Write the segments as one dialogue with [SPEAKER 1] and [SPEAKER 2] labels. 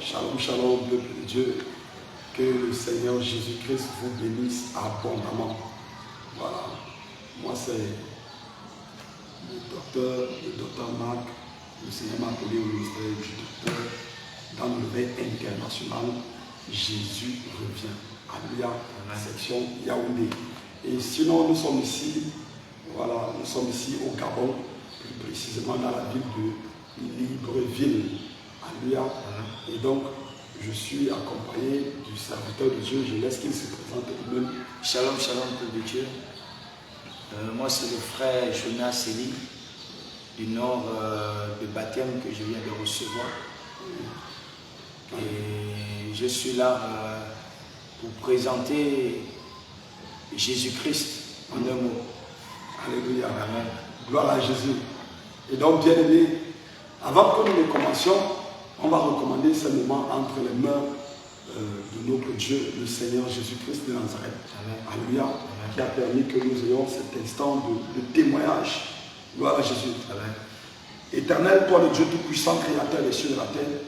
[SPEAKER 1] Shalom, shalom, peuple de Dieu. Que le Seigneur Jésus-Christ vous bénisse abondamment. Voilà. Moi, c'est le docteur Marc. Le Seigneur m'a appelé au ministère du docteur dans le réveil international. Jésus revient. Alléluia. Section Yaoundé. Et sinon, nous sommes ici, voilà, nous sommes ici au Gabon, plus précisément dans la ville de Libreville. Alléluia. Et donc, je suis accompagné du serviteur de Dieu. Je laisse qu'il se présente lui-même.
[SPEAKER 2] Shalom, shalom, peuple de Dieu. Moi, c'est le frère Jonas Eli, du nord de baptême que je viens de recevoir. Et je suis là pour présenter Jésus-Christ en un mot.
[SPEAKER 1] Alléluia. Amen. Gloire à Jésus. Et donc, bien aimé, avant que nous ne commencions, on va recommander ce moment entre les mains de notre Dieu, le Seigneur Jésus-Christ de Nazareth. Amen. Alléluia. Amen. Qui a permis que nous ayons cet instant de témoignage. Gloire à Jésus. Amen. Éternel, toi le Dieu Tout-Puissant, Créateur des cieux et de la terre,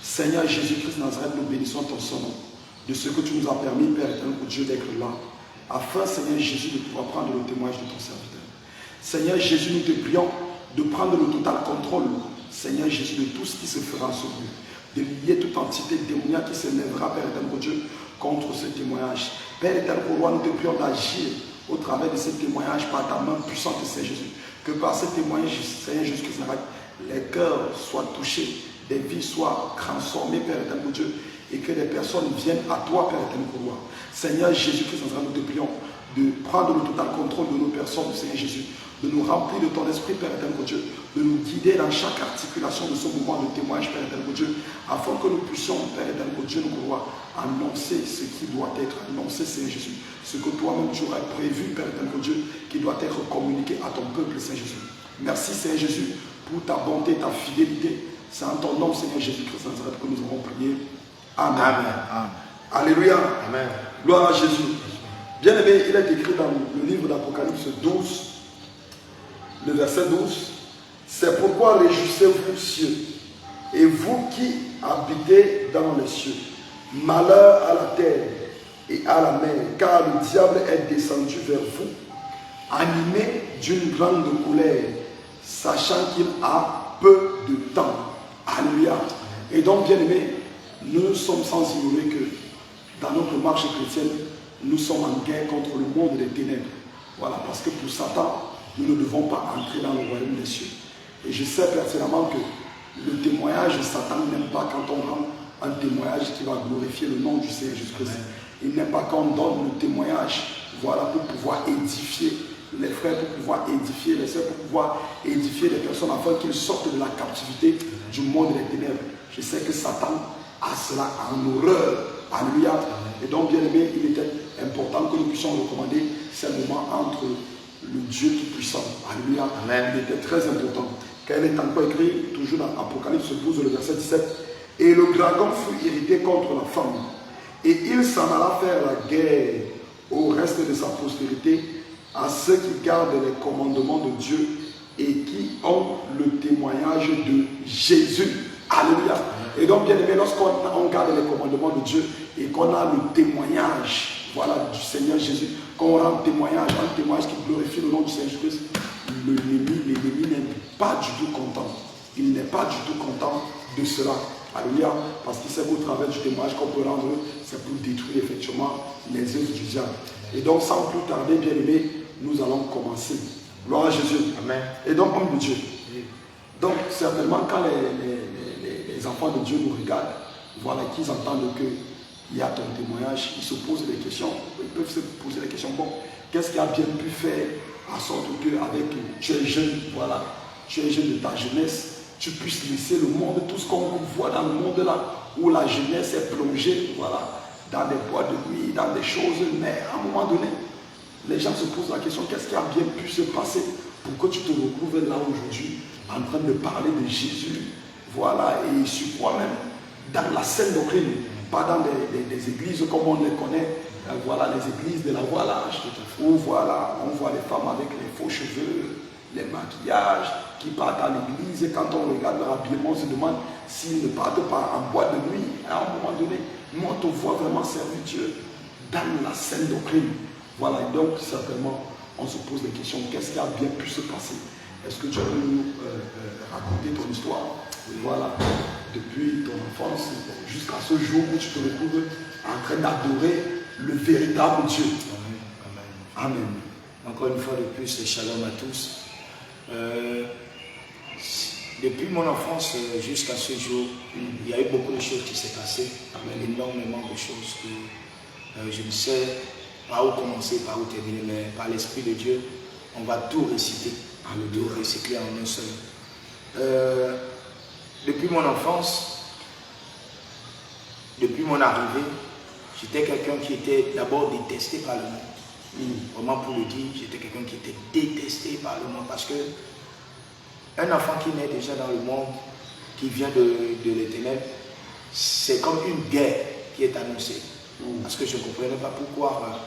[SPEAKER 1] Seigneur Jésus-Christ de Nazareth, nous bénissons ton nom de ce que tu nous as permis, Père éternel, pour Dieu, d'être là, afin, Seigneur Jésus, de pouvoir prendre le témoignage de ton serviteur. Seigneur Jésus, nous te prions de prendre le total contrôle, Seigneur Jésus, de tout ce qui se fera en ce lieu, de lier toute entité démoniaque qui s'élèvera, Père éternel, Dieu, contre ce témoignage. Père éternel, roi, nous te prions d'agir au travers de ce témoignage par ta main puissante, Seigneur Jésus. Que par ce témoignage, Seigneur Jésus-Christ, les cœurs soient touchés, des vies soient transformées, Père éternel, Dieu, et que les personnes viennent à toi, Père éternel, roi. Seigneur Jésus-Christ, nous te prions de prendre le total contrôle de nos personnes, Seigneur Jésus, de nous remplir de ton esprit, Père éternel, Dieu, de nous guider dans chaque articulation de ce moment de témoignage, Père éternel, Dieu, afin que nous puissions, Père éternel, Dieu, nous roi, annoncer ce qui doit être annoncé, Seigneur Jésus, ce que toi-même tu aurais prévu, Père éternel, Dieu, qui doit être communiqué à ton peuple, Seigneur Jésus. Merci, Seigneur Jésus, pour ta bonté, ta fidélité. C'est en ton nom, Seigneur Jésus-Christ, que nous avons prié. Amen. Amen. Amen. Alléluia. Amen. Gloire à Jésus. Bien aimé, il est écrit dans le livre d'Apocalypse 12, le verset 12. C'est pourquoi réjouissez-vous, cieux, et vous qui habitez dans les cieux. Malheur à la terre et à la mer, car le diable est descendu vers vous, animé d'une grande colère, sachant qu'il a peu de temps. Alléluia. Et donc, bien aimé, nous sommes sans ignorer que dans notre marche chrétienne, nous sommes en guerre contre le monde des ténèbres. Voilà, parce que pour Satan, nous ne devons pas entrer dans le royaume des cieux. Et je sais personnellement que le témoignage de Satan n'aime pas quand on rend un témoignage qui va glorifier le nom du Seigneur Jésus-Christ. Il n'aime pas quand on donne le témoignage, voilà, pour pouvoir édifier les frères, pour pouvoir édifier les sœurs, pour pouvoir édifier les personnes afin qu'ils sortent de la captivité du monde des ténèbres. Je sais que Satan a cela en horreur. Alléluia. Et donc, bien aimé, il était important que nous puissions recommander ces moments entre le Dieu Tout-Puissant. Alléluia. Amen. Il était très important. Car il est encore écrit, toujours dans Apocalypse 12, le verset 17, et le dragon fut irrité contre la femme, et il s'en alla faire la guerre au reste de sa postérité, à ceux qui gardent les commandements de Dieu et qui ont le témoignage de Jésus. Alléluia. Et donc, bien aimé, lorsqu'on garde les commandements de Dieu et qu'on a le témoignage, voilà, du Seigneur Jésus, qu'on rend témoignage, un témoignage qui glorifie le nom du Seigneur Jésus, l'ennemi n'est pas du tout content. Il n'est pas du tout content de cela. Alléluia. Parce qu'il sait qu'au travers du témoignage qu'on peut rendre, c'est pour détruire effectivement les œuvres du diable. Et donc, sans plus tarder, bien aimé, nous allons commencer. Gloire à Jésus. Amen. Et donc, homme de Dieu. Donc, certainement, quand les enfants de Dieu nous regardent, voilà, qu'ils entendent qu'il y a ton témoignage, ils se posent des questions. Ils peuvent se poser des questions. Bon, qu'est-ce qui a bien pu faire à sorte que, avec tu es jeune, voilà, tu es jeune de ta jeunesse, tu puisses laisser le monde, tout ce qu'on voit dans le monde là, où la jeunesse est plongée, voilà, dans des boîtes de nuit, dans des choses, mais à un moment donné, les gens se posent la question, qu'est-ce qui a bien pu se passer pour que tu te retrouves là aujourd'hui, en train de parler de Jésus, voilà, et sur toi-même, dans la saine doctrine, pas dans des églises comme on les connaît, voilà, les églises de la voilage, où voilà, on voit les femmes avec les faux cheveux, les maquillages, qui partent à l'église, et quand on regarde leur habillement, on se demande s'ils ne partent pas en boîte de nuit, à un moment donné, nous on te voit vraiment servir Dieu dans la saine doctrine. Voilà, et donc certainement, on se pose des questions. Qu'est-ce qui a bien pu se passer? Est-ce que tu peux nous raconter ton histoire? Voilà, depuis ton enfance jusqu'à ce jour où tu te retrouves en train d'adorer le véritable Dieu.
[SPEAKER 2] Amen. Amen. Encore une fois de plus, shalom à tous. Depuis mon enfance jusqu'à ce jour, il y a eu beaucoup de choses qui s'est passées. Énormément de choses que je ne sais pas où commencer, par où terminer, mais par l'Esprit de Dieu, on va tout réciter. Tout recycler en un seul. Depuis mon enfance, depuis mon arrivée, j'étais quelqu'un qui était d'abord détesté par le monde. Vraiment pour le dire, j'étais quelqu'un qui était détesté par le monde parce que un enfant qui naît déjà dans le monde, qui vient de l'éternel, c'est comme une guerre qui est annoncée. Parce que je ne comprenais pas pourquoi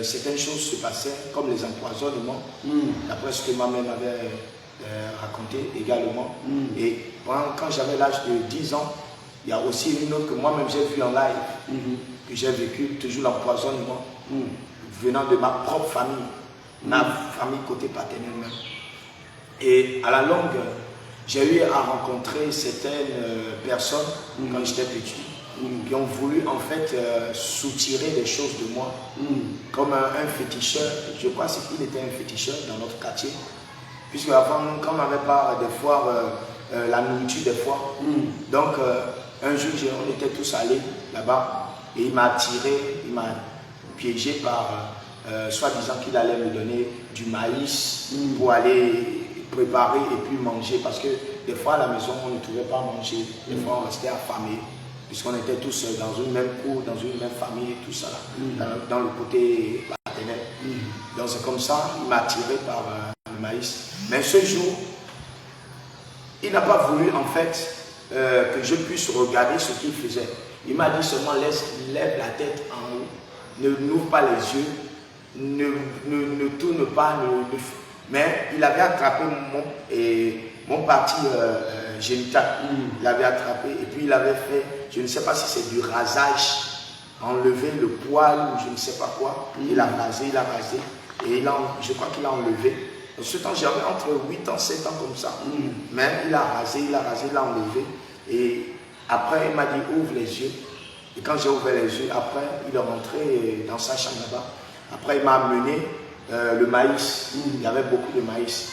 [SPEAKER 2] certaines choses se passaient, comme les empoisonnements, d'après ce que ma mère m'avait raconté également. Et quand j'avais l'âge de 10 ans, il y a aussi une autre que moi-même j'ai vue en live, que j'ai vécu, toujours l'empoisonnement, venant de ma propre famille, ma famille côté paternel même. Et à la longue, j'ai eu à rencontrer certaines personnes quand j'étais petit, qui ont voulu en fait soutirer des choses de moi, comme un féticheur. Je crois qu'il était un féticheur dans notre quartier, puisque avant, quand on n'avait pas des foires, la nourriture des foires, donc un jour on était tous allés là-bas et il m'a attiré, il m'a piégé par soi-disant qu'il allait me donner du maïs pour aller préparer et puis manger, parce que des fois à la maison on ne trouvait pas à manger, des fois on restait affamé, puisqu'on était tous dans une même cour, dans une même famille, tout ça, dans le côté paternel. Donc c'est comme ça, il m'a attiré par le maïs. Mais ce jour, il n'a pas voulu en fait que je puisse regarder ce qu'il faisait. Il m'a dit seulement lève la tête en haut, n'ouvre pas les yeux, ne tourne pas, mais il avait attrapé mon parti génital, il l'avait attrapé et puis il avait fait, je ne sais pas si c'est du rasage, enlever le poil ou je ne sais pas quoi, il a rasé et je crois qu'il a enlevé. En ce temps j'avais entre 8 ans, 7 ans comme ça, mais il a rasé, il a enlevé et après il m'a dit ouvre les yeux, et quand j'ai ouvert les yeux, après il est rentré dans sa chambre là-bas, après il m'a amené le maïs, il y avait beaucoup de maïs.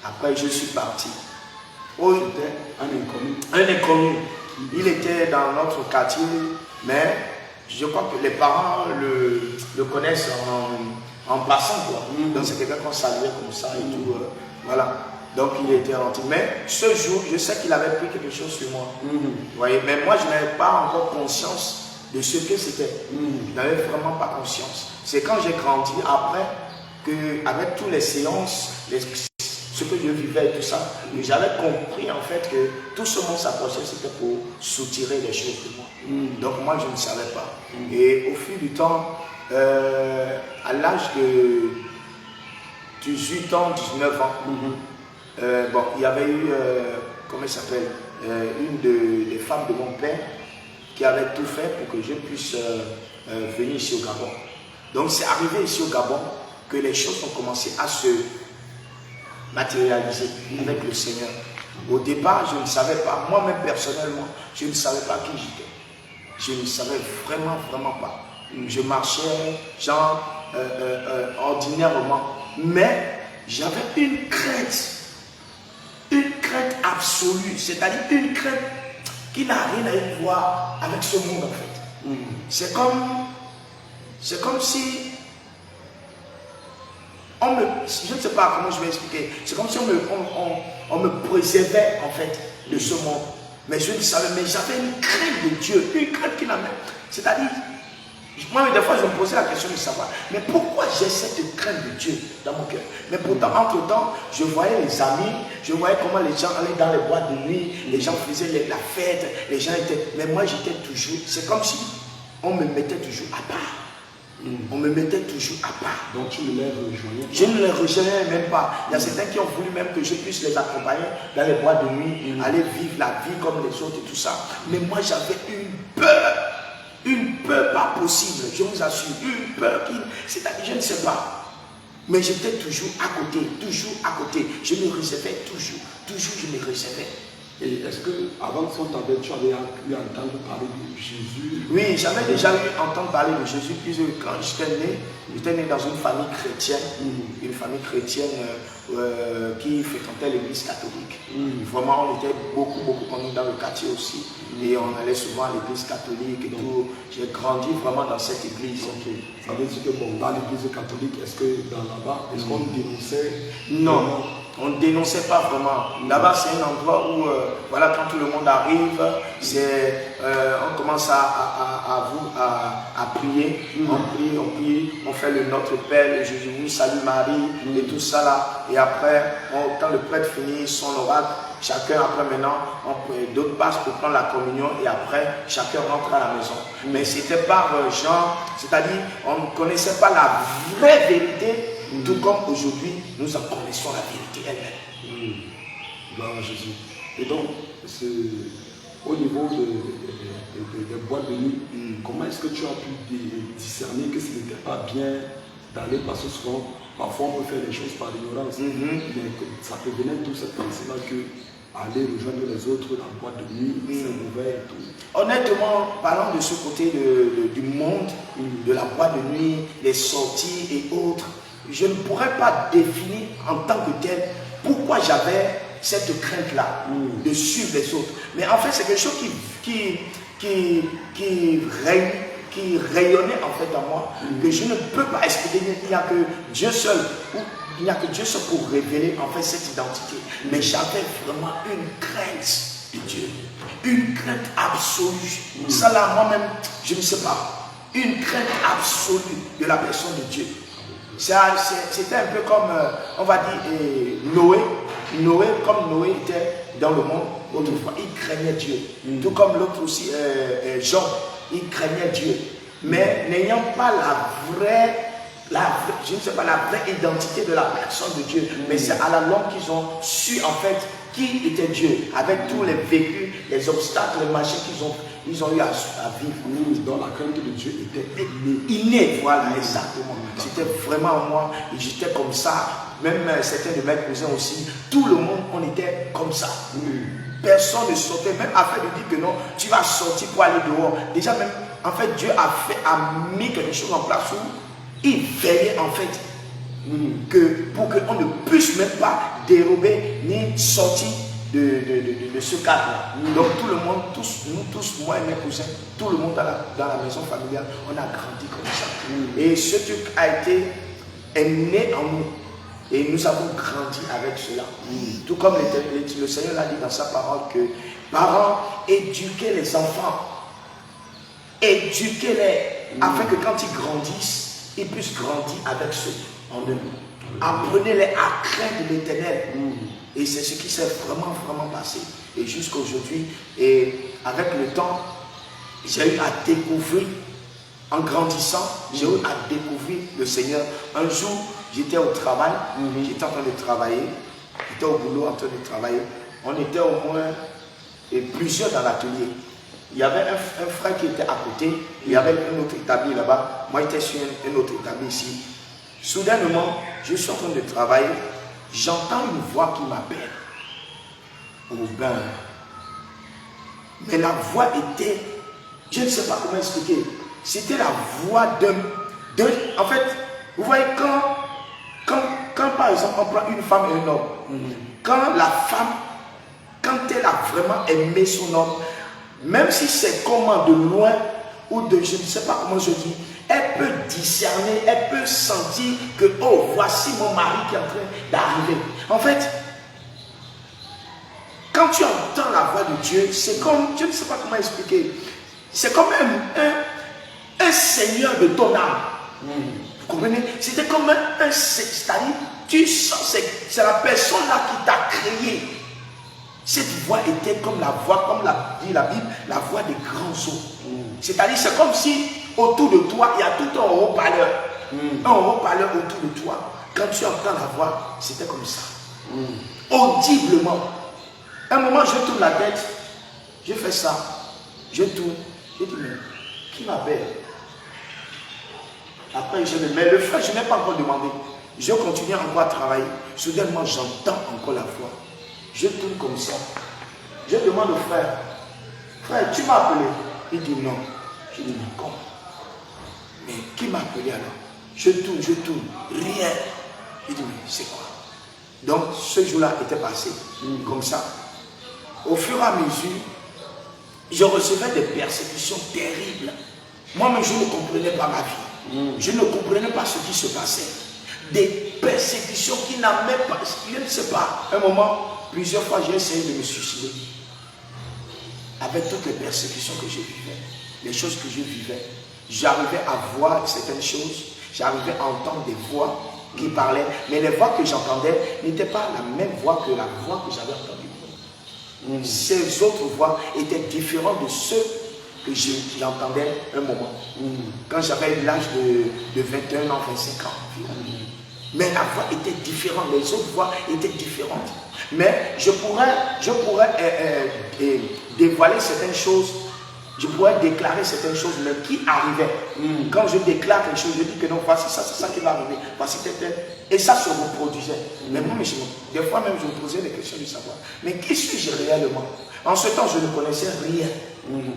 [SPEAKER 2] Après, je suis parti. Oh, c'était un inconnu. Un inconnu. Il était dans notre quartier, mais je crois que les parents le connaissent en passant, quoi. Donc, c'est quelqu'un qu'on saluait comme ça et tout. Voilà. Donc, il était rentré. Mais ce jour, je sais qu'il avait pris quelque chose sur moi. Vous voyez, mais moi, je n'avais pas encore conscience de ce que c'était. Je n'avais vraiment pas conscience. C'est quand j'ai grandi après, qu'avec toutes les séances, ce que je vivais et tout ça, j'avais compris en fait que tout ce monde s'approchait, c'était pour soutirer les choses de moi. Donc moi, je ne savais pas. Et au fil du temps, à l'âge de 18 ans, 19 ans, bon, il y avait eu, comment il s'appelle, une des femmes de mon père qui avait tout fait pour que je puisse venir ici au Gabon. Donc c'est arrivé ici au Gabon que les choses ont commencé à se matérialiser avec le Seigneur. Au départ, je ne savais pas, moi-même personnellement, je ne savais pas qui j'étais. Je ne savais vraiment pas. Je marchais, genre, ordinairement, mais j'avais une crainte absolue, c'est-à-dire une crainte qui n'a rien à voir avec ce monde en fait. C'est comme si je ne sais pas comment je vais expliquer, c'est comme si on me préservait en fait de ce monde. Mais je ne savais, mais j'avais une crainte de Dieu, une crainte qui n'a même. C'est-à-dire, moi des fois je me posais la question de savoir, mais pourquoi j'ai cette crainte de Dieu dans mon cœur? Mais pourtant, entre-temps, je voyais les amis, je voyais comment les gens allaient dans les boîtes de nuit, les gens faisaient la fête, les gens étaient. Mais moi j'étais toujours, c'est comme si on me mettait toujours à part. On me mettait toujours à part.
[SPEAKER 1] Donc tu ne les rejoignais pas?
[SPEAKER 2] Je ne les rejoignais même pas. Il y a certains qui ont voulu même que je puisse les accompagner dans les boîtes de nuit, aller vivre la vie comme les autres et tout ça. Mais moi j'avais une peur pas possible, je vous assure, une peur qui, c'est-à-dire je ne sais pas. Mais j'étais toujours à côté, je me réservais toujours je me réservais.
[SPEAKER 1] Et est-ce que avant son temps, tu avais eu entendre parler de Jésus?
[SPEAKER 2] Oui, j'avais déjà eu entendre parler de Jésus puisque quand j'étais né dans une famille chrétienne, qui fréquentait l'église catholique. Vraiment, on était beaucoup connus dans le quartier aussi. Et on allait souvent à l'église catholique et tout. J'ai grandi vraiment dans cette église.
[SPEAKER 1] Okay. Ça veut dire que bon, dans l'église catholique, est-ce que dans là-bas, est-ce qu'on dénonçait?
[SPEAKER 2] Non. On ne dénonçait pas vraiment. Là-bas, c'est un endroit où, voilà, quand tout le monde arrive, on commence à prier. On prie, on fait le Notre Père, le Jésus, vous salue Marie, et tout ça là. Et après, quand le prêtre finit son oracle, chacun après maintenant, d'autres passent pour prendre la communion et après, chacun rentre à la maison. Mais c'était par genre, c'est-à-dire, on ne connaissait pas la vraie vérité. Tout comme aujourd'hui, nous en connaissons la vérité elle-même.
[SPEAKER 1] Gloire à Jésus. Et donc, au niveau des boîtes de nuit, comment est-ce que tu as pu discerner que ce n'était pas bien d'aller, parce que souvent, parfois on peut faire les choses par ignorance, mais ça te venait toute cette pensée-là que aller rejoindre les autres dans la boîte de nuit, c'est mauvais et tout.
[SPEAKER 2] Honnêtement, parlant de ce côté du monde, de la boîte de nuit, les sorties et autres, je ne pourrais pas définir en tant que tel pourquoi j'avais cette crainte-là de suivre les autres. Mais en fait, c'est quelque chose qui rayonnait en fait en moi, que je ne peux pas expliquer. Il n'y a que Dieu seul, pour révéler en fait cette identité. Mais j'avais vraiment une crainte de Dieu, une crainte absolue. Ça là, moi-même, je ne sais pas. Une crainte absolue de la personne de Dieu. C'était un peu comme, on va dire, Noé. Comme Noé était dans le monde, autrefois, il craignait Dieu. Tout comme l'autre aussi, Jean, il craignait Dieu. Mais n'ayant pas la vraie identité de la personne de Dieu. Mais c'est à la longue qu'ils ont su en fait qui était Dieu, avec tous les vécus, les obstacles, les machins qu'ils ont eu à vivre.
[SPEAKER 1] Dans la crainte de Dieu était
[SPEAKER 2] inné, voilà, exactement. C'était vraiment moi, j'étais comme ça. Même certains de mes cousins aussi, tout le monde, on était comme ça. Personne ne sortait, même afin de dire que non, tu vas sortir pour aller dehors. Déjà même, en fait, Dieu a mis quelque chose en place où il veillait en fait pour qu'on ne puisse même pas dérober ni sortir de ce cadre-là. Donc tout le monde, nous tous, moi et mes cousins, tout le monde dans la maison familiale, on a grandi comme ça. Et ce truc est né en nous. Et nous avons grandi avec cela. Tout comme le Seigneur l'a dit dans sa parole que parents, éduquez les enfants. Éduquez-les afin que quand ils grandissent, ils puissent grandir avec ceux en eux. Apprenez-les à craindre l'Éternel. Et c'est ce qui s'est vraiment passé. Et jusqu'à aujourd'hui, et avec le temps, j'ai eu à découvrir, en grandissant, j'ai eu à découvrir le Seigneur. Un jour, j'étais au travail, j'étais en train de travailler, j'étais au boulot en train de travailler. On était au moins plusieurs dans l'atelier. Il y avait un frère qui était à côté, il y avait un autre établi là-bas. Moi, j'étais sur un autre établi ici. Soudainement, je suis en train de travailler, j'entends une voix qui m'appelle au bain. Mais la voix était, je ne sais pas comment expliquer, c'était la voix d'un... En fait, vous voyez, quand par exemple on prend une femme et un homme, quand la femme, quand elle a vraiment aimé son homme, même si c'est comment de loin ou de je ne sais pas comment je dis, elle peut discerner, elle peut sentir que oh, voici mon mari qui est en train d'arriver. En fait, quand tu entends la voix de Dieu, c'est comme, je ne sais pas comment expliquer, c'est comme un seigneur de ton âme. Vous comprenez? C'était comme c'est-à-dire, tu sens, c'est la personne là qui t'a créé. Cette voix était comme la voix, comme l'a dit la Bible, la voix des grands eaux. C'est-à-dire, c'est comme si autour de toi, il y a tout un haut-parleur. Un haut-parleur autour de toi. Quand tu entends la voix, c'était comme ça. Audiblement. Un moment, je tourne la tête, je fais ça, je tourne, je dis, mais qui m'appelle? Après, je me mets, le frère, je n'ai pas encore demandé. Je continue encore à travailler. Soudainement, j'entends encore la voix. Je tourne comme ça. Je demande au frère, frère, tu m'as appelé? Il dit non. Je dis, mais comment? Mais qui m'a appelé alors? Je tourne, rien. Il dit, mais c'est quoi? Donc, ce jour-là était passé, comme ça. Au fur et à mesure, je recevais des persécutions terribles. Moi-même, je ne comprenais pas ma vie. Je ne comprenais pas ce qui se passait. Des persécutions qui n'avaient pas, je ne sais pas. À un moment, plusieurs fois, j'ai essayé de me suicider. Avec toutes les persécutions que je vivais, les choses que je vivais, j'arrivais à voir certaines choses, j'arrivais à entendre des voix qui parlaient, mais les voix que j'entendais n'étaient pas la même voix que la voix que j'avais entendue. Ces autres voix étaient différentes de ceux que j'entendais un moment. Quand j'avais l'âge de 21 ans, 25 ans. Mais la voix était différente, les autres voix étaient différentes. Mais je pourrais dévoiler certaines choses, je pourrais déclarer certaines choses, mais qui arrivaient. Quand je déclare quelque chose, je dis que non, voici ça, c'est ça qui va arriver, voici tel, et ça se reproduisait. Mais moi, des fois même, je me posais des questions de savoir, mais qui suis-je réellement? En ce temps, je ne connaissais rien.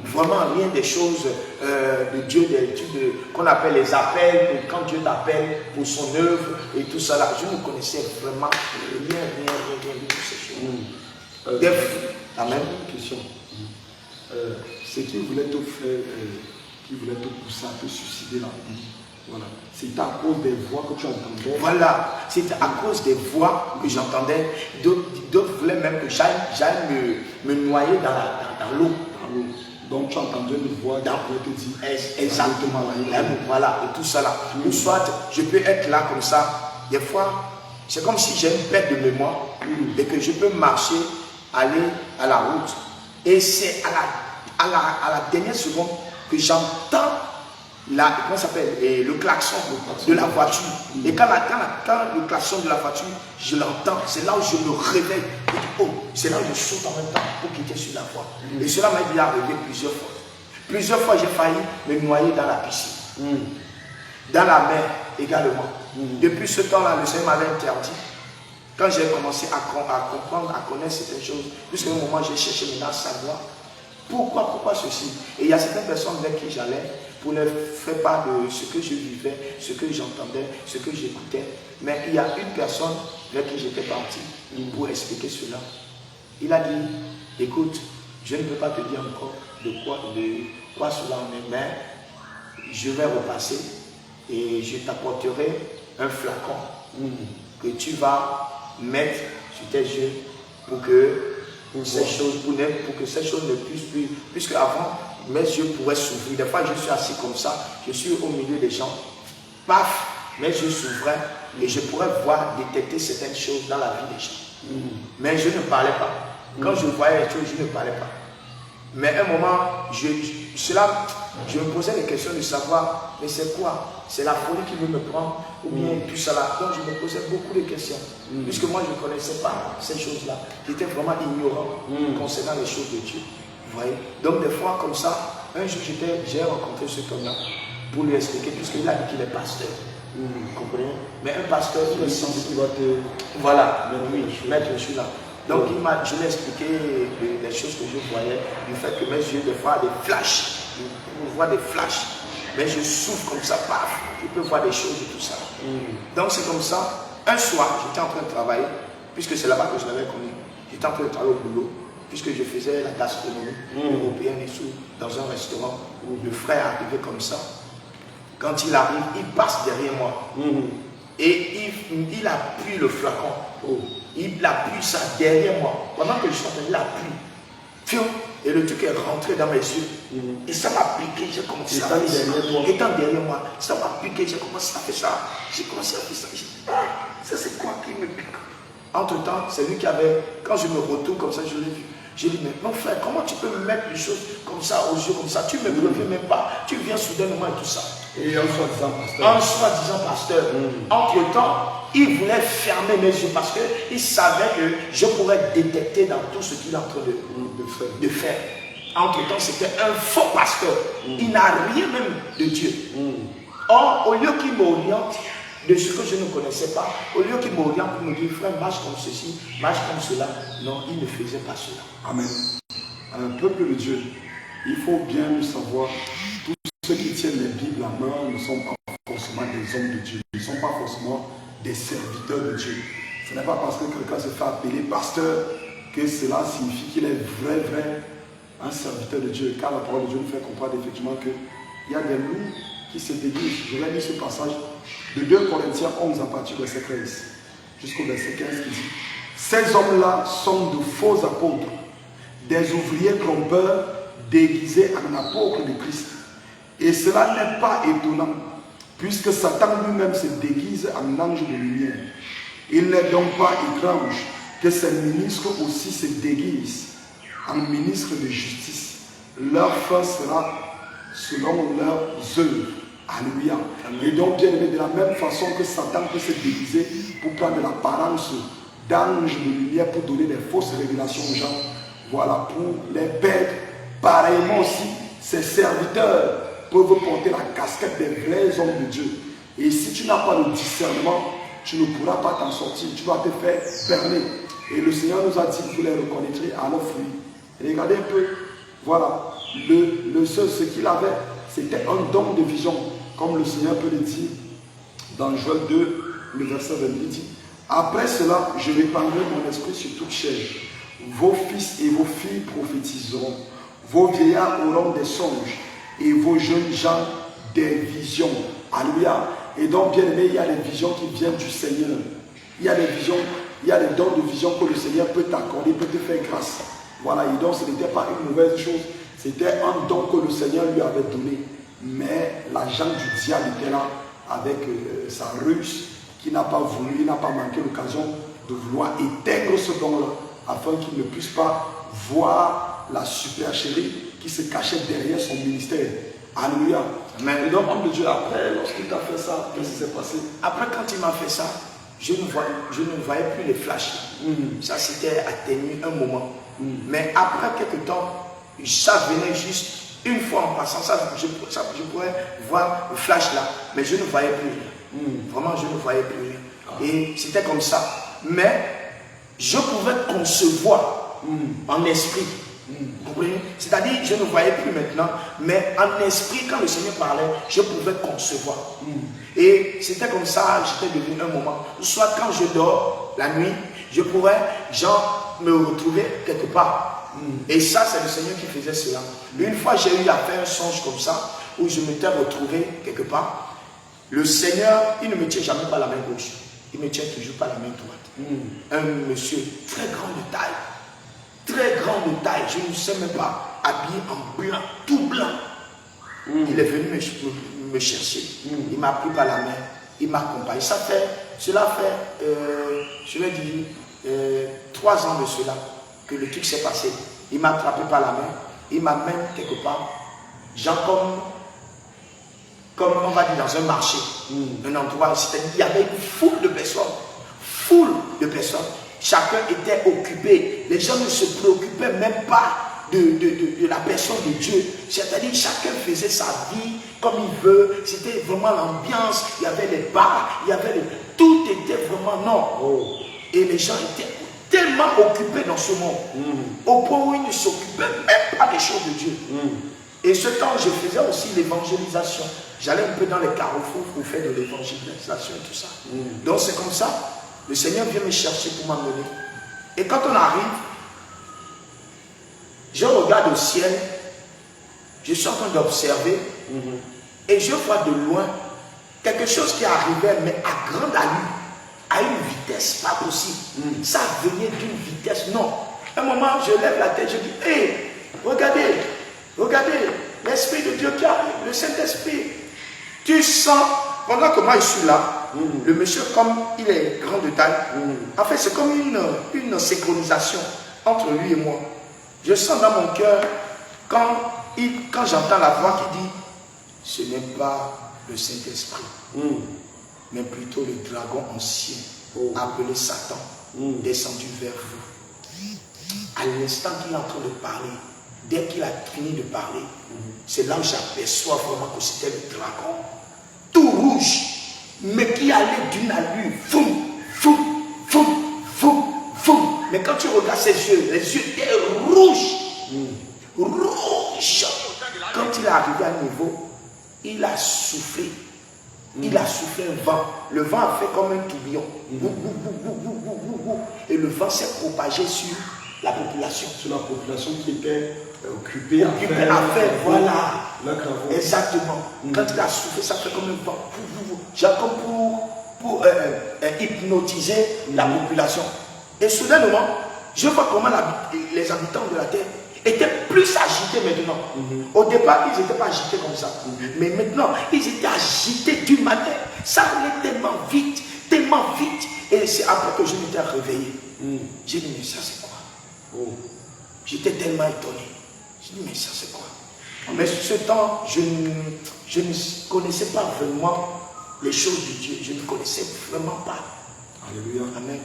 [SPEAKER 2] Vraiment rien des choses de Dieu, des études qu'on appelle les appels, quand Dieu t'appelle pour son œuvre et tout ça là. Je ne connaissais vraiment rien de toutes ces choses.
[SPEAKER 1] Amen. Question. Ce qui voulait te faire, qui voulait te pousser à te suicider là, voilà. C'était à cause des voix que tu entendais.
[SPEAKER 2] Voilà, c'était à cause des voix que j'entendais. D'autres voulaient même que j'aille me noyer dans l'eau.
[SPEAKER 1] Donc tu entendais une voix qui te dit
[SPEAKER 2] exactement, voilà, et tout ça là. Ou soit je peux être là comme ça. Des fois, c'est comme si j'ai une perte de mémoire et que je peux marcher, aller à la route. Et c'est à la dernière seconde que j'entends le klaxon de la voiture. Et quand le klaxon de la voiture, je l'entends, c'est là où je me réveille. Oh, c'est là où je saute en même temps pour quitter sur la voie. Et cela m'a déjà arrivé plusieurs fois. Plusieurs fois, j'ai failli me noyer dans la piscine. Dans la mer également. Depuis ce temps-là, le Seigneur m'avait interdit. Quand j'ai commencé à comprendre, à connaître certaines choses, jusqu'à un moment, j'ai cherché maintenant à savoir pourquoi ceci. Et il y a certaines personnes vers qui j'allais pour leur faire part de ce que je vivais, ce que j'entendais, ce que j'écoutais. Mais il y a une personne vers qui j'étais parti pour expliquer cela. Il a dit, écoute, je ne peux pas te dire encore de quoi cela en est, mais je vais repasser et je t'apporterai un flacon que tu vas mettre sur tes yeux pour que ces choses ne puissent plus, puisque avant mes yeux pourraient s'ouvrir. Des fois je suis assis comme ça, je suis au milieu des gens, paf, mes yeux s'ouvraient et je pourrais détecter certaines choses dans la vie des gens. Mais je ne parlais pas. Quand je voyais les choses, je ne parlais pas. Mais à un moment, je me posais des questions de savoir, mais c'est quoi? C'est la folie qui veut me prendre, ou bien tout cela. Donc je me posais beaucoup de questions, puisque moi je ne connaissais pas ces choses-là. J'étais vraiment ignorant concernant les choses de Dieu. Vous voyez? Donc des fois comme ça, un jour j'ai rencontré ce homme-là pour lui expliquer, puisqu'il a dit qu'il est pasteur. Vous comprenez? Mais un pasteur, il est censé voilà, mettre je suis là. Donc je lui ai expliqué les choses que je voyais, du fait que mes yeux, des fois, des flashs, je vois des flashs, mais je souffre comme ça, paf, je peux voir des choses et tout ça. Donc c'est comme ça, un soir, j'étais en train de travailler, puisque c'est là-bas que je l'avais connu, j'étais en train de travailler au boulot, puisque je faisais la gastronomie européenne et tout, dans un restaurant où le frère arrivait comme ça. Quand il arrive, il passe derrière moi, et il appuie le flacon. Il appuie ça derrière moi. Pendant que je suis en train de l'appuyer. Et le truc est rentré dans mes yeux. Et ça m'a piqué. J'ai commencé à faire ça. Étant derrière moi, ça m'a piqué. J'ai commencé à faire ça. J'ai commencé à faire ça. Ça c'est quoi qui me pique? Entre temps, c'est lui qui avait. Quand je me retourne comme ça, je l'ai vu. J'ai dit, mais mon frère, comment tu peux me mettre les choses comme ça, aux yeux comme ça? Tu ne me préviens même pas. Tu viens soudainement et tout ça.
[SPEAKER 1] Et en soi-disant pasteur.
[SPEAKER 2] En soi-disant pasteur. Entre-temps, il voulait fermer mes yeux parce qu'il savait que je pourrais détecter dans tout ce qu'il est en train de faire. Entre-temps, c'était un faux pasteur. Il n'a rien même de Dieu. Or, au lieu qu'il m'oriente de ce que je ne connaissais pas, au lieu qu'il m'oriente pour me dire, frère, marche comme ceci, marche comme cela, non, il ne faisait pas cela.
[SPEAKER 1] Amen. Peuple de Dieu, il faut bien le savoir, tous ceux qui tiennent les Bibles en main ne sont pas forcément des hommes de Dieu, ils ne sont pas forcément des serviteurs de Dieu. Ce n'est pas parce que quelqu'un se fait appeler pasteur que cela signifie qu'il est vrai un serviteur de Dieu, car la parole de Dieu nous fait comprendre effectivement qu'il y a des loups qui se déguisent. Je vais lire ce passage de 2 Corinthiens 11 à partir du verset 13 jusqu'au verset 15 qui dit: ces hommes-là sont de faux apôtres, des ouvriers trompeurs déguisés en apôtres de Christ. Et cela n'est pas étonnant, puisque Satan lui-même se déguise en ange de lumière. Il n'est donc pas étrange que ses ministres aussi se déguisent en ministres de justice. Leur fin sera selon leurs œuvres. Alléluia. Et donc, bien aimé, de la même façon que Satan peut se déguiser pour prendre l'apparence d'ange de lumière pour donner des fausses révélations aux gens, voilà, pour les perdre. Pareillement aussi, ses serviteurs peuvent porter la casquette des vrais hommes de Dieu. Et si tu n'as pas le discernement, tu ne pourras pas t'en sortir. Tu vas te faire berner. Et le Seigneur nous a dit que vous les reconnaîtrez à leurs fruits. Et regardez un peu, voilà, ce qu'il avait, c'était un don de vision. Comme le Seigneur peut le dire dans Joël 2, le verset 20, il dit: après cela, je répandrai mon esprit sur toute chair. Vos fils et vos filles prophétiseront. Vos vieillards auront des songes. Et vos jeunes gens des visions. Alléluia. Et donc, bien aimé, il y a des visions qui viennent du Seigneur. Il y a des visions, il y a des dons de vision que le Seigneur peut t'accorder, peut te faire grâce. Voilà, et donc ce n'était pas une mauvaise chose. C'était un don que le Seigneur lui avait donné. Mais l'agent du diable était là avec sa ruse, qui n'a pas voulu, il n'a pas manqué l'occasion de vouloir éteindre ce don-là, afin qu'il ne puisse pas voir la supercherie qui se cachait derrière son ministère. Alléluia. Et donc, homme de Dieu, après, lorsqu'il t'a fait ça, qu'est-ce qui s'est passé?
[SPEAKER 2] Après, quand il m'a fait ça, je ne voyais plus les flashs. Ça s'était atténué un moment. Mais après quelques temps, ça venait juste une fois en passant. Je pourrais voir le flash là, mais je ne voyais plus rien. Vraiment, je ne voyais plus rien. Et c'était comme ça. Mais je pouvais concevoir en esprit. Vous comprenez? C'est-à-dire, je ne voyais plus maintenant, mais en esprit, quand le Seigneur parlait, je pouvais concevoir. Et c'était comme ça, j'étais devenu un moment. Soit quand je dors la nuit, je pourrais, genre, me retrouver quelque part. Et ça, c'est le Seigneur qui faisait cela. Une fois, j'ai eu à faire un songe comme ça, où je m'étais retrouvé quelque part. Le Seigneur, il ne me tient jamais par la main gauche. Il me tient toujours par la main droite. Un monsieur très grand de taille. Très grand de taille, je ne sais même pas, habillé en blanc, tout blanc. Il est venu me chercher. Il m'a pris par la main, il m'a accompagné. Cela fait, je vais dire, 3 ans de cela que le truc s'est passé. Il m'a attrapé par la main, il m'amène quelque part, genre comme on va dire dans un marché, un endroit, c'est-à-dire il y avait une foule de personnes. Chacun était occupé. Les gens ne se préoccupaient même pas de la personne de Dieu. C'est-à-dire chacun faisait sa vie comme il veut. C'était vraiment l'ambiance. Il y avait les bars, il y avait tout était vraiment non. Et les gens étaient tellement occupés dans ce monde. Au point où ils ne s'occupaient même pas des choses de Dieu. Et ce temps, je faisais aussi l'évangélisation. J'allais un peu dans les carrefours pour faire de l'évangélisation et tout ça. Donc c'est comme ça. Le Seigneur vient me chercher pour m'amener. Et quand on arrive, je regarde au ciel, je suis en train d'observer, et je vois de loin quelque chose qui arrivait, mais à grande allure, à une vitesse pas possible. Ça venait d'une vitesse, non. À un moment, je lève la tête, je dis, hé, regardez, l'Esprit de Dieu qui arrive, le Saint-Esprit. Tu sens, pendant que moi je suis là, le monsieur, comme il est grand de taille, en fait, c'est comme une synchronisation entre lui et moi. Je sens dans mon cœur, quand j'entends la voix qui dit, ce n'est pas le Saint-Esprit, mais plutôt le dragon ancien, appelé Satan, descendu vers vous. À l'instant qu'il est en train de parler, dès qu'il a fini de parler, c'est là où j'aperçois vraiment que c'était le dragon, tout rouge, mais qui allait d'une allure, foum, foum, foum, foum, foum. Mais quand tu regardes ses yeux, les yeux étaient rouges, rouges. Quand il est arrivé à un niveau, il a soufflé. Il a soufflé un vent. Le vent a fait comme un tourbillon. Et le vent s'est propagé sur la population.
[SPEAKER 1] Sur la population qui était occupée à
[SPEAKER 2] faire, voilà.
[SPEAKER 1] Le travaux.
[SPEAKER 2] Exactement. Quand il a soufflé, ça fait comme un vent. Genre comme pour hypnotiser la population. Et soudainement, je vois comment les habitants de la terre étaient plus agités maintenant. Au départ, ils n'étaient pas agités comme ça. Mais maintenant, ils étaient agités d'une manière. Ça allait tellement vite. Et c'est après que je m'étais réveillé. J'ai dit, mais ça c'est quoi? J'étais tellement étonné. J'ai dit, mais ça c'est quoi? Mais sur ce temps, je ne connaissais pas vraiment les choses de Dieu. Je ne connaissais vraiment pas.
[SPEAKER 1] Alléluia.
[SPEAKER 2] Amen.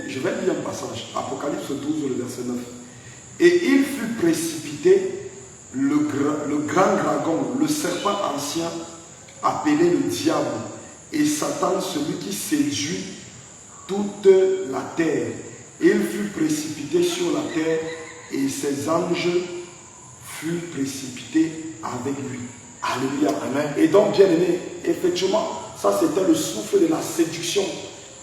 [SPEAKER 1] Je vais lire un passage. Apocalypse 12, le verset 9. Et il fut précipité, le grand dragon, le serpent ancien, appelé le diable, et Satan, celui qui séduit toute la terre. Il fut précipité sur la terre, et ses anges furent précipités avec lui. Alléluia. Amen. Et donc, bien aimé, effectivement, ça c'était le souffle de la séduction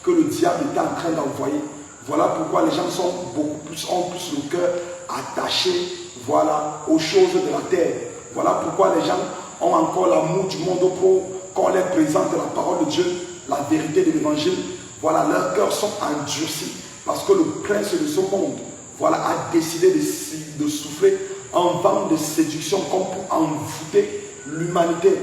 [SPEAKER 1] que le diable était en train d'envoyer. Voilà pourquoi les gens ont plus le cœur attaché, voilà, aux choses de la terre. Voilà pourquoi les gens ont encore l'amour du monde pour qu'on leur présente la parole de Dieu, la vérité de l'évangile. Voilà, leurs cœurs sont endurcis parce que le prince de ce monde, voilà, a décidé de souffler un vent de séduction comme pour envoûter l'humanité.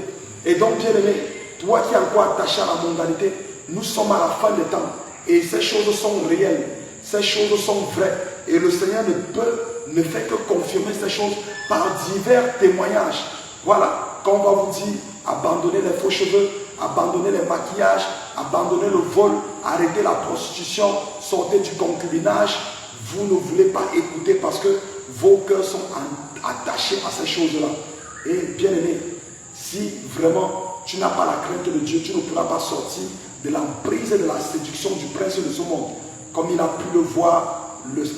[SPEAKER 1] Et donc, bien aimé, toi qui es encore attaché à la mondialité, nous sommes à la fin des temps et ces choses sont réelles, ces choses sont vraies et le Seigneur ne fait que confirmer ces choses par divers témoignages. Voilà, quand on va vous dire abandonnez les faux cheveux, abandonnez les maquillages, abandonnez le vol, arrêtez la prostitution, sortez du concubinage, vous ne voulez pas écouter parce que vos cœurs sont attachés à ces choses-là. Et bien aimé, si vraiment tu n'as pas la crainte de Dieu, tu ne pourras pas sortir de l'emprise et de la séduction du prince de ce monde, comme il a pu le voir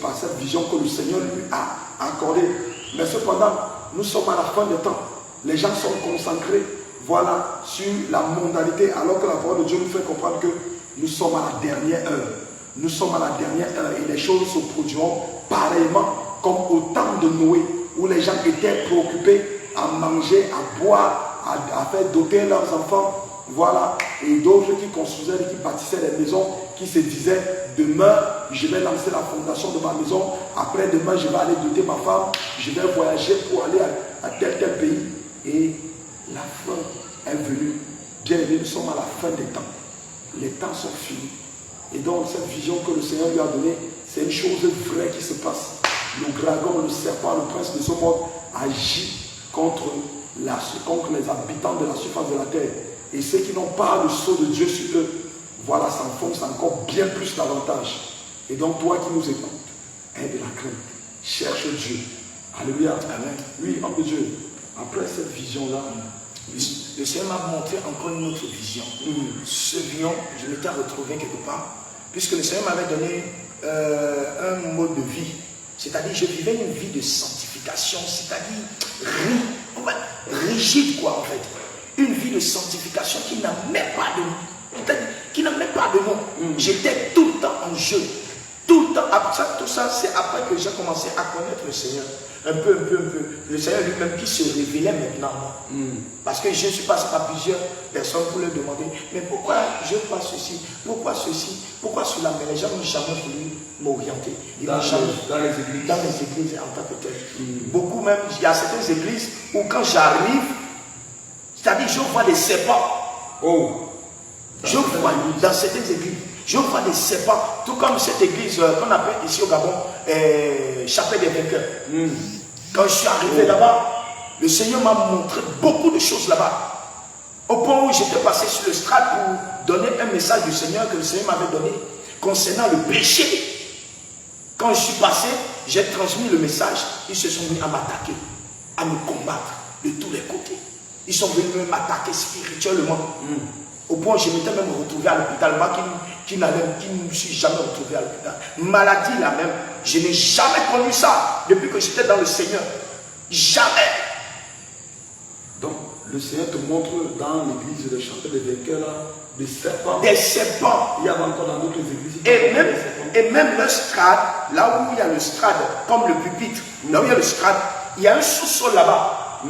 [SPEAKER 1] par cette vision que le Seigneur lui a accordée. Mais cependant, nous sommes à la fin des temps. Les gens sont concentrés, voilà, sur la mondialité, alors que la parole de Dieu nous fait comprendre que nous sommes à la dernière heure. Nous sommes à la dernière heure et les choses se produiront pareillement comme au temps de Noé, où les gens étaient préoccupés à manger, à boire, à faire doter leurs enfants. Voilà, et d'autres qui construisaient et qui bâtissaient des maisons, qui se disaient, demain je vais lancer la fondation de ma maison, après demain je vais aller doter ma femme, je vais voyager pour aller à tel pays. Et la fin est venue. Bien aimé, nous sommes à la fin des temps. Les temps sont finis. Et donc cette vision que le Seigneur lui a donnée, c'est une chose vraie qui se passe. Le dragon, le serpent, le prince de ce monde agit contre les habitants de la surface de la terre. Et ceux qui n'ont pas le sceau de Dieu sur eux, voilà, s'enfoncent encore bien plus davantage. Et donc toi qui nous écoutes, aie de la crainte, cherche Dieu. Alléluia. Amen. Oui, homme de Dieu, après cette vision-là,
[SPEAKER 2] le Seigneur m'a montré encore une autre vision. Ce vision, je m'étais retrouvé quelque part, puisque le Seigneur m'avait donné un mode de vie. C'est-à-dire, je vivais une vie de sanctification, c'est-à-dire rigide, quoi, en fait. Une vie de sanctification qui n'a même pas de nom. Qui n'a même pas de nom. J'étais tout le temps en jeu. Tout le temps. Tout ça, c'est après que j'ai commencé à connaître le Seigneur. Un peu. Le Seigneur lui-même qui se révélait maintenant. Parce que je suis passé par plusieurs personnes pour leur demander, mais pourquoi je fais ceci? Pourquoi ceci? Pourquoi cela? Mais les gens n'ont jamais voulu m'orienter.
[SPEAKER 1] Dans les églises.
[SPEAKER 2] Dans les églises en tant que tel. Beaucoup même, il y a certaines églises où quand j'arrive, c'est-à-dire je vois des serpents. Je vois dans certaines églises. Je vois des serpents, tout comme cette église qu'on appelle ici au Gabon, Chapelle des Vainqueurs. Quand je suis arrivé là-bas, le Seigneur m'a montré beaucoup de choses là-bas. Au point où j'étais passé sur le strat pour donner un message du Seigneur que le Seigneur m'avait donné concernant le péché. Quand je suis passé, j'ai transmis le message. Ils se sont mis à m'attaquer, à me combattre de tous les côtés. Ils sont venus m'attaquer spirituellement. Au point où je m'étais même retrouvé à l'hôpital. Moi qui ne me suis jamais retrouvé à l'hôpital. Maladie la même. Je n'ai jamais connu ça depuis que j'étais dans le Seigneur. Jamais.
[SPEAKER 1] Donc, le Seigneur te montre dans l'église de Chapelle des Vainqueurs là, des serpents.
[SPEAKER 2] Des serpents.
[SPEAKER 1] Il y a encore dans d'autres églises.
[SPEAKER 2] Et même le strade, là où il y a le strade, comme le pupitre, là où il y a le strade, il y a un sous-sol là-bas.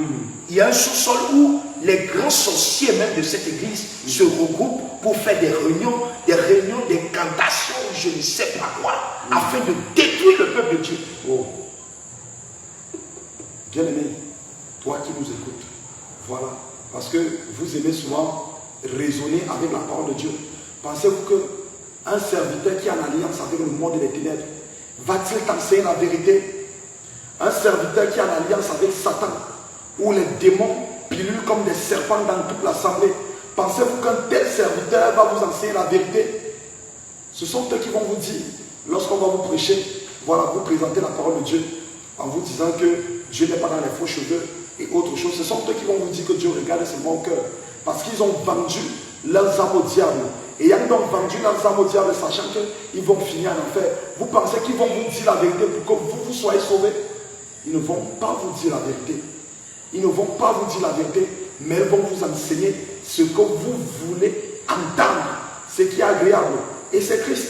[SPEAKER 2] Il y a un sous-sol où les grands sorciers même de cette église se regroupent pour faire des réunions, d'incantations, je ne sais pas quoi, afin de détruire le peuple de Dieu.
[SPEAKER 1] Oh. Bien-aimé, toi qui nous écoutes, voilà, parce que vous aimez souvent raisonner avec la parole de Dieu. Pensez-vous qu'un serviteur qui a en alliance avec le monde des ténèbres, va-t-il t'enseigner la vérité? Un serviteur qui a en alliance avec Satan, où les démons pilulent comme des serpents dans toute l'assemblée, pensez-vous qu'un tel serviteur va vous enseigner la vérité? Ce sont eux qui vont vous dire, lorsqu'on va vous prêcher, voilà, vous présenter la parole de Dieu, en vous disant que Dieu n'est pas dans les faux cheveux et autre chose. Ce sont eux qui vont vous dire que Dieu regarde seulement au cœur. Parce qu'ils ont vendu leurs âmes au diable. Et ils ont donc vendu leurs âmes au diable, sachant qu'ils vont finir en enfer. Vous pensez qu'ils vont vous dire la vérité pour que vous soyez sauvés? Ils ne vont pas vous dire la vérité. Ils ne vont pas vous dire la vérité, mais ils vont vous enseigner ce que vous voulez entendre, ce qui est agréable. Et c'est Christ.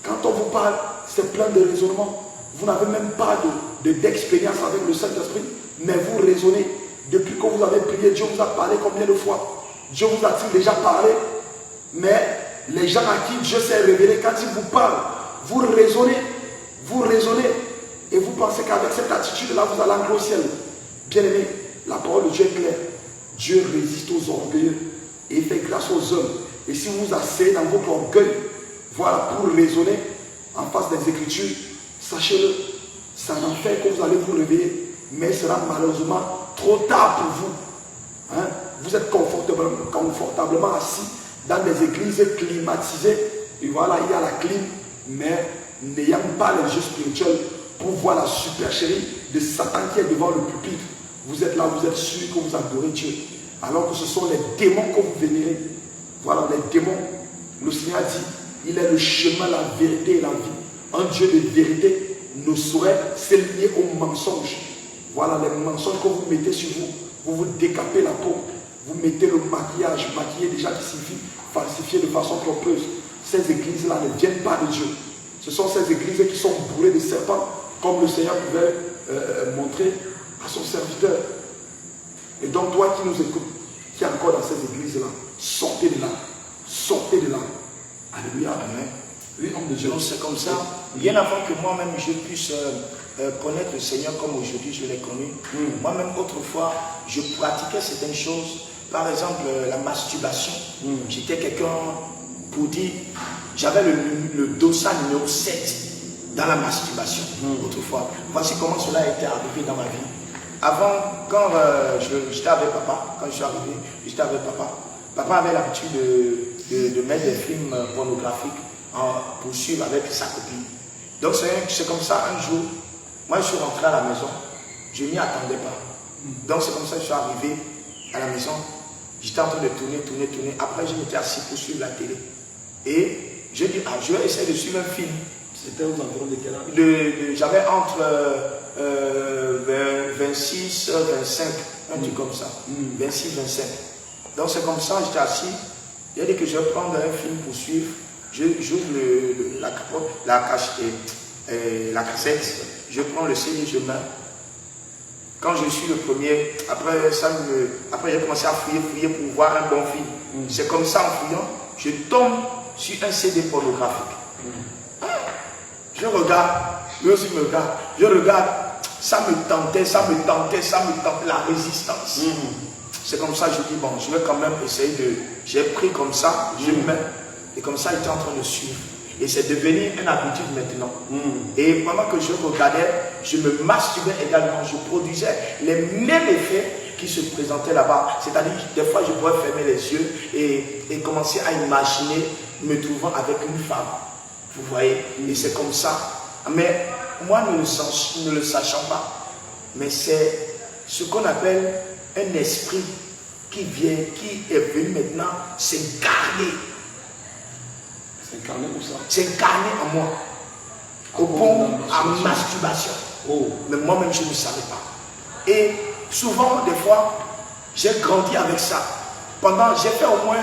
[SPEAKER 1] Quand on vous parle, c'est plein de raisonnements. Vous n'avez même pas d'expérience avec le Saint-Esprit, mais vous raisonnez. Depuis que vous avez prié, Dieu vous a parlé combien de fois? Dieu vous a-t-il déjà parlé? Mais les gens à qui Dieu s'est révélé, quand il vous parle, vous raisonnez, et vous pensez qu'avec cette attitude-là, vous allez entrer au ciel. Bien aimé, la parole de Dieu est claire. Dieu résiste aux orgueilleux et fait grâce aux hommes. Et si vous vous asseyez dans votre orgueil, voilà, pour raisonner en face des Écritures, sachez-le, c'est un enfer que vous allez vous réveiller, mais ce sera malheureusement trop tard pour vous. Hein? Vous êtes confortablement assis dans des églises climatisées, et voilà, il y a la clim, mais n'ayant pas les yeux spirituels pour voir la supercherie de Satan qui est devant le pupitre. Vous êtes là, vous êtes sûr que vous adorez Dieu, alors que ce sont les démons que vous vénérez. Voilà, les démons. Le Seigneur dit, il est le chemin, la vérité et la vie. Un Dieu de vérité ne saurait s'élier aux mensonges. Voilà les mensonges que vous mettez sur vous. Vous vous décapez la peau. Vous mettez le maquillage. Maquiller déjà qui signifie falsifier de façon trompeuse. Ces églises-là ne viennent pas de Dieu. Ce sont ces églises qui sont bourrées de serpents, comme le Seigneur pouvait montrer à son serviteur. Et donc toi qui nous écoutes, qui est encore dans ces églises-là, sortez de là. Sortez de là. Alléluia. Amen. Oui, homme de Dieu.
[SPEAKER 2] Donc c'est comme ça, bien avant que moi-même je puisse connaître le Seigneur comme aujourd'hui je l'ai connu, moi-même autrefois je pratiquais certaines choses, par exemple la masturbation. J'étais quelqu'un, pour dire, j'avais le dossard numéro 7 dans la masturbation autrefois. Voici comment cela a été arrivé dans ma vie. Avant, quand j'étais avec papa, quand je suis arrivé, j'étais avec papa. Papa avait l'habitude de mettre des films pornographiques pour suivre avec sa copine. Donc c'est comme ça, un jour, moi je suis rentré à la maison, je n'y attendais pas. Donc c'est comme ça que je suis arrivé à la maison, j'étais en train de tourner. Après je m'étais assis pour suivre la télé. Et je dis, je vais essayer de suivre un film.
[SPEAKER 1] C'était aux environs de quel âge?
[SPEAKER 2] J'avais entre 26, 25, un truc comme ça. 26, 25. Donc c'est comme ça, j'étais assis. Il a dit que je vais prendre un film pour suivre. J'ouvre la capote, la cassette, je prends le CD, je mets. Quand je suis le premier, après j'ai commencé à fouiller pour voir un bon film. C'est comme ça, en fouillant, je tombe sur un CD pornographique. Je regarde, lui aussi me regarde, je regarde, ça me tentait, la résistance. C'est comme ça, je dis, bon, je vais quand même essayer de... J'ai pris comme ça, je mets. Et comme ça, il était en train de suivre. Et c'est devenu une habitude maintenant. Et pendant que je regardais, je me masturbais également. Je produisais les mêmes effets qui se présentaient là-bas. C'est-à-dire, des fois, je pouvais fermer les yeux et commencer à imaginer me trouvant avec une femme. Vous voyez? Et c'est comme ça. Mais moi, ne le sachant pas, mais c'est ce qu'on appelle un esprit qui vient, qui est venu maintenant s'incarner.
[SPEAKER 1] S'incarner où ça?
[SPEAKER 2] S'incarner en moi. Au point à masturbation.
[SPEAKER 1] Oh.
[SPEAKER 2] Mais moi-même, je ne savais pas. Et souvent, des fois, j'ai grandi avec ça. J'ai fait au moins...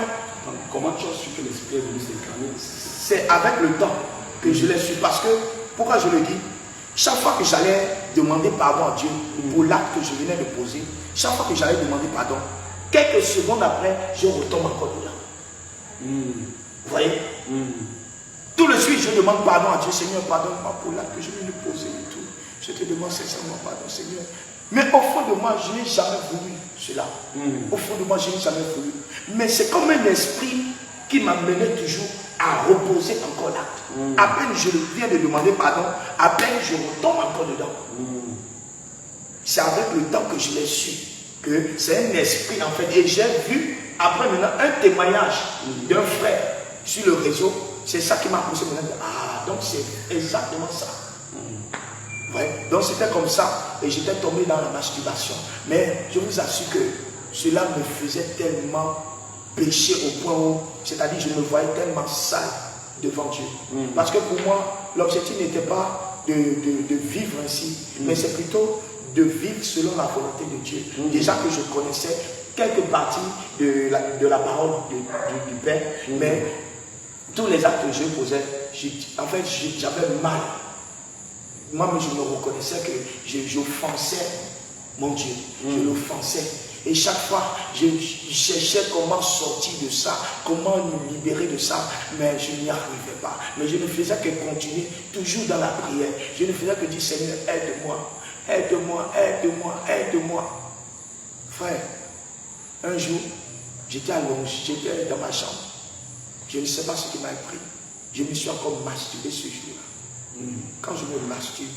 [SPEAKER 1] Comment tu as su que l'esprit est venu s'incarner?
[SPEAKER 2] C'est avec le temps que je l'ai su. Parce que, pourquoi je le dis? Chaque fois que j'allais demander pardon à Dieu pour l'acte que je venais de poser, chaque fois que j'allais demander pardon, quelques secondes après, je retombe encore dedans. Vous voyez? Tout de suite, je demande pardon à Dieu. Seigneur, pardonne-moi pour l'acte que je viens de poser et tout. Je te demande sincèrement pardon, Seigneur. Mais au fond de moi, je n'ai jamais voulu cela. Au fond de moi, je n'ai jamais voulu. Mais c'est comme un esprit qui m'amenait toujours à reposer encore l'acte. À peine je viens de demander pardon, à peine je retombe encore dedans. C'est avec le temps que je l'ai su que c'est un esprit en fait. Et j'ai vu après maintenant un témoignage d'un frère sur le réseau. C'est ça qui m'a poussé maintenant. Ah, donc c'est exactement ça. Ouais. Donc c'était comme ça. Et j'étais tombé dans la masturbation. Mais je vous assure que cela me faisait tellement pécher au point où, c'est-à-dire je me voyais tellement sale devant Dieu. Parce que pour moi, l'objectif n'était pas de vivre ainsi, mais c'est plutôt de vivre selon la volonté de Dieu. Déjà que je connaissais quelques parties de la parole du Père, mais tous les actes que je posais, en fait, j'avais mal. Moi-même, je me reconnaissais que j'offensais mon Dieu. Je l'offensais. Et chaque fois, je cherchais comment sortir de ça, comment me libérer de ça, mais je n'y arrivais pas. Mais je ne faisais que continuer, toujours dans la prière. Je ne faisais que dire, Seigneur, aide-moi, aide-moi, aide-moi, aide-moi. Frère, un jour, j'étais allongé, j'étais dans ma chambre. Je ne sais pas ce qui m'a pris. Je me suis encore masturbé ce jour-là. Quand je me masturbe,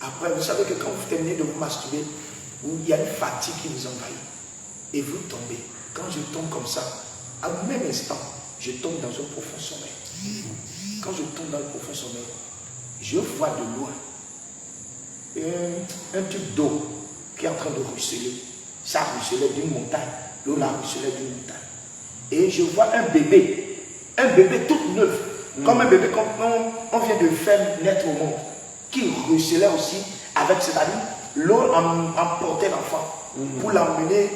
[SPEAKER 2] après, vous savez que quand vous terminez de vous masturber, il y a une fatigue qui vous envahit. Et vous tombez. Quand je tombe comme ça, au même instant, je tombe dans un profond sommeil. Quand je tombe dans le profond sommeil, je vois de loin un tube d'eau qui est en train de ruisseler. Ça ruisselait d'une montagne. L'eau là ruisselait d'une montagne. Et je vois un bébé tout neuf, comme un bébé qu'on vient de faire naître au monde, qui ruisselait aussi avec, c'est-à-dire, l'eau emportait l'enfant pour l'emmener,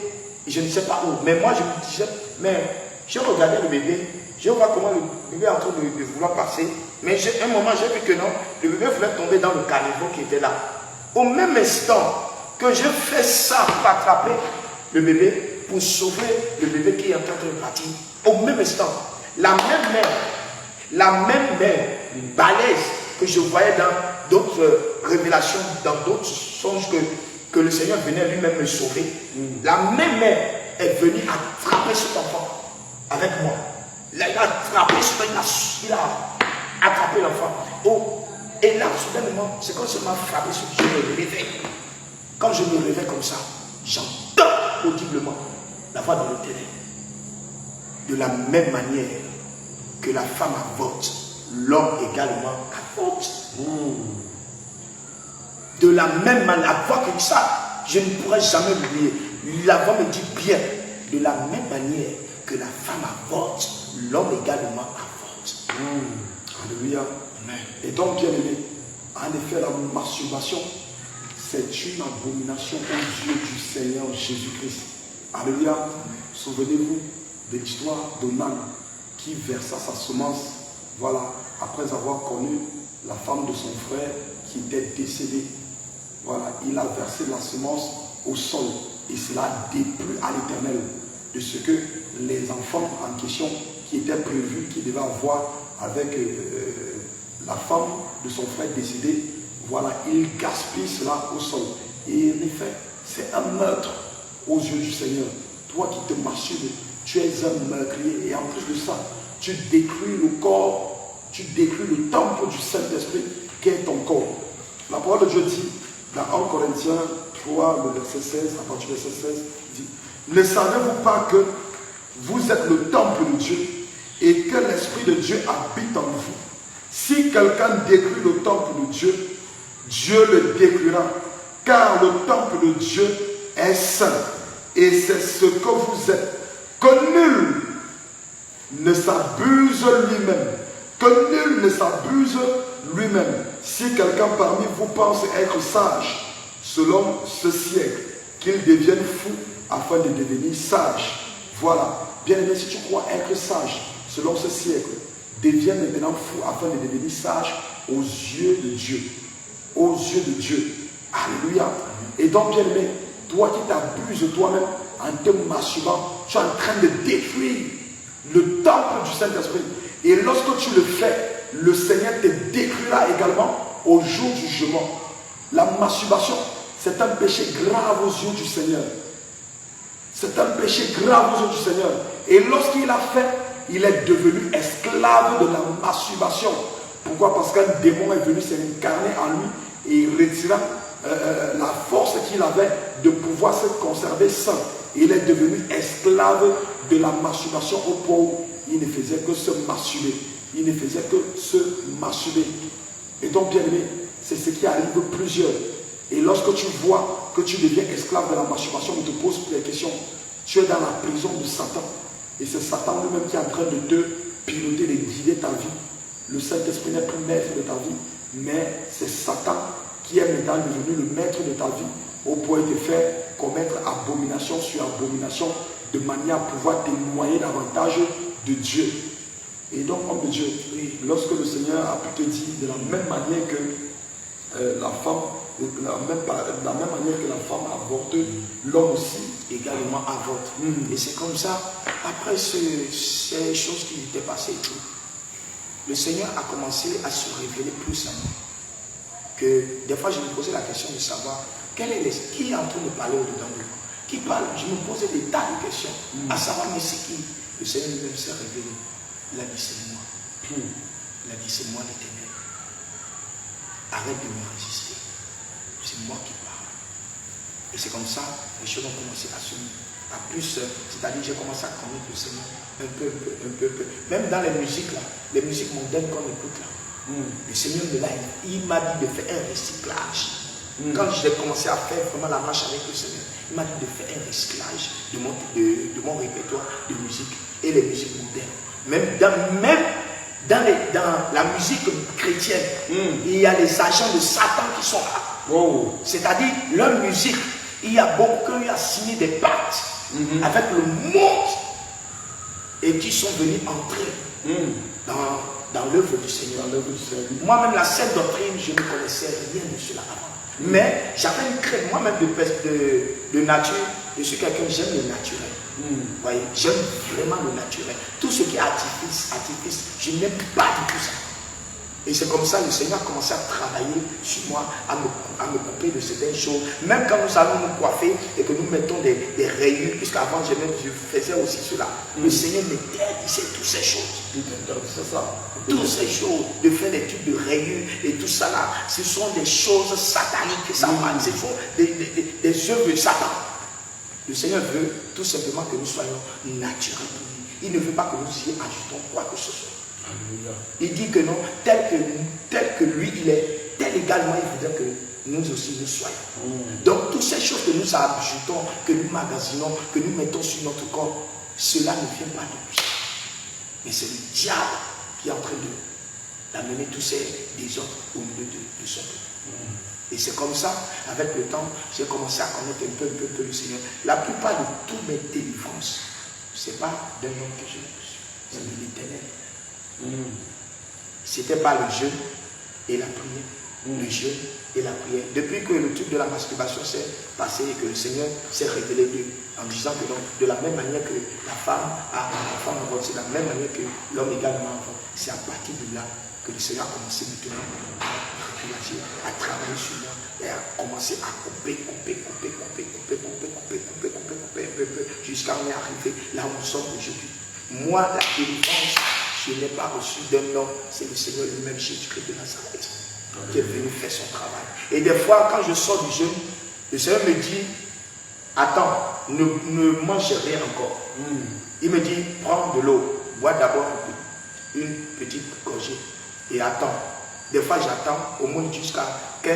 [SPEAKER 2] je ne sais pas où. Mais moi, je me disais, mais je regardais le bébé, je vois comment le bébé est en train de vouloir passer. Mais à un moment, j'ai vu que non, le bébé voulait tomber dans le caniveau qui était là. Au même instant que je fais ça pour attraper le bébé, pour sauver le bébé qui est en train de partir, au même instant, la même mère balèze que je voyais dans d'autres révélations, dans d'autres songes que le Seigneur venait lui-même me sauver. La même mère est venue attraper cet enfant avec moi. Il a attrapé, il a attrapé l'enfant. Oh, et là, soudainement, c'est quand ça m'a frappé sur je me réveille. Quand je me réveille comme ça, j'entends audiblement la voix de l'Éternel. De la même manière que la femme avorte, l'homme également avorte. De la même manière, la voix comme ça, je ne pourrais jamais l'oublier. La voix me dit bien, de la même manière que la femme avorte, l'homme également avorte.
[SPEAKER 1] Alléluia. Amen. Et donc, bien aimé, en effet, la masturbation, c'est une abomination aux yeux du Seigneur Jésus-Christ. Alléluia. Souvenez-vous de l'histoire d'Onan qui versa sa semence, voilà, après avoir connu la femme de son frère qui était décédée. Voilà, il a versé la semence au sol et cela a déplu à l'Éternel de ce que les enfants en question qui étaient prévus, qui devaient avoir avec la femme de son frère décédé, voilà, il gaspille cela au sol. Et en effet, c'est un meurtre aux yeux du Seigneur. Toi qui te masturbes, tu es un meurtrier et en plus de ça, tu détruis le corps, tu détruis le temple du Saint-Esprit qui est ton corps. La parole de Dieu dit dans 1 Corinthiens 3, le verset 16, à partir du verset 16, dit: ne savez-vous pas que vous êtes le temple de Dieu et que l'Esprit de Dieu habite en vous? Si quelqu'un détruit le temple de Dieu, Dieu le détruira, car le temple de Dieu est saint et c'est ce que vous êtes. Que nul ne s'abuse lui-même. Que nul ne s'abuse lui-même. Si quelqu'un parmi vous pense être sage selon ce siècle, qu'il devienne fou afin de devenir sage. Voilà. Bien aimé, si tu crois être sage selon ce siècle, deviens maintenant fou afin de devenir sage aux yeux de Dieu. Aux yeux de Dieu. Alléluia. Et donc, bien aimé, toi qui t'abuses toi-même en te masturbant, tu es en train de détruire le temple du Saint-Esprit. Et lorsque tu le fais, le Seigneur te détruira également au jour du jugement. La masturbation, c'est un péché grave aux yeux du Seigneur. C'est un péché grave aux yeux du Seigneur. Et lorsqu'il a fait, il est devenu esclave de la masturbation. Pourquoi? Parce qu'un démon est venu s'incarner en lui et il retira la force qu'il avait de pouvoir se conserver sain. Il est devenu esclave de la masturbation au point où il ne faisait que se masturber. Il ne faisait que se masturber. Et donc, bien aimé, c'est ce qui arrive plusieurs. Et lorsque tu vois que tu deviens esclave de la masturbation, on te pose des questions. Tu es dans la prison de Satan. Et c'est Satan lui-même qui est en train de te piloter, de guider ta vie. Le Saint-Esprit n'est plus maître de ta vie, mais c'est Satan qui est maintenant devenu le maître de ta vie, au point de faire commettre abomination sur abomination, de manière à pouvoir t'éloigner davantage de Dieu. Et donc, homme de Dieu, lorsque le Seigneur a pu te dire de la même manière que la femme, de la même manière que la femme avorte, l'homme aussi
[SPEAKER 2] également avorte. Et c'est comme ça, après ces choses qui étaient passées et tout, le Seigneur a commencé à se révéler plus à moi. Que des fois, je me posais la question de savoir qui est en train de parler au-dedans de moi. Qui parle? Je me posais des tas de questions. À savoir, mais c'est qui? Le Seigneur lui-même s'est révélé. Il a dit, c'est moi. Il a dit, c'est moi l'Éternel. Arrête de me résister. C'est moi qui parle. Et c'est comme ça, les choses ont commencé à se à plus, c'est-à-dire j'ai commencé à connaître le Seigneur un peu. Même dans les musiques là, les musiques mondaines qu'on écoute là, le Seigneur de là, il m'a dit de faire un recyclage. Quand j'ai commencé à faire vraiment la marche avec le Seigneur, il m'a dit de faire un recyclage de mon répertoire de musique et les musiques modernes. Même dans la musique chrétienne, il y a les agents de Satan qui sont là. C'est-à-dire leur musique, il y a beaucoup qui ont signé des pactes avec le monde et qui sont venus entrer dans l'œuvre du Seigneur. Moi-même, la sainte doctrine, je ne connaissais rien de cela avant. Mais j'avais une crainte, moi-même de nature, je suis quelqu'un, j'aime le naturel. Voyez, j'aime vraiment le naturel. Tout ce qui est artifice, je n'aime pas du tout ça. Et c'est comme ça que le Seigneur a commencé à travailler sur moi, à me couper de certaines choses. Même quand nous allons nous coiffer et que nous mettons des rayures, puisqu'avant je faisais aussi cela. Le Seigneur m'interdisait toutes ces choses. C'est ça. Toutes ces choses, de faire des trucs de rayures et tout ça là, ce sont des choses sataniques. Ce sont des œuvres de Satan. Le Seigneur veut tout simplement que nous soyons naturels. Il ne veut pas que nous y ajoutons quoi que ce soit. Il dit que non, tel que lui il est, tel également il voudrait que nous aussi nous soyons. Donc toutes ces choses que nous ajoutons, que nous magasinons, que nous mettons sur notre corps, cela ne vient pas de lui. Mais c'est le diable qui est en train d'amener tous ces désordres au milieu de son peuple. Et c'est comme ça, avec le temps, j'ai commencé à connaître un peu le Seigneur. La plupart de toutes mes délivrances, ce n'est pas d'un homme que j'ai reçu, c'est de l'Éternel. C'était pas le jeûne et la prière. Le jeûne et la prière. Depuis que le truc de la masturbation s'est passé et que le Seigneur s'est révélé d'eux, en disant que donc, de la même manière que la femme avorte, c'est de la même manière que l'homme également avorte. C'est à partir de là que le Seigneur a commencé maintenant à travailler sur moi et a commencé à couper, jusqu'à on est arrivé là où nous sommes aujourd'hui. Moi, la délivrance, je n'ai pas reçu d'un homme, c'est le Seigneur lui-même, Jésus-Christ de Nazareth, qui est venu faire son travail. Et des fois, quand je sors du jeûne, le Seigneur me dit, attends, ne mange rien encore. Il me dit, prends de l'eau, bois d'abord une petite gorgée et attends. Des fois, j'attends au moins jusqu'à 15-30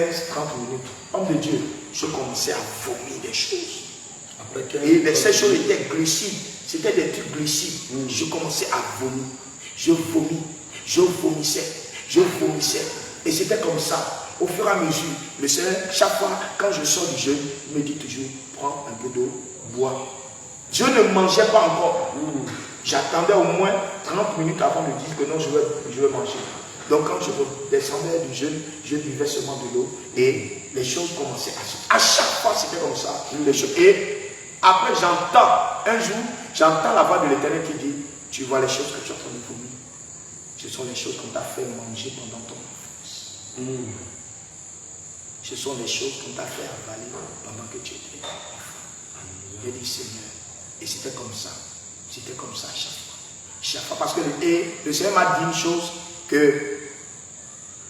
[SPEAKER 2] minutes. Homme de Dieu, je commençais à vomir des choses. Et ces choses étaient glucides. C'était des trucs glucides. Je commençais à vomir. Je vomissais. Et c'était comme ça. Au fur et à mesure, le Seigneur, chaque fois, quand je sors du jeûne, il me dit toujours, prends un peu d'eau, bois. Je ne mangeais pas encore. J'attendais au moins 30 minutes avant de dire que non, je vais manger. Donc quand je descendais du jeûne, je buvais seulement de l'eau et les choses commençaient à sortir. À chaque fois, c'était comme ça. Et après, un jour, j'entends la voix de l'Éternel qui dit, tu vois les choses que tu es en train de vomir. Ce sont les choses qu'on t'a fait manger pendant ton enfance. Ce sont les choses qu'on t'a fait avaler pendant que tu étais enfant. J'ai dit, Seigneur, et c'était comme ça. C'était comme ça à chaque fois. Chaque fois. Parce que le Seigneur m'a dit une chose, que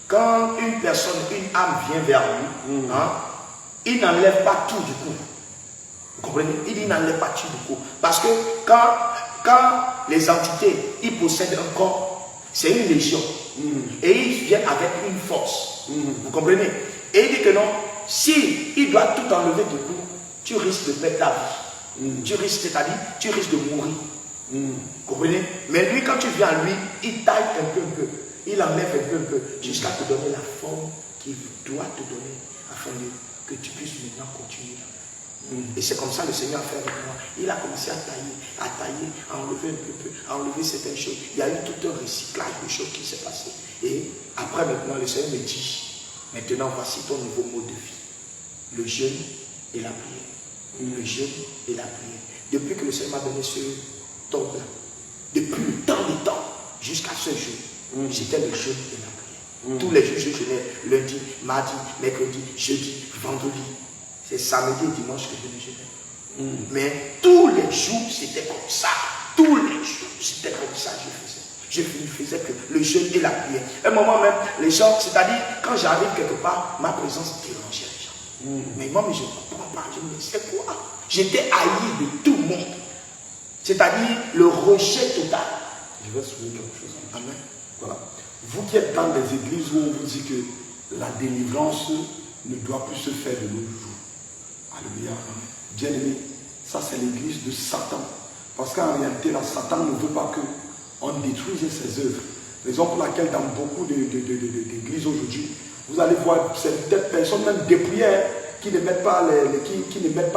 [SPEAKER 2] quand une personne, une âme vient vers lui, il n'enlève pas tout du coup. Vous comprenez? Il dit n'enlève pas tout du coup. Parce que quand les entités, ils possèdent un corps, c'est une légion. Et ils viennent avec une force. Vous comprenez? Et il dit que non, si il doit tout enlever du coup, tu risques de perdre ta vie. Tu risques, c'est-à-dire, tu risques de mourir. Vous comprenez? Mais lui, quand tu viens à lui, il taille un peu. Il enlève un peu, jusqu'à te donner la forme qu'il doit te donner, afin que tu puisses maintenant continuer. Et c'est comme ça le Seigneur a fait avec moi. Il a commencé à tailler, à enlever un peu, à enlever certaines choses. Il y a eu tout un recyclage de choses qui s'est passé. Et après maintenant, le Seigneur me dit, maintenant voici ton nouveau mode de vie. Le jeûne et la prière. Le jeûne et la prière. Depuis que le Seigneur m'a donné ce temps-là, depuis le temps des temps, jusqu'à ce jour, c'était le jeûne et la prière. Tous les jours, je jeûnais lundi, mardi, mercredi, jeudi, vendredi. C'est samedi et dimanche que je ne jeûnais. Mais tous les jours, c'était comme ça. Tous les jours, c'était comme ça que je faisais. Je faisais que le jeûne et la prière. À un moment même, les gens, c'est-à-dire, quand j'arrive quelque part, ma présence dérangeait les gens. Mais moi, je ne comprends pas. Je me dis, c'est quoi? J'étais haï de tout le monde. C'est-à-dire, le rejet total.
[SPEAKER 1] Je vais souligner quelque chose.
[SPEAKER 2] Amen.
[SPEAKER 1] Voilà. Vous qui êtes dans des églises où on vous dit que la délivrance ne doit plus se faire de nos jours. Alléluia. Bien aimé, ça c'est l'église de Satan. Parce qu'en réalité, là, Satan ne veut pas qu'on détruise ses œuvres. Raison pour laquelle dans beaucoup d'églises aujourd'hui, vous allez voir certaines personnes même dépouillées qui ne mettent pas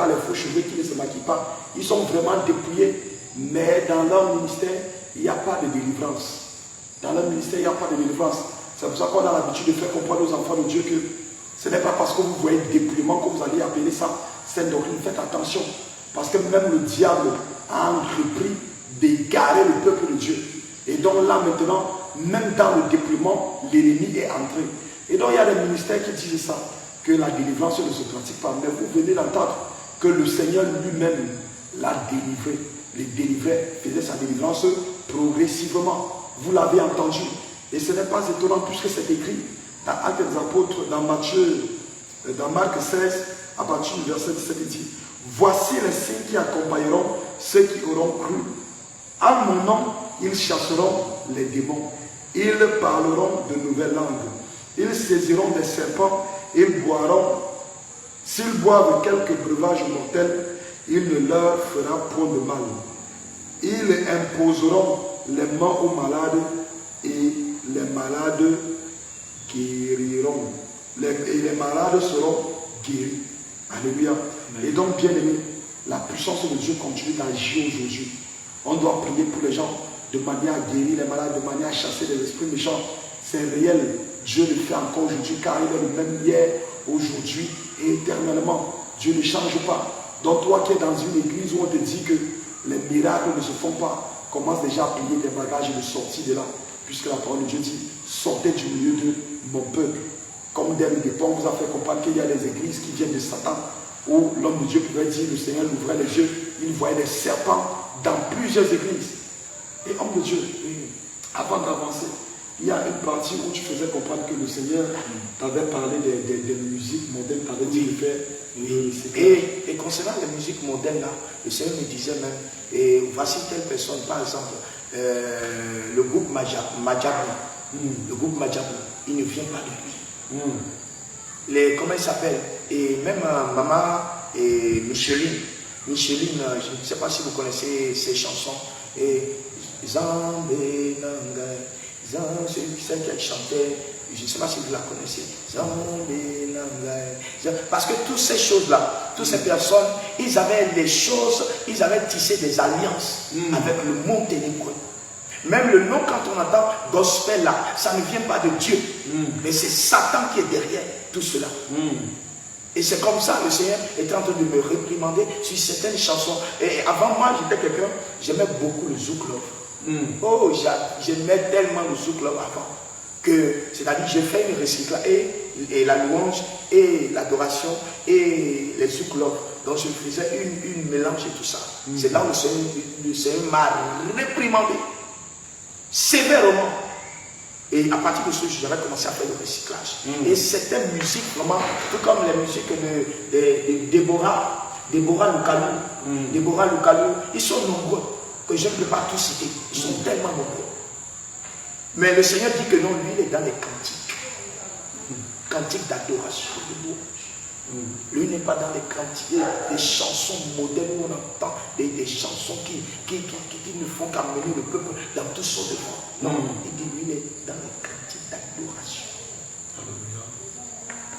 [SPEAKER 1] les faux cheveux, qui ne se maquillent pas. Ils sont vraiment dépouillés. Mais dans leur ministère, il n'y a pas de délivrance. Dans leur ministère, il n'y a pas de délivrance. C'est pour ça qu'on a l'habitude de faire comprendre aux enfants de Dieu que ce n'est pas parce que vous voyez dépouillement que vous allez appeler ça cette doctrine. Faites attention. Parce que même le diable a entrepris d'égarer le peuple de Dieu. Et donc là maintenant, même dans le dépouillement, l'ennemi est entré. Et donc il y a des ministères qui disent ça, que la délivrance ne se pratique pas. Mais vous venez d'entendre que le Seigneur lui-même l'a délivré. Les délivrait, faisait sa délivrance progressivement. Vous l'avez entendu. Et ce n'est pas étonnant puisque c'est écrit dans Actes des Apôtres, dans Marc 16, à partir du verset 17, il dit, voici les signes qui accompagneront ceux qui auront cru. En mon nom, ils chasseront les démons. Ils parleront de nouvelles langues. Ils saisiront des serpents. Ils boiront. S'ils boivent quelques breuvages mortels, il ne leur fera point de mal. Ils imposeront les mains aux malades et les malades guériront. Et les malades seront guéris. Alléluia. Et donc, bien aimé, la puissance de Dieu continue d'agir aujourd'hui. On doit prier pour les gens de manière à guérir les malades, de manière à chasser les esprits méchants. C'est réel. Dieu le fait encore aujourd'hui car il est le même hier, aujourd'hui et éternellement. Dieu ne change pas. Donc toi qui es dans une église où on te dit que les miracles ne se font pas, commence déjà à plier tes bagages et de sortir de là. Puisque la parole de Dieu dit, sortez du milieu de mon peuple. Comme dès le départ, on vous a fait comprendre qu'il y a des églises qui viennent de Satan, où l'homme de Dieu pouvait dire, le Seigneur ouvrait les yeux, il voyait des serpents dans plusieurs églises. Et homme de Dieu, avant d'avancer, il y a une partie où tu faisais comprendre que le Seigneur t'avait parlé des musiques modernes, t'avait dit de faire.
[SPEAKER 2] Oui. Et concernant la musique moderne, là, le Seigneur me disait même, et voici telle personne, par exemple, le groupe Majabou, le groupe Majabou, il ne vient pas de lui. Comment il s'appelle? Et même maman et Micheline, je ne sais pas si vous connaissez ces chansons. Et Zambé Nangai, celle qui a chanté, je ne sais pas si vous la connaissez. Zambé Nangai. Parce que toutes ces choses-là, toutes ces personnes, ils avaient les choses, ils avaient tissé des alliances avec le monde ténébreux. Même le nom, quand on entend gospel là, ça ne vient pas de Dieu, mais c'est Satan qui est derrière tout cela. Et c'est comme ça, le Seigneur était en train de me réprimander sur certaines chansons. Et avant moi, j'étais quelqu'un, j'aimais beaucoup le Zouk Love. Oh, j'aimais tellement le Zouk Love avant. Que, c'est-à-dire, j'ai fait une recyclage, et la louange, et l'adoration, et les Zouk Love. Donc, je faisais une mélange et tout ça. C'est là où le Seigneur m'a réprimandé sévèrement. Et à partir de ce jour, j'avais commencé à faire le recyclage. Et certaines musiques, vraiment, tout comme les musiques de Déborah Lukalou, ils sont nombreux, que je ne peux pas tous citer. Ils sont tellement nombreux. Mais le Seigneur dit que non, lui, il est dans les cantiques. Cantiques d'adoration, de louange. Lui n'est pas dans les cantiques, des chansons modernes où on entend des chansons qui ne font qu'amener le peuple dans toutes sortes de formes. Non, il dit lui, il est dans les cantiques d'adoration.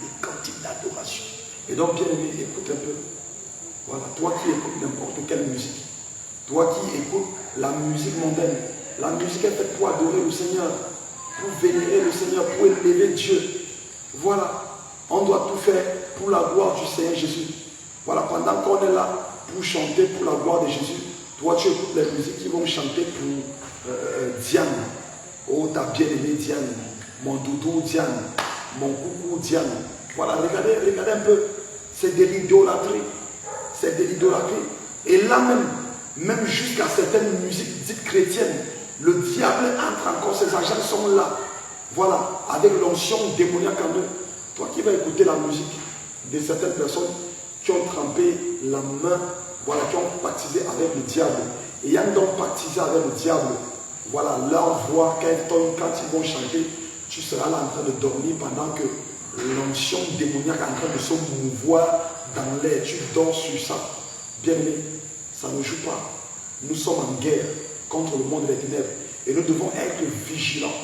[SPEAKER 2] Les cantiques d'adoration.
[SPEAKER 1] Et donc, bien aimé, écoute un peu. Voilà, toi qui écoutes n'importe quelle musique, toi qui écoutes la musique mondaine, la musique est faite pour adorer le Seigneur, pour vénérer le Seigneur, pour élever Dieu. Voilà. On doit tout faire pour la gloire du Seigneur Jésus. Voilà, pendant qu'on est là pour chanter pour la gloire de Jésus, toi tu écoutes les musiques qui vont chanter pour Diane. Oh, ta bien-aimée Diane, mon doudou Diane, mon coucou Diane. Voilà, regardez un peu. C'est de l'idolâtrie. C'est de l'idolâtrie. Et là même jusqu'à certaines musiques dites chrétiennes, le diable entre encore, ses agents sont là. Voilà, avec l'onction démoniaque en eux. Toi qui vas écouter la musique de certaines personnes qui ont trempé la main, voilà, qui ont pactisé avec le diable. Et ayant donc pactisé avec le diable, voilà, leur voix, quand ils vont chanter, tu seras là en train de dormir pendant que l'onction démoniaque est en train de se mouvoir dans l'air. Tu dors sur ça. Bien aimé, ça ne joue pas. Nous sommes en guerre contre le monde des ténèbres. Et nous devons être vigilants.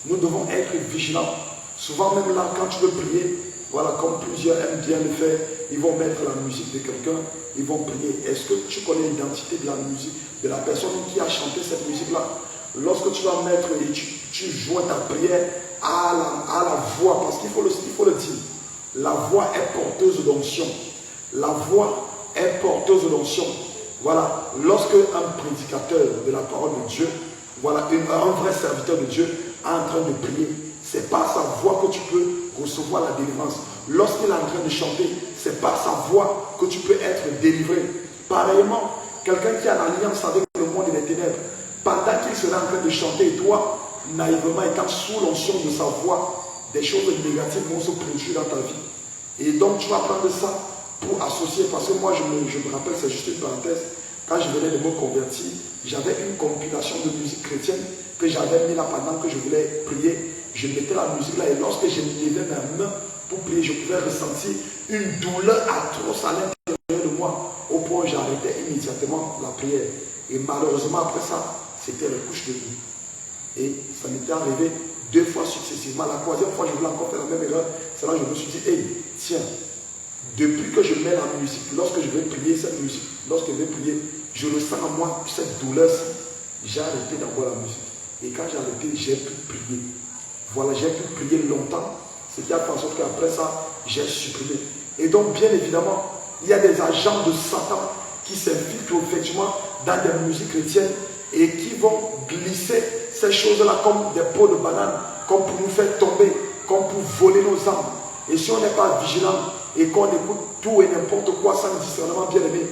[SPEAKER 1] Nous devons être vigilants. Souvent même là, quand tu veux prier, voilà, comme plusieurs aiment bien le faire, ils vont mettre la musique de quelqu'un, ils vont prier. Est-ce que tu connais l'identité de la musique, de la personne qui a chanté cette musique-là? Lorsque tu vas mettre et tu joins ta prière à la voix, parce qu'il faut le dire, la voix est porteuse d'onction. La voix est porteuse d'onction. Voilà, lorsque un prédicateur de la parole de Dieu, voilà, un vrai serviteur de Dieu est en train de prier, c'est par sa voix que tu peux recevoir la délivrance. Lorsqu'il est en train de chanter, c'est par sa voix que tu peux être délivré. Pareillement, quelqu'un qui a l'alliance avec le monde des ténèbres, pendant qu'il sera en train de chanter, et toi, naïvement étant sous l'onction de sa voix, des choses négatives vont se produire dans ta vie. Et donc tu vas prendre ça pour associer, parce que moi je me rappelle, c'est juste une parenthèse, quand je venais de me convertir, j'avais une compilation de musique chrétienne que j'avais mis là pendant que je voulais prier. Je mettais la musique là et lorsque je levais ma main pour prier, je pouvais ressentir une douleur atroce à l'intérieur de moi, au point où j'arrêtais immédiatement la prière. Et malheureusement après ça, c'était le couche de nuit. Et ça m'était arrivé 2 fois successivement. La 3e fois, je voulais encore faire la même erreur. C'est là que je me suis dit, hey, tiens, depuis que je mets la musique, lorsque je vais prier cette musique, lorsque je vais prier, je ressens en moi cette douleur-ci. J'ai arrêté d'avoir la musique. Et quand j'ai arrêté, j'ai pu prier. Voilà, j'ai pu prier longtemps. Ce qui a fait en sorte qu'après ça, j'ai supprimé. Et donc, bien évidemment, il y a des agents de Satan qui s'infiltrent effectivement dans des musiques chrétiennes et qui vont glisser ces choses-là comme des pots de banane, comme pour nous faire tomber, comme pour voler nos âmes. Et si on n'est pas vigilant et qu'on écoute tout et n'importe quoi sans discernement bien aimé,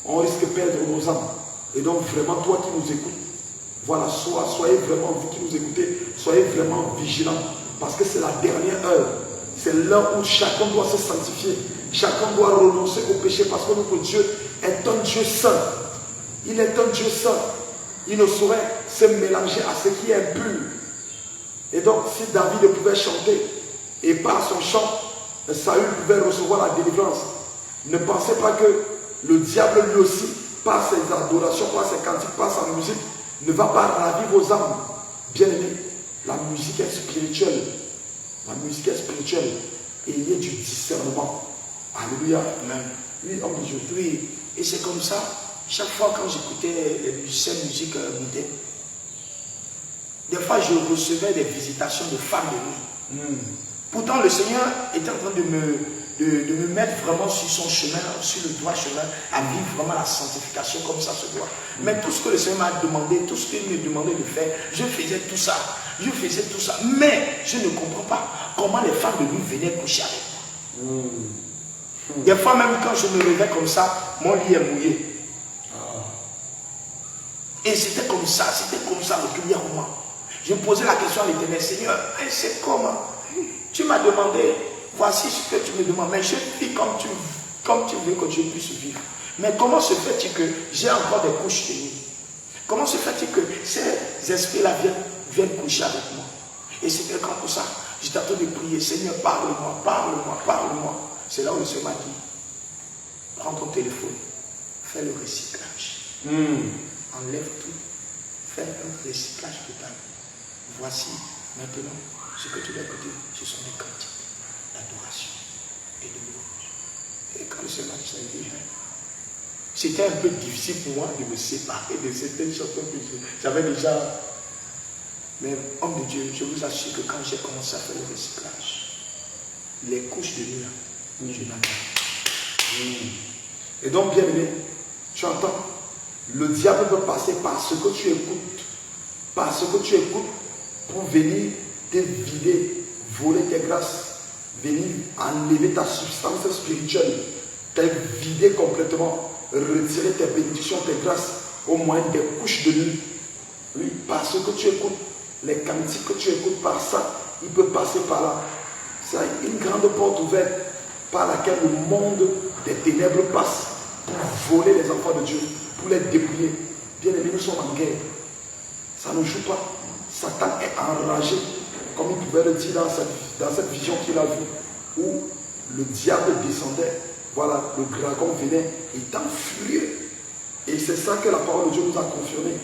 [SPEAKER 1] on risque de perdre nos âmes. Et donc vraiment, toi qui nous écoutes, Voilà, soyez vraiment, vous qui nous écoutez, soyez vraiment vigilants. Parce que c'est la dernière heure. C'est l'heure où chacun doit se sanctifier. Chacun doit renoncer au péché parce que notre Dieu est un Dieu saint. Il est un Dieu saint. Il ne saurait se mélanger à ce qui est impur. Et donc, si David pouvait chanter et par son chant, Saül pouvait recevoir la délivrance, ne pensez pas que le diable lui aussi, par ses adorations, par ses cantiques, par sa musique, ne va pas ravir vos âmes. Bien aimés, la musique est spirituelle. La musique est spirituelle. Et il y a du discernement. Alléluia.
[SPEAKER 2] Amen.
[SPEAKER 1] Oui, homme de Dieu.
[SPEAKER 2] Oui, et c'est comme ça. Chaque fois quand j'écoutais ces musiques monter, des fois je recevais des visitations de femmes de nuit. Pourtant le Seigneur était en train de me mettre vraiment sur son chemin, sur le droit chemin, à vivre vraiment la sanctification comme ça se doit. Mais tout ce que le Seigneur m'a demandé, tout ce qu'il me demandait de faire, je faisais tout ça. Je faisais tout ça. Mais je ne comprends pas comment les femmes de nuit venaient coucher avec moi. Des fois même quand je me réveillais comme ça, mon lit est mouillé. Et c'était comme ça régulièrement. Je me posais la question à l'Éternel, Seigneur, c'est comment? Tu m'as demandé, voici ce que tu me demandes, mais je vis comme tu veux que je puisse vivre. Mais comment se fait-il que j'ai encore des couches de nuit? Comment se fait-il que ces esprits-là viennent coucher avec moi? Et c'était quand pour ça, j'étais en train de prier, Seigneur, parle-moi, parle-moi, parle-moi. C'est là où le Seigneur m'a dit, prends ton téléphone, fais le recyclage. Enlève tout, fais un recyclage total. Voici maintenant ce que tu dois écouter, ce sont des cantiques d'adoration et de louange. Et quand le Seigneur m'a dit, c'était un peu difficile pour moi de me séparer de certaines chansons que j'avais déjà. Mais homme de Dieu, je vous assure que quand j'ai commencé à faire le recyclage, les couches de nuit, je n'entends.
[SPEAKER 1] Et donc, bien aimé, tu entends, le diable peut passer par ce que tu écoutes, pour venir te vider, voler tes grâces, venir enlever ta substance spirituelle, te vider complètement, retirer tes bénédictions, tes grâces, au moyen des couches de nuit. Oui, parce que tu écoutes, les cantiques que tu écoutes par ça, il peut passer par là. C'est une grande porte ouverte par laquelle le monde des ténèbres passe pour voler les enfants de Dieu, pour les dépouiller. Bien aimés, nous sommes en guerre. Ça ne joue pas. Satan est enragé, comme il pouvait le dire dans cette vision qu'il a vue, où le diable descendait. Voilà, le dragon venait, étant furieux. Et c'est ça que la parole de Dieu nous a confirmé,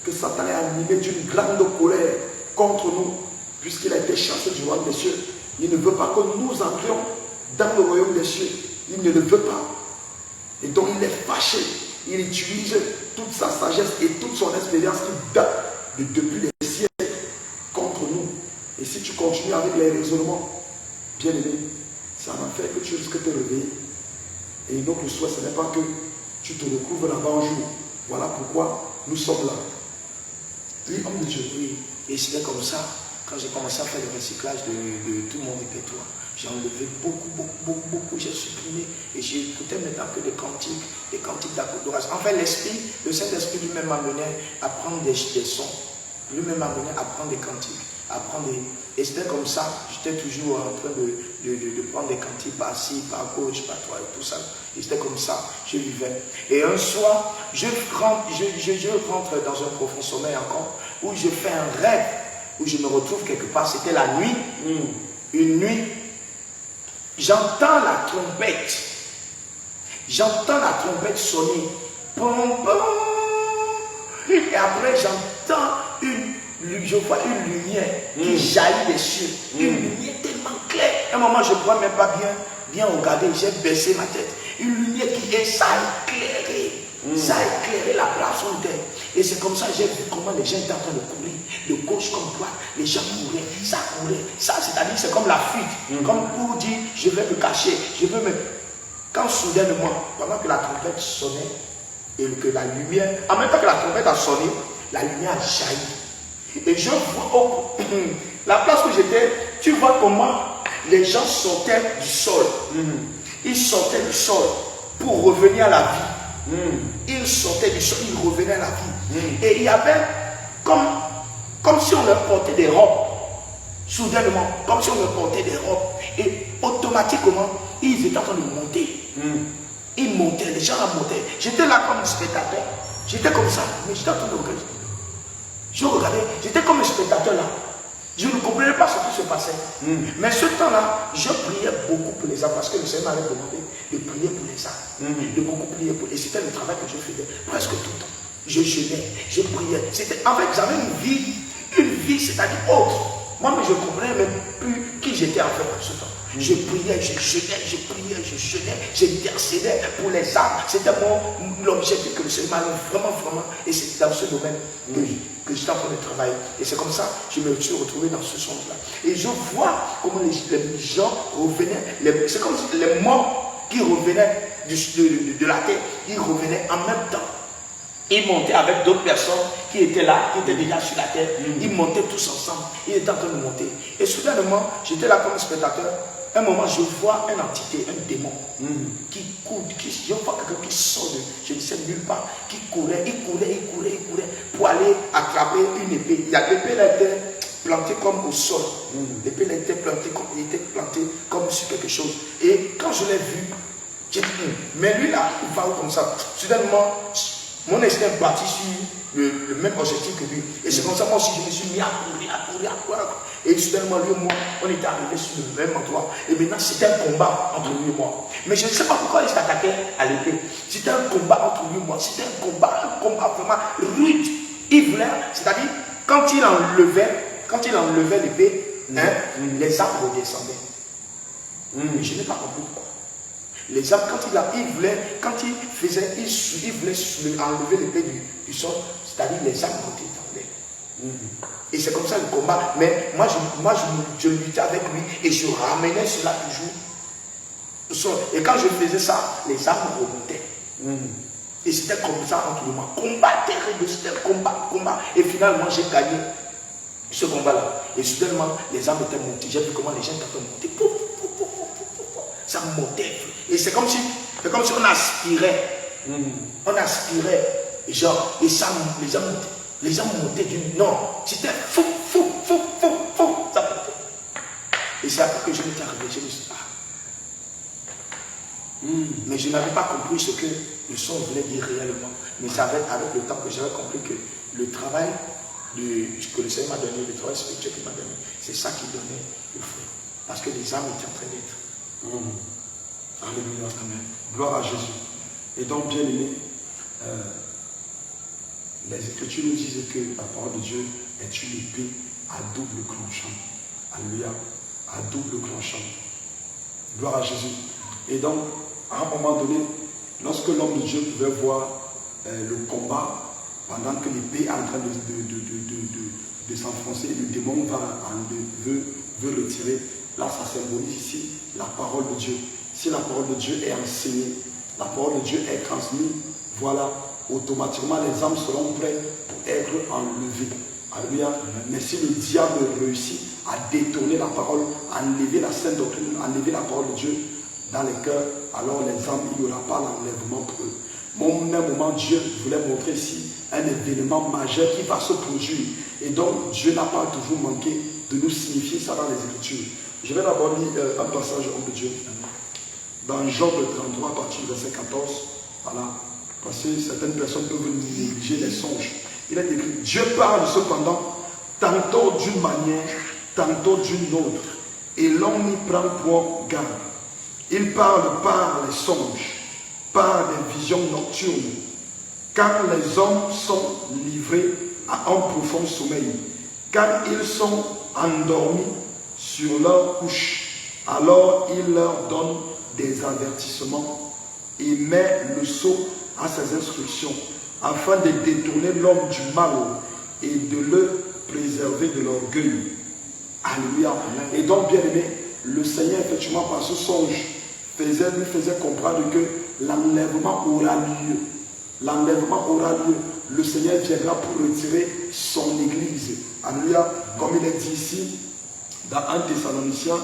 [SPEAKER 1] que Satan est animé d'une grande colère contre nous, puisqu'il a été chassé du royaume des cieux. Il ne veut pas que nous entrions dans le royaume des cieux. Il ne le veut pas. Et donc il est fâché. Il utilise toute sa sagesse et toute son expérience qui date depuis les siècles contre nous. Et si tu continues avec les raisonnements, bien aimé, ça va faire que tu risques de te réveiller. Et notre souhait, ce n'est pas que tu te recouvres là-bas un jour. Voilà pourquoi nous sommes là. Oui, homme de Dieu.
[SPEAKER 2] Oui. Et c'était comme ça, quand j'ai commencé à faire le recyclage de tout mon répertoire, j'ai enlevé beaucoup, j'ai supprimé et j'écoutais maintenant que des cantiques d'adoration. En fait, le Saint-Esprit lui-même m'amenait à prendre des sons, lui-même m'amenait à prendre des cantiques, et c'était comme ça, j'étais toujours en train de prendre des cantiques par-ci, par-gauche, par-toi et tout ça. Et c'était comme ça, je vivais. Et un soir, je rentre dans un profond sommeil encore, où je fais un rêve, où je me retrouve quelque part, c'était la nuit, une nuit. J'entends la trompette sonner. Pom, pom. Et après, je vois une lumière qui jaillit des cieux. Une lumière tellement claire. À un moment, je ne pourrais même pas bien regarder. J'ai baissé ma tête. Une lumière ça a éclairé. Ça a éclairé la place où terre. Et c'est comme ça que j'ai vu comment les gens étaient en train de courir. De gauche comme droite, les gens couraient, ça courait. Ça, c'est-à-dire, c'est comme la fuite. Comme pour dire, je vais me cacher, Quand soudainement, pendant que la trompette sonnait, et que la lumière, en même temps que la trompette a sonné, la lumière a jailli. Et je vois, la place où j'étais, tu vois comment les gens sortaient du sol. Ils sortaient du sol pour revenir à la vie. Ils sortaient du sol, ils revenaient à la vie. Et il y avait comme si on leur portait des robes. Soudainement, comme si on leur portait des robes. Et automatiquement, ils étaient en train de monter. Ils montaient, les gens montaient. J'étais là comme spectateur. J'étais comme ça, mais j'étais en train de regarder. Je regardais, j'étais comme un spectateur là. Je ne comprenais pas ce qui se passait. Mais ce temps-là, je priais beaucoup pour les âmes parce que le Seigneur m'avait demandé de prier pour les âmes. De beaucoup prier pour. Et c'était le travail que je faisais presque tout le temps. Je jeûnais, je priais. En fait, j'avais une vie, c'est-à-dire autre. Moi, mais je ne comprenais même plus qui j'étais en fait en ce temps. Je priais, je jeûnais, je priais, je jeûnais, j'intercédais pour les âmes. C'était l'objectif que le Seigneur m'avait vraiment. Et c'est dans ce domaine que j'étais en train de travailler. Et c'est comme ça que je me suis retrouvé dans ce sens-là. Et je vois comment les gens revenaient. C'est comme si les morts qui revenaient de la terre, ils revenaient en même temps. Ils montaient avec d'autres personnes qui étaient là, qui étaient déjà sur la terre. Ils montaient tous ensemble. Ils étaient en train de monter. Et soudainement, j'étais là comme spectateur. Un moment, je vois une entité, un démon, qui court, je vois quelqu'un qui sort de, je ne sais nulle part, qui courait, il courait pour aller attraper une épée. L'épée là était plantée comme au sol. L'épée là était plantée comme sur quelque chose. Et quand je l'ai vu, j'ai dit, mais lui là, il va comme ça. Soudainement, mon instinct est parti sur le même objectif que lui. Et c'est comme ça, moi aussi, je me suis mis à courir. Et soudainement, lui et moi, on était arrivés sur le même endroit. Et maintenant, c'était un combat entre lui et moi. Mais je ne sais pas pourquoi il s'attaquait à l'épée. C'était un combat entre lui et moi. C'était un combat vraiment rude. Il voulait, c'est-à-dire, quand il enlevait l'épée, les arbres redescendaient. Mais je n'ai pas compris pourquoi. Les arbres, quand il voulait enlever l'épée du sol, c'est-à-dire les arbres redescendaient. Et c'est comme ça le combat. Mais moi, je luttais avec lui et je ramenais cela toujours. Et quand je faisais ça, les arbres remontaient. Et c'était comme ça entre moi. Combat terrible, c'était un combat. Et finalement, j'ai gagné ce combat-là. Et soudainement, les arbres étaient montés. J'ai vu comment les gens étaient montés. Ça montait. Et c'est comme si on aspirait. On aspirait. Et genre, et ça, les gens montaient. Les gens montaient d'une. Non, c'était fou. Ça montait. Et c'est après que je m'étais arrivé. Je me suis dit, mais je n'avais pas compris ce que le son voulait dire réellement. Mais c'est avec le temps que j'avais compris que le travail que le Seigneur m'a donné, le travail spirituel qu'il m'a donné, c'est ça qui donnait le fruit. Parce que les âmes étaient en train d'être.
[SPEAKER 1] Alléluia. Gloire à Jésus. Et donc, bien aimé, les Écritures nous disent que la parole de Dieu est une épée à double tranchant. Alléluia. À double tranchant. Gloire à Jésus. Et donc, à un moment donné, lorsque l'homme de Dieu pouvait voir le combat, pendant que l'épée est en train de s'enfoncer, le démon veut retirer. Là, ça symbolise ici la parole de Dieu. Si la parole de Dieu est enseignée, la parole de Dieu est transmise, voilà, automatiquement les âmes seront prêtes pour être enlevées. Alléluia. Mais si le diable réussit à détourner la parole, à enlever la sainte doctrine, à enlever la parole de Dieu dans les cœurs, alors les âmes, il n'y aura pas l'enlèvement pour eux. Mon même moment, Dieu voulait montrer ici un événement majeur qui va se produire. Et donc, Dieu n'a pas toujours manqué de nous signifier ça dans les Écritures. Je vais d'abord lire un passage de Dieu. Dans Job 33, à partir du verset 14, voilà, parce que certaines personnes peuvent négliger les songes. Il est écrit, Dieu parle cependant, tantôt d'une manière, tantôt d'une autre, et l'on y prend point garde. Il parle par les songes, par des visions nocturnes, car les hommes sont livrés à un profond sommeil, car ils sont endormis sur leur couche. Alors il leur donne des avertissements et met le sceau à ses instructions, afin de détourner l'homme du mal et de le préserver de l'orgueil. Alléluia. Et donc, bien aimé, le Seigneur, effectivement, par ce songe, lui faisait comprendre que l'enlèvement aura lieu. L'enlèvement aura lieu. Le Seigneur viendra pour retirer son église. Alléluia. Comme il est dit ici, dans 1 Thessaloniciens,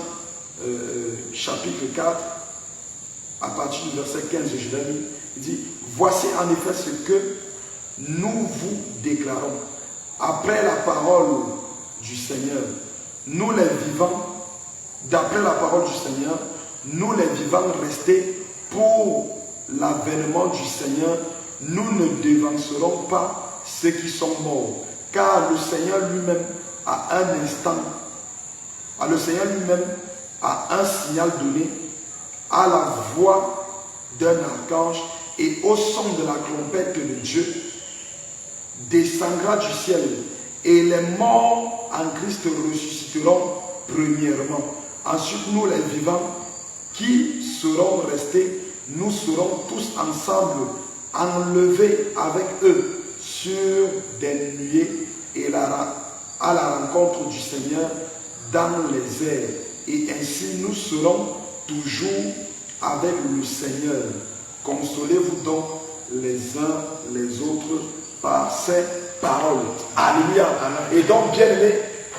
[SPEAKER 1] chapitre 4, à partir du verset 15, je l'ai lu, il dit, voici en effet ce que nous vous déclarons, après la parole du Seigneur, nous les vivants, d'après la parole du Seigneur, nous les vivants restés pour l'avènement du Seigneur, nous ne devancerons pas ceux qui sont morts. Car le Seigneur lui-même, à un instant, le Seigneur lui-même, à un signal donné, à la voix d'un archange et au son de la trompette de Dieu, descendra du ciel, et les morts en Christ ressusciteront premièrement. Ensuite, nous les vivants qui serons restés, nous serons tous ensemble enlevés avec eux sur des nuées et à la rencontre du Seigneur dans les airs. Et ainsi nous serons toujours avec le Seigneur. Consolez-vous donc les uns les autres par ces paroles. Alléluia. Et donc, bien aimé,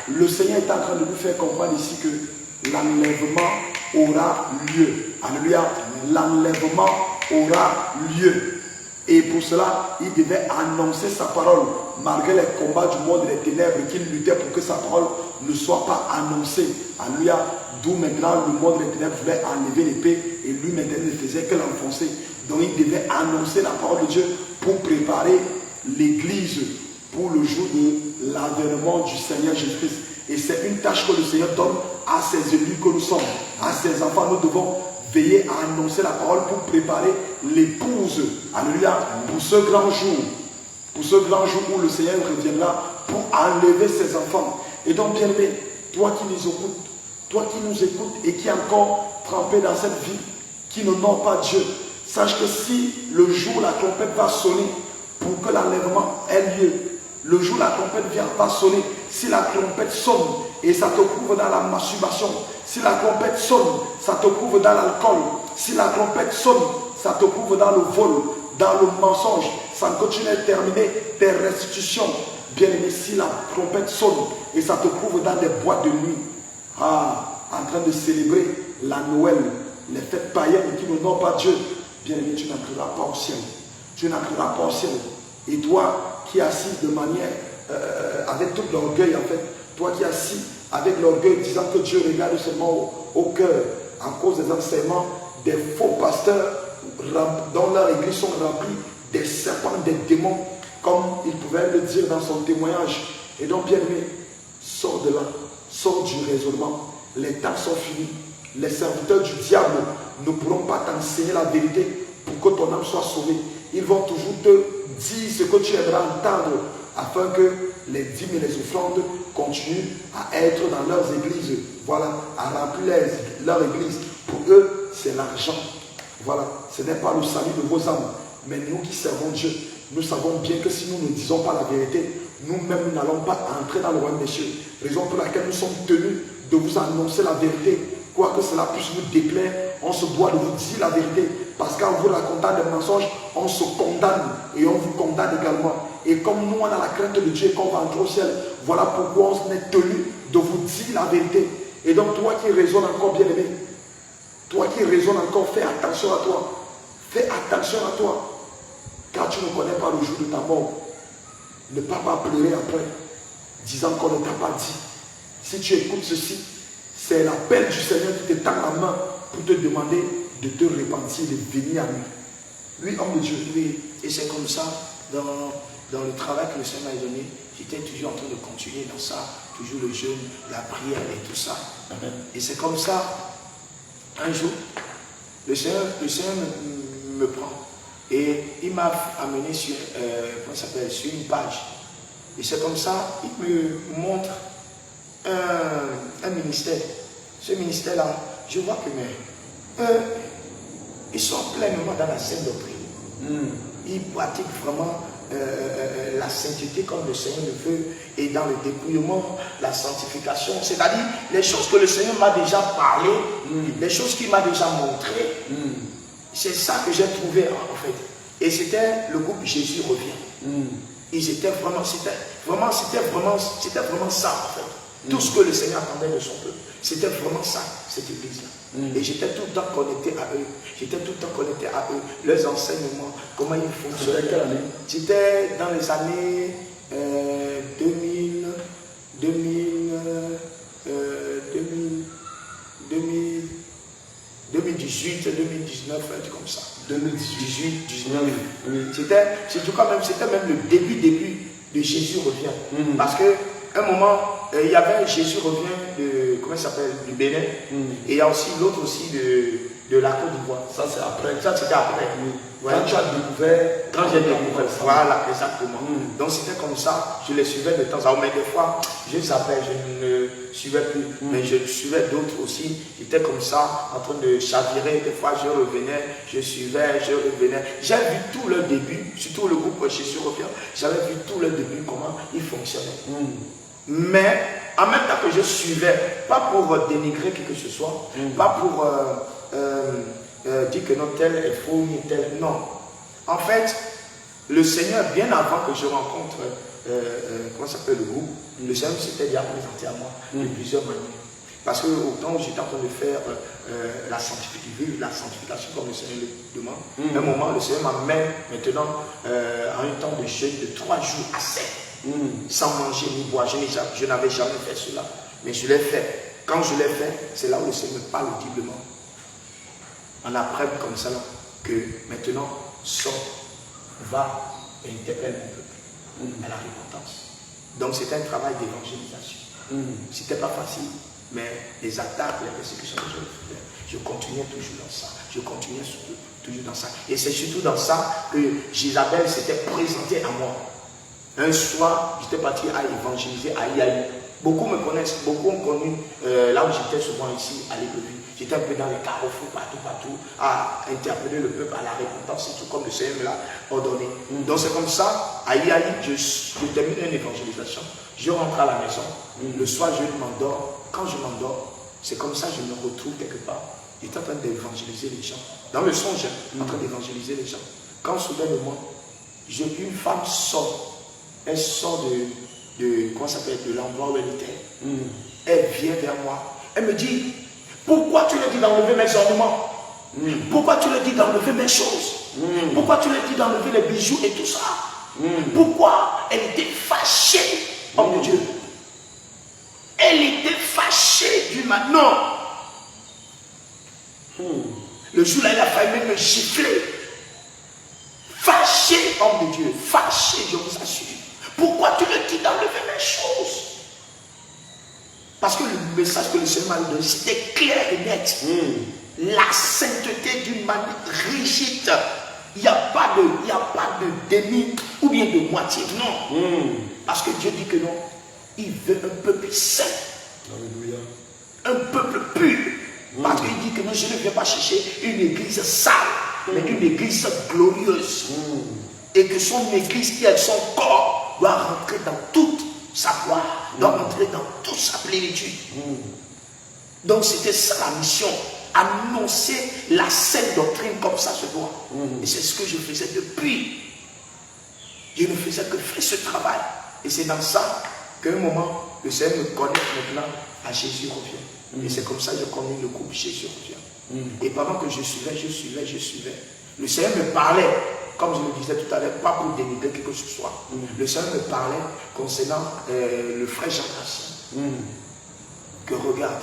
[SPEAKER 1] le Seigneur est en train de nous faire comprendre ici que l'enlèvement aura lieu. Alléluia. L'enlèvement aura lieu. Et pour cela, il devait annoncer sa parole, malgré les combats du monde des ténèbres, qu'il luttait pour que sa parole ne soit pas annoncée. Alléluia. D'où maintenant le monde des ténèbres voulait enlever l'épée et lui maintenant ne faisait que l'enfoncer. Donc il devait annoncer la parole de Dieu pour préparer l'église pour le jour de l'avènement du Seigneur Jésus-Christ. Et c'est une tâche que le Seigneur donne à ses élus que nous sommes, à ses enfants. Nous devons veiller à annoncer la parole pour préparer l'épouse. Alléluia. Pour ce grand jour. Pour ce grand jour où le Seigneur reviendra pour enlever ses enfants. Et donc, bien aimé, toi qui nous écoutes, et qui est encore trempé dans cette vie, qui n'honore pas Dieu, sache que si le jour la trompette va sonner pour que l'enlèvement ait lieu, le jour la trompette va sonner, si la trompette sonne et ça te prouve dans la masturbation, si la trompette sonne, ça te prouve dans l'alcool, si la trompette sonne, ça te prouve dans le vol, dans le mensonge, sans que tu n'aies terminé tes restitutions. Bien aimé, si la trompette sonne et ça te prouve dans des boîtes de nuit, en train de célébrer la Noël, les fêtes païennes qui n'honorent pas Dieu, bien aimé, tu n'entreras pas au ciel. Tu n'entreras pas au ciel. Et toi qui es assis de manière, avec tout l'orgueil en fait, toi qui es assis avec l'orgueil disant que Dieu regarde seulement au cœur, à cause des enseignements des faux pasteurs dont leur église sont remplies des serpents, des démons, comme il pouvait le dire dans son témoignage. Et donc, bien aimé, sors de là, sors du raisonnement. Les temps sont finis. Les serviteurs du diable ne pourront pas t'enseigner la vérité pour que ton âme soit sauvée. Ils vont toujours te dire ce que tu aimeras entendre afin que les dîmes et les offrandes continuent à être dans leurs églises. Voilà, à remplir leur église. Pour eux, c'est l'argent. Voilà, ce n'est pas le salut de vos âmes. Mais nous qui servons Dieu, nous savons bien que si nous ne disons pas la vérité, nous-mêmes nous n'allons pas entrer dans le royaume des cieux. Raison pour laquelle nous sommes tenus de vous annoncer la vérité. Quoi que cela puisse nous déplaire, on se doit de vous dire la vérité. Parce qu'en vous racontant des mensonges, on se condamne et on vous condamne également. Et comme nous, on a la crainte de Dieu et qu'on va entrer au ciel, voilà pourquoi on est tenu de vous dire la vérité. Et donc toi qui raisonnes encore, bien aimé, toi qui raisonnes encore, fais attention à toi. Fais attention à toi. Car tu ne connais pas le jour de ta mort. Ne pas pleurer après, disant qu'on ne t'a pas dit. Si tu écoutes ceci, c'est l'appel du Seigneur qui te tend la main pour te demander de te repentir, de venir à lui. Oui, homme de Dieu.
[SPEAKER 2] Oui, et c'est comme ça, dans le travail que le Seigneur m'a donné, j'étais toujours en train de continuer dans ça, toujours le jeûne, la prière et tout ça.
[SPEAKER 1] Amen.
[SPEAKER 2] Et c'est comme ça, un jour, le Seigneur me prend et il m'a amené sur, sur une page. Et c'est comme ça, il me montre un ministère. Ce ministère-là, je vois que ils sont pleinement dans la sainte doctrine. Ils pratiquent vraiment la sainteté comme le Seigneur le veut, et dans le dépouillement, la sanctification, c'est-à-dire les choses que le Seigneur m'a déjà parlé, les choses qu'il m'a déjà montrées. C'est ça que j'ai trouvé en fait. Et c'était le groupe Jésus revient. Ils étaient vraiment, c'était vraiment ça en fait. Tout ce que le Seigneur attendait de son peuple, c'était vraiment ça, cette église-là. Et j'étais tout le temps connecté à eux. J'étais tout le temps connecté à eux. Leurs enseignements, comment ils fonctionnaient.
[SPEAKER 1] C'était quelle année?
[SPEAKER 2] C'était dans les années 2018, 2019, un truc comme ça.
[SPEAKER 1] 2018,
[SPEAKER 2] 19.
[SPEAKER 1] Oui.
[SPEAKER 2] C'était même le début de Jésus revient. Parce que un moment, il y avait Jésus revient de, comment ça s'appelle, du Bénin. Et il y a aussi l'autre aussi de la Côte d'Ivoire.
[SPEAKER 1] Ça c'est après.
[SPEAKER 2] Ça c'était après.
[SPEAKER 1] Ouais. Quand tu as découvert.
[SPEAKER 2] Quand j'ai découvert. Voilà, exactement. Donc c'était comme ça, je les suivais de temps en temps. Mais des fois, je zappais, je ne suivais plus. Mais je suivais d'autres aussi. J'étais comme ça, en train de chavirer. Des fois, je revenais, je suivais, je revenais. J'ai vu tout le début, surtout le groupe Jésus revient. J'avais vu tout le début, comment il fonctionnait. Mais en même temps que je suivais, pas pour dénigrer quelque chose, pas pour dire que non, tel est faux, ni tel, non. En fait, le Seigneur, bien avant que je rencontre, comment s'appelle le groupe, le Seigneur s'était déjà présenté à moi de plusieurs manières. Parce que autant j'étais en train de faire la sanctification comme le Seigneur le demande, à un moment, le Seigneur m'amène maintenant à un temps de jeûne de 3 jours à 7. Sans manger ni boire. Je n'avais jamais fait cela. Mais je l'ai fait. Quand je l'ai fait, c'est là où le Seigneur me parle audiblement. On apprend comme ça que maintenant, sort, va et interpelle mon peuple à la repentance. Donc c'était un travail d'évangélisation. C'était pas facile, mais les attaques, les persécutions que je continuais toujours dans ça. Je continuais toujours dans ça. Et c'est surtout dans ça que Jézabel s'était présentée à moi. Un soir, j'étais parti à évangéliser à Yaï. Beaucoup me connaissent, beaucoup ont connu là où j'étais souvent ici à l'église. J'étais un peu dans les carrefours, partout, à interpeller le peuple à la repentance, c'est tout comme le Seigneur me l'a ordonné. Donc c'est comme ça, à Yaï, je termine une évangélisation. Je rentre à la maison. Le soir, je m'endors. Quand je m'endors, c'est comme ça que je me retrouve quelque part. J'étais en train d'évangéliser les gens. Dans le songe, en train d'évangéliser les gens. Quand soudainement, une femme sort. Elle sort comment ça s'appelle, de l'endroit où elle était. Elle vient vers moi. Elle me dit, pourquoi tu lui dis d'enlever mes ornements? Pourquoi tu lui dis d'enlever mes choses? Pourquoi tu lui dis d'enlever les bijoux et tout ça? Pourquoi? Elle était fâchée, homme de Dieu. Elle était fâchée du non. Le jour-là, elle a failli même me gifler. Fâché, homme de Dieu, fâché, je vous assure. Pourquoi tu me dis d'enlever mes choses? Parce que le message que le Seigneur m'a donné, c'était clair et net. La sainteté d'une manière rigide. Il n'y a pas de demi ou bien de moitié. Non. Parce que Dieu dit que non. Il veut un peuple saint.
[SPEAKER 1] Alléluia.
[SPEAKER 2] Un peuple pur. Parce qu'il dit que non, je ne viens pas chercher une église sale, mais une église glorieuse. Et que son église qui est son corps doit rentrer dans toute sa gloire, doit rentrer dans toute sa plénitude. Donc c'était ça la mission, annoncer la sainte doctrine comme ça se doit. Et c'est ce que je faisais depuis. Je ne faisais que faire ce travail. Et c'est dans ça qu'à un moment, le Seigneur me connecte maintenant à Jésus revient. Et c'est comme ça que je connais le groupe Jésus revient. Et pendant que je suivais, le Seigneur me parlait. Comme je le disais tout à l'heure, pas pour dénigrer quelque chose que ce soit. Le Seigneur me parlait concernant le frère Jean-Baptiste. Que regarde.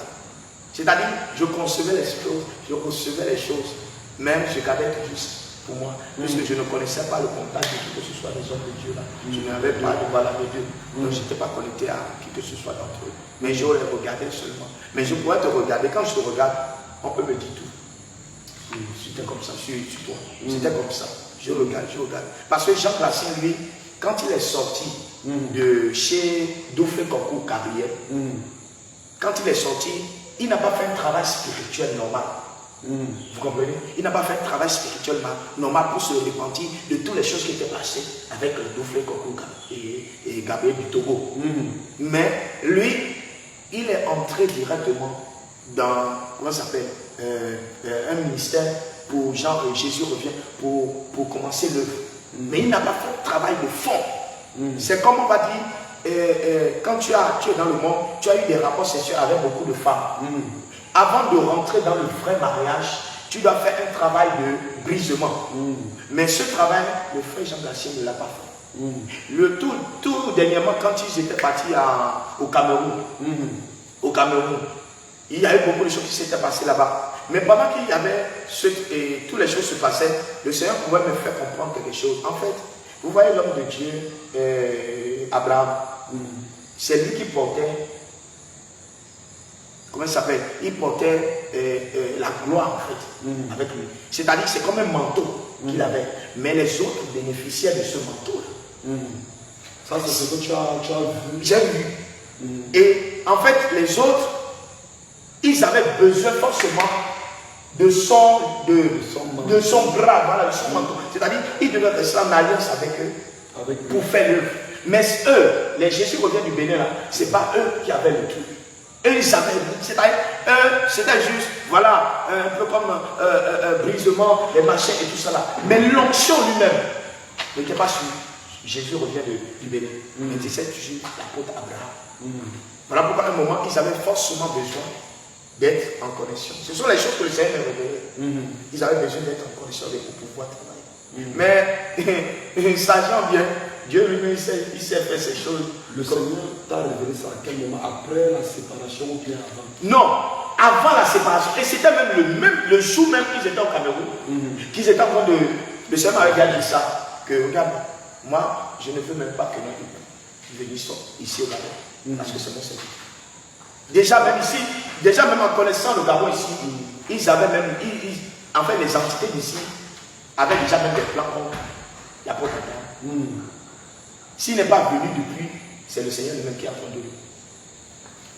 [SPEAKER 2] C'est-à-dire, je concevais les choses, même je gardais toujours ça pour moi, puisque je ne connaissais pas le contact de qui que ce soit des hommes de Dieu là. Je n'avais pas de valeur de Dieu. Donc je n'étais pas connecté à qui que ce soit d'entre eux. Mais je les regardais seulement. Mais je pourrais te regarder. Quand je te regarde, on peut me dire tout. C'était comme ça, sur toi. C'était comme ça. Je regarde. Parce que Jean Placien, lui, quand il est sorti de chez Douffé Concours Carrière, quand il est sorti, il n'a pas fait un travail spirituel normal. Vous comprenez? Il n'a pas fait un travail spirituel normal pour se repentir de toutes les choses qui étaient passées avec Douffé Concours et Gabriel du Togo. Mais lui, il est entré directement dans, comment ça s'appelle, un ministère pour genre Jésus revient pour commencer l'œuvre. Mais il n'a pas fait un travail de fond. C'est comme on va dire, quand tu es dans le monde, tu as eu des rapports sexuels avec beaucoup de femmes. Avant de rentrer dans le vrai mariage, tu dois faire un travail de brisement. Mais ce travail, le frère Jean Baptiste ne l'a pas fait. Le tout dernièrement, quand ils étaient partis au Cameroun, il y a eu beaucoup de choses qui s'étaient passées là-bas. Mais pendant qu'il y avait toutes les choses se passaient, le Seigneur pouvait me faire comprendre quelque chose. En fait, vous voyez l'homme de Dieu, Abraham, c'est lui qui portait, comment il s'appelle? Il portait la gloire en fait, avec lui. C'est-à-dire c'est comme un manteau qu'il avait. Mais les autres bénéficiaient de ce manteau-là.
[SPEAKER 1] Ça, c'est ce que tu as vu.
[SPEAKER 2] J'ai vu. Et en fait, les autres, ils avaient besoin forcément de son bras, voilà, de son manteau. C'est-à-dire, ils devaient rester en alliance avec eux pour faire l'œuvre. Mais eux, les Jésus revient du Bénin là, c'est pas eux qui avaient le truc. Eux, ils savaient, c'est-à-dire, c'était juste, voilà, un peu comme brisement, les machins et tout ça là. Mais l'onction lui-même n'était pas sur Jésus revient du Bénin. Mais c'est toujours l'apôtre Abraham. Voilà pourquoi à un moment, ils avaient forcément besoin d'être en connexion. Ce sont les choses que le Seigneur m'a révélées. Ils avaient besoin d'être en connexion avec pour pouvoir travailler. Mais, sachant bien, Dieu lui-même, il sait faire ces choses.
[SPEAKER 1] Le Seigneur t'a révélé ça à quel moment? Après la séparation ou bien avant?
[SPEAKER 2] Non, avant la séparation. Et c'était même le jour même qu'ils étaient au Cameroun, qu'ils étaient en train de... Le Seigneur m'avait dit ça, que regarde, moi, je ne veux même pas que nous venissions ici au Gabon, parce que c'est mon Seigneur. Déjà même en connaissant le Gabon ici, ils avaient même, en fait les entités d'ici avaient déjà même des plans contre l'apôtre Abraham. S'il n'est pas venu depuis, c'est le Seigneur lui-même qui est en train de lui.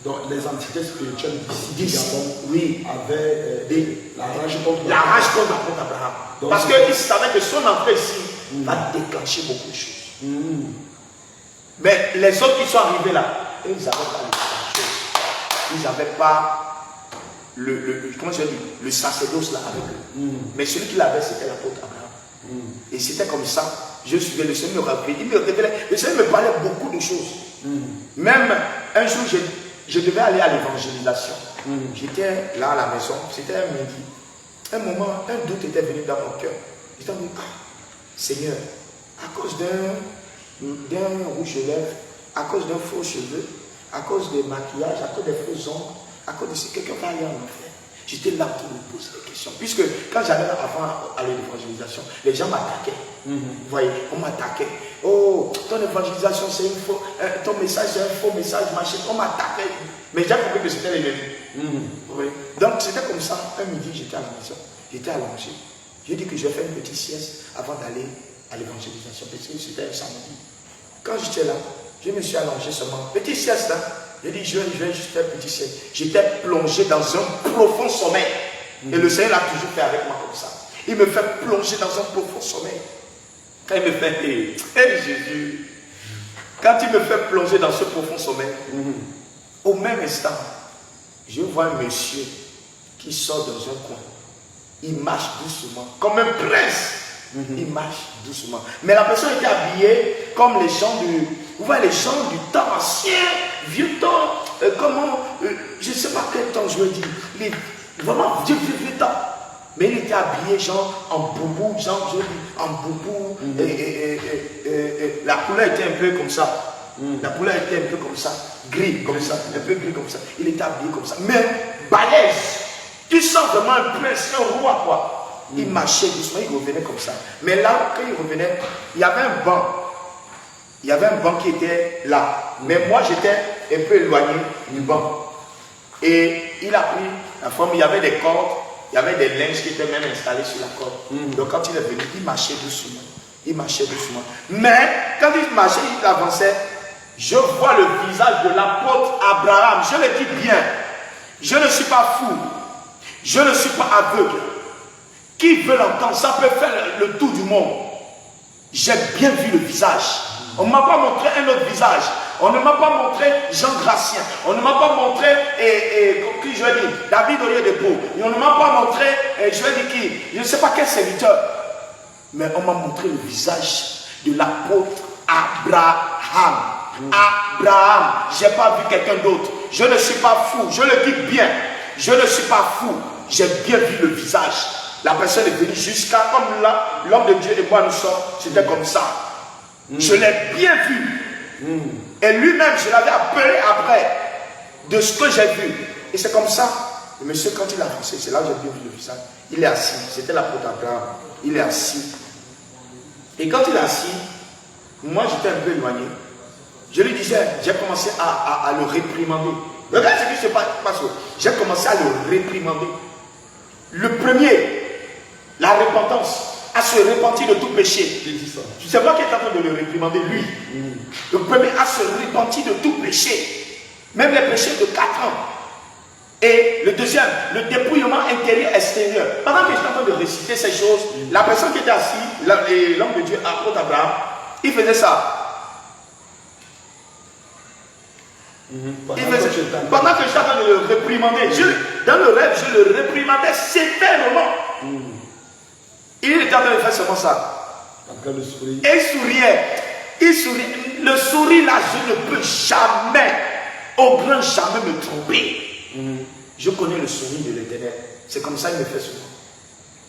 [SPEAKER 1] Donc les entités spirituelles d'ici
[SPEAKER 2] oui,
[SPEAKER 1] avaient la rage contre
[SPEAKER 2] l'apôtre Abraham. Donc, parce qu'ils savaient que son entrée ici va déclencher beaucoup de choses. Mais les autres qui sont arrivés là, ils n'avaient pas les choses. Ils n'avaient pas le sacerdoce là avec eux. Mais celui qui l'avait, c'était l'apôtre Abraham. Et c'était comme ça. Je suivais le Seigneur me révélait. Le Seigneur me parlait beaucoup de choses. Même un jour, je devais aller à l'évangélisation. J'étais là à la maison, c'était un midi. Un moment, un doute était venu dans mon cœur. J'étais dit, Seigneur, à cause d'un rouge à lèvres, à cause d'un faux cheveu, à cause des maquillages, à cause des faux ongles, à cause de ce quelqu'un va aller en enfer. J'étais là pour me poser des questions. Puisque quand j'allais avant à l'évangélisation, les gens m'attaquaient. Vous voyez, on m'attaquait. Oh, ton évangélisation c'est une faux, ton message c'est un faux message, machin. On m'attaquait. Mais j'ai compris que c'était les mêmes. Donc c'était comme ça. Un midi, j'étais à la maison, j'étais allongé. J'ai dit que je vais faire une petite sieste avant d'aller à l'évangélisation. Parce que c'était un samedi. Quand j'étais là, je me suis allongé seulement. Petite sieste là. J'ai dit, je vais juste faire petit sieste. J'étais plongé dans un profond sommeil. Et le Seigneur l'a toujours fait avec moi comme ça. Il me fait plonger dans un profond sommeil. Quand il me fait, Jésus, quand il me fait plonger dans ce profond sommeil, au même instant, je vois un monsieur qui sort dans un coin. Il marche doucement, comme un prince. Il marche doucement. Mais la personne était habillée comme les gens du... Vous voyez les gens du temps ancien, vieux temps, je ne sais pas quel temps je veux dire, vraiment vieux temps. Mais il était habillé genre en boubou, la couleur était un peu comme ça. La couleur était un peu comme ça, gris comme ça, un peu gris comme ça. Il était habillé comme ça, mais balèze. Tu sens vraiment un prince, un roi quoi. Il marchait doucement, il revenait comme ça. Mais là, quand il revenait, il y avait un banc. Il y avait un banc qui était là. Mais moi, j'étais un peu éloigné du banc. Et il a pris la forme, il y avait des cordes, il y avait des linges qui étaient même installés sur la corde. Donc quand il est venu, il marchait doucement. Il marchait doucement. Mais quand il marchait, il avançait. Je vois le visage de l'apôtre Abraham. Je le dis bien. Je ne suis pas fou. Je ne suis pas aveugle. Qui veut l'entendre, ça peut faire le tour du monde. J'ai bien vu le visage. On ne m'a pas montré un autre visage. On ne m'a pas montré Jean Gracien. On ne m'a pas montré, qui je vais dire, David Olivier de Pau. On ne m'a pas montré, je vais dire qui, je ne sais pas quel serviteur. Mais on m'a montré le visage de l'apôtre Abraham. Abraham. Je n'ai pas vu quelqu'un d'autre. Je ne suis pas fou. Je le dis bien. Je ne suis pas fou. J'ai bien vu le visage. La personne est venue jusqu'à, comme là, l'homme de Dieu et moi nous sommes, c'était comme ça. Je l'ai bien vu. Et lui-même, je l'avais appelé après de ce que j'ai vu. Et c'est comme ça. Le monsieur, quand il a avancé, c'est là que j'ai bien vu le visage. Il est assis. C'était l'apôtre Abraham. Il est assis. Et quand il est assis, moi j'étais un peu éloigné. Je lui disais, j'ai commencé à le réprimander. Regarde ce qui se passe. J'ai commencé à le réprimander. Le premier, la repentance, à se repentir de tout péché. C'est moi qui est en train de le réprimander, lui. Le premier à se repentir de tout péché. Même les péchés de 4 ans. Et le deuxième, le dépouillement intérieur-extérieur. Pendant que j'étais en train de réciter ces choses, la personne qui était assise, l'homme de Dieu, apôtre Abraham, il faisait ça. Pendant que j'étais en train de le réprimander, dans le rêve, je le réprimandais sévèrement. Il était en train de faire seulement ça. Et il souriait. Il souriait. Le sourire là, je ne peux jamais, au grand jamais me tromper. Je connais le sourire de l'Éternel. C'est comme ça qu'il me fait souvent.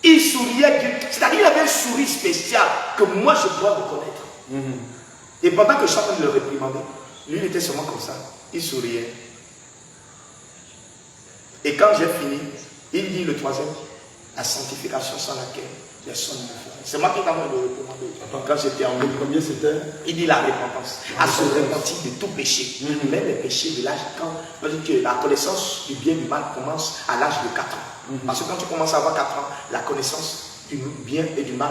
[SPEAKER 2] Il souriait, c'est-à-dire qu'il avait un sourire spécial que moi je dois reconnaître. Et pendant que je suis en train de le réprimander, lui il était seulement comme ça. Il souriait. Et quand j'ai fini, il dit le troisième, la sanctification sans laquelle personne ne fait. C'est moi qui t'ai envoyé le recommander. Quand j'étais en le premier, c'était. Il dit la repentance. À se repentir de tout péché. Même les péchés de l'âge. Quand on dit que la connaissance du bien et du mal commence à l'âge de 4 ans. Parce que quand tu commences à avoir 4 ans, la connaissance du bien et du mal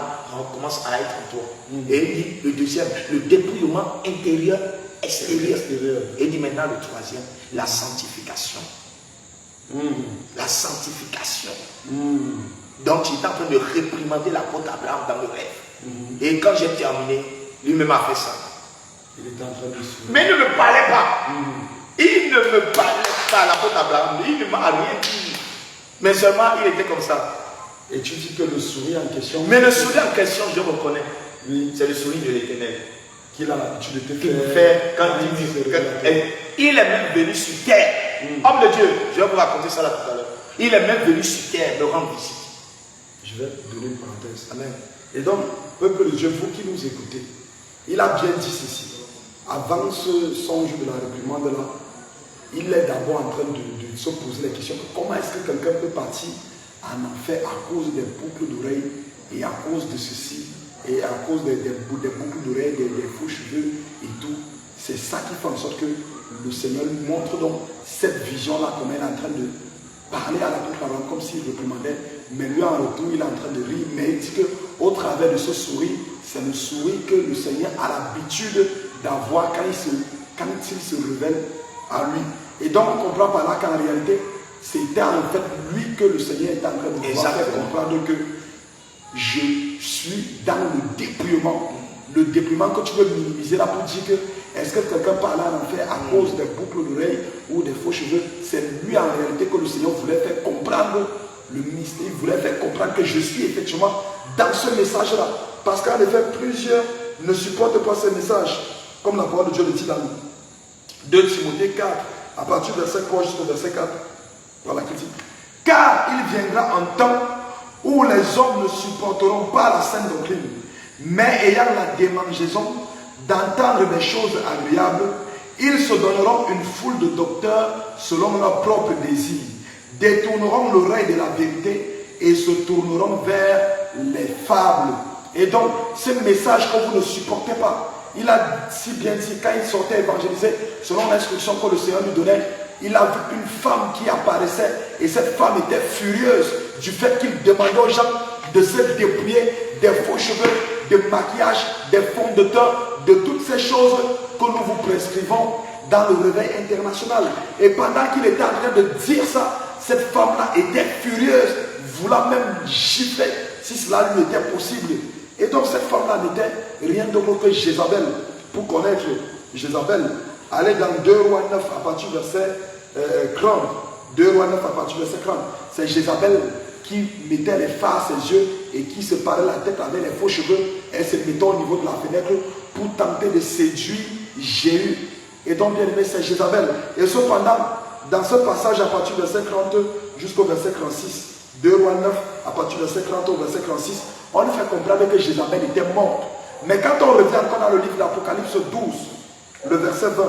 [SPEAKER 2] commence à être en toi. Et il dit le deuxième, le dépouillement intérieur, extérieur. Et il dit maintenant le troisième, la sanctification. La sanctification. Donc j'étais en train de réprimander l'apôtre Abraham dans le rêve. Et quand j'ai terminé, lui-même a fait ça.
[SPEAKER 1] Il était en train de sourire.
[SPEAKER 2] Mais il ne me parlait pas. Il ne me parlait pas, l'apôtre Abraham. Il ne m'a rien dit. Mais seulement il était comme ça.
[SPEAKER 1] Et tu dis que le sourire en question.
[SPEAKER 2] Mais le sourire en question, je reconnais.
[SPEAKER 1] Oui.
[SPEAKER 2] C'est le sourire de l'Éternel.
[SPEAKER 1] Qu'il a l'habitude de te
[SPEAKER 2] faire quand il est même venu sur terre. Homme de Dieu, je vais vous raconter ça là tout à l'heure. Il est même venu sur terre me rendre visite.
[SPEAKER 1] Je vais donner une parenthèse.
[SPEAKER 2] Amen.
[SPEAKER 1] Et donc, peuple de Dieu, vous qui nous écoutez, il a bien dit ceci. Avant ce songe de la réprimande là, il est d'abord en train de se poser la question comment est-ce que quelqu'un peut partir en enfer à cause des boucles d'oreilles et à cause de ceci et à cause des boucles d'oreilles, des faux cheveux et tout. C'est ça qui fait en sorte que le Seigneur lui montre donc cette vision-là, comme elle est en train de parler à l'apôtre Abraham comme s'il réprimandait, mais lui en retour il est en train de rire, mais il dit qu'au travers de ce sourire, c'est le sourire que le Seigneur a l'habitude d'avoir quand il se révèle à lui. Et donc on comprend par là qu'en réalité, c'était en fait lui que le Seigneur est en train de faire comprendre que je suis dans le dépouillement. Le dépouillement que tu veux minimiser là pour dire que est-ce que quelqu'un parle en enfer à cause des boucles d'oreilles ou des faux cheveux? C'est lui en réalité que le Seigneur voulait faire comprendre le mystère. Il voulait faire comprendre que je suis effectivement dans ce message-là. Parce qu'en effet, plusieurs ne supportent pas ce message. Comme la parole de Dieu le dit dans 2 Timothée 4, à partir du verset 3 jusqu'au verset 4. Voilà qu'il dit. Car il viendra un temps où les hommes ne supporteront pas la saine doctrine, mais ayant la démangeaison d'entendre des choses agréables, ils se donneront une foule de docteurs selon leur propre désir, détourneront l'oreille de la vérité et se tourneront vers les fables. Et donc, ce message que vous ne supportez pas, il a si bien dit, quand il sortait évangéliser, selon l'instruction que le Seigneur lui donnait, il a vu une femme qui apparaissait et cette femme était furieuse du fait qu'il demandait aux gens de se dépouiller des faux cheveux, de maquillage, des fonds de teint, de toutes ces choses que nous vous prescrivons dans le réveil international. Et pendant qu'il était en train de dire ça, cette femme-là était furieuse, voulant même gifler si cela lui était possible. Et donc cette femme-là n'était rien d'autre que Jézabel. Pour connaître Jézabel, allez dans 2 Rois 9 à partir du verset 30. 2 Rois 9 à partir du verset 30. C'est Jézabel qui mettait les fards à ses yeux et qui se parlait la tête avec les faux cheveux. Elle se mettait au niveau de la fenêtre pour tenter de séduire Jéhu. Et donc bien aimé, c'est Jézabel. Et cependant, dans ce passage à partir du verset 30 jusqu'au verset 36, 2 Rois 9 à partir du verset 30 au verset 36, on nous fait comprendre que Jézabel était morte. Mais quand on revient encore dans le livre d'Apocalypse 12, le verset 20,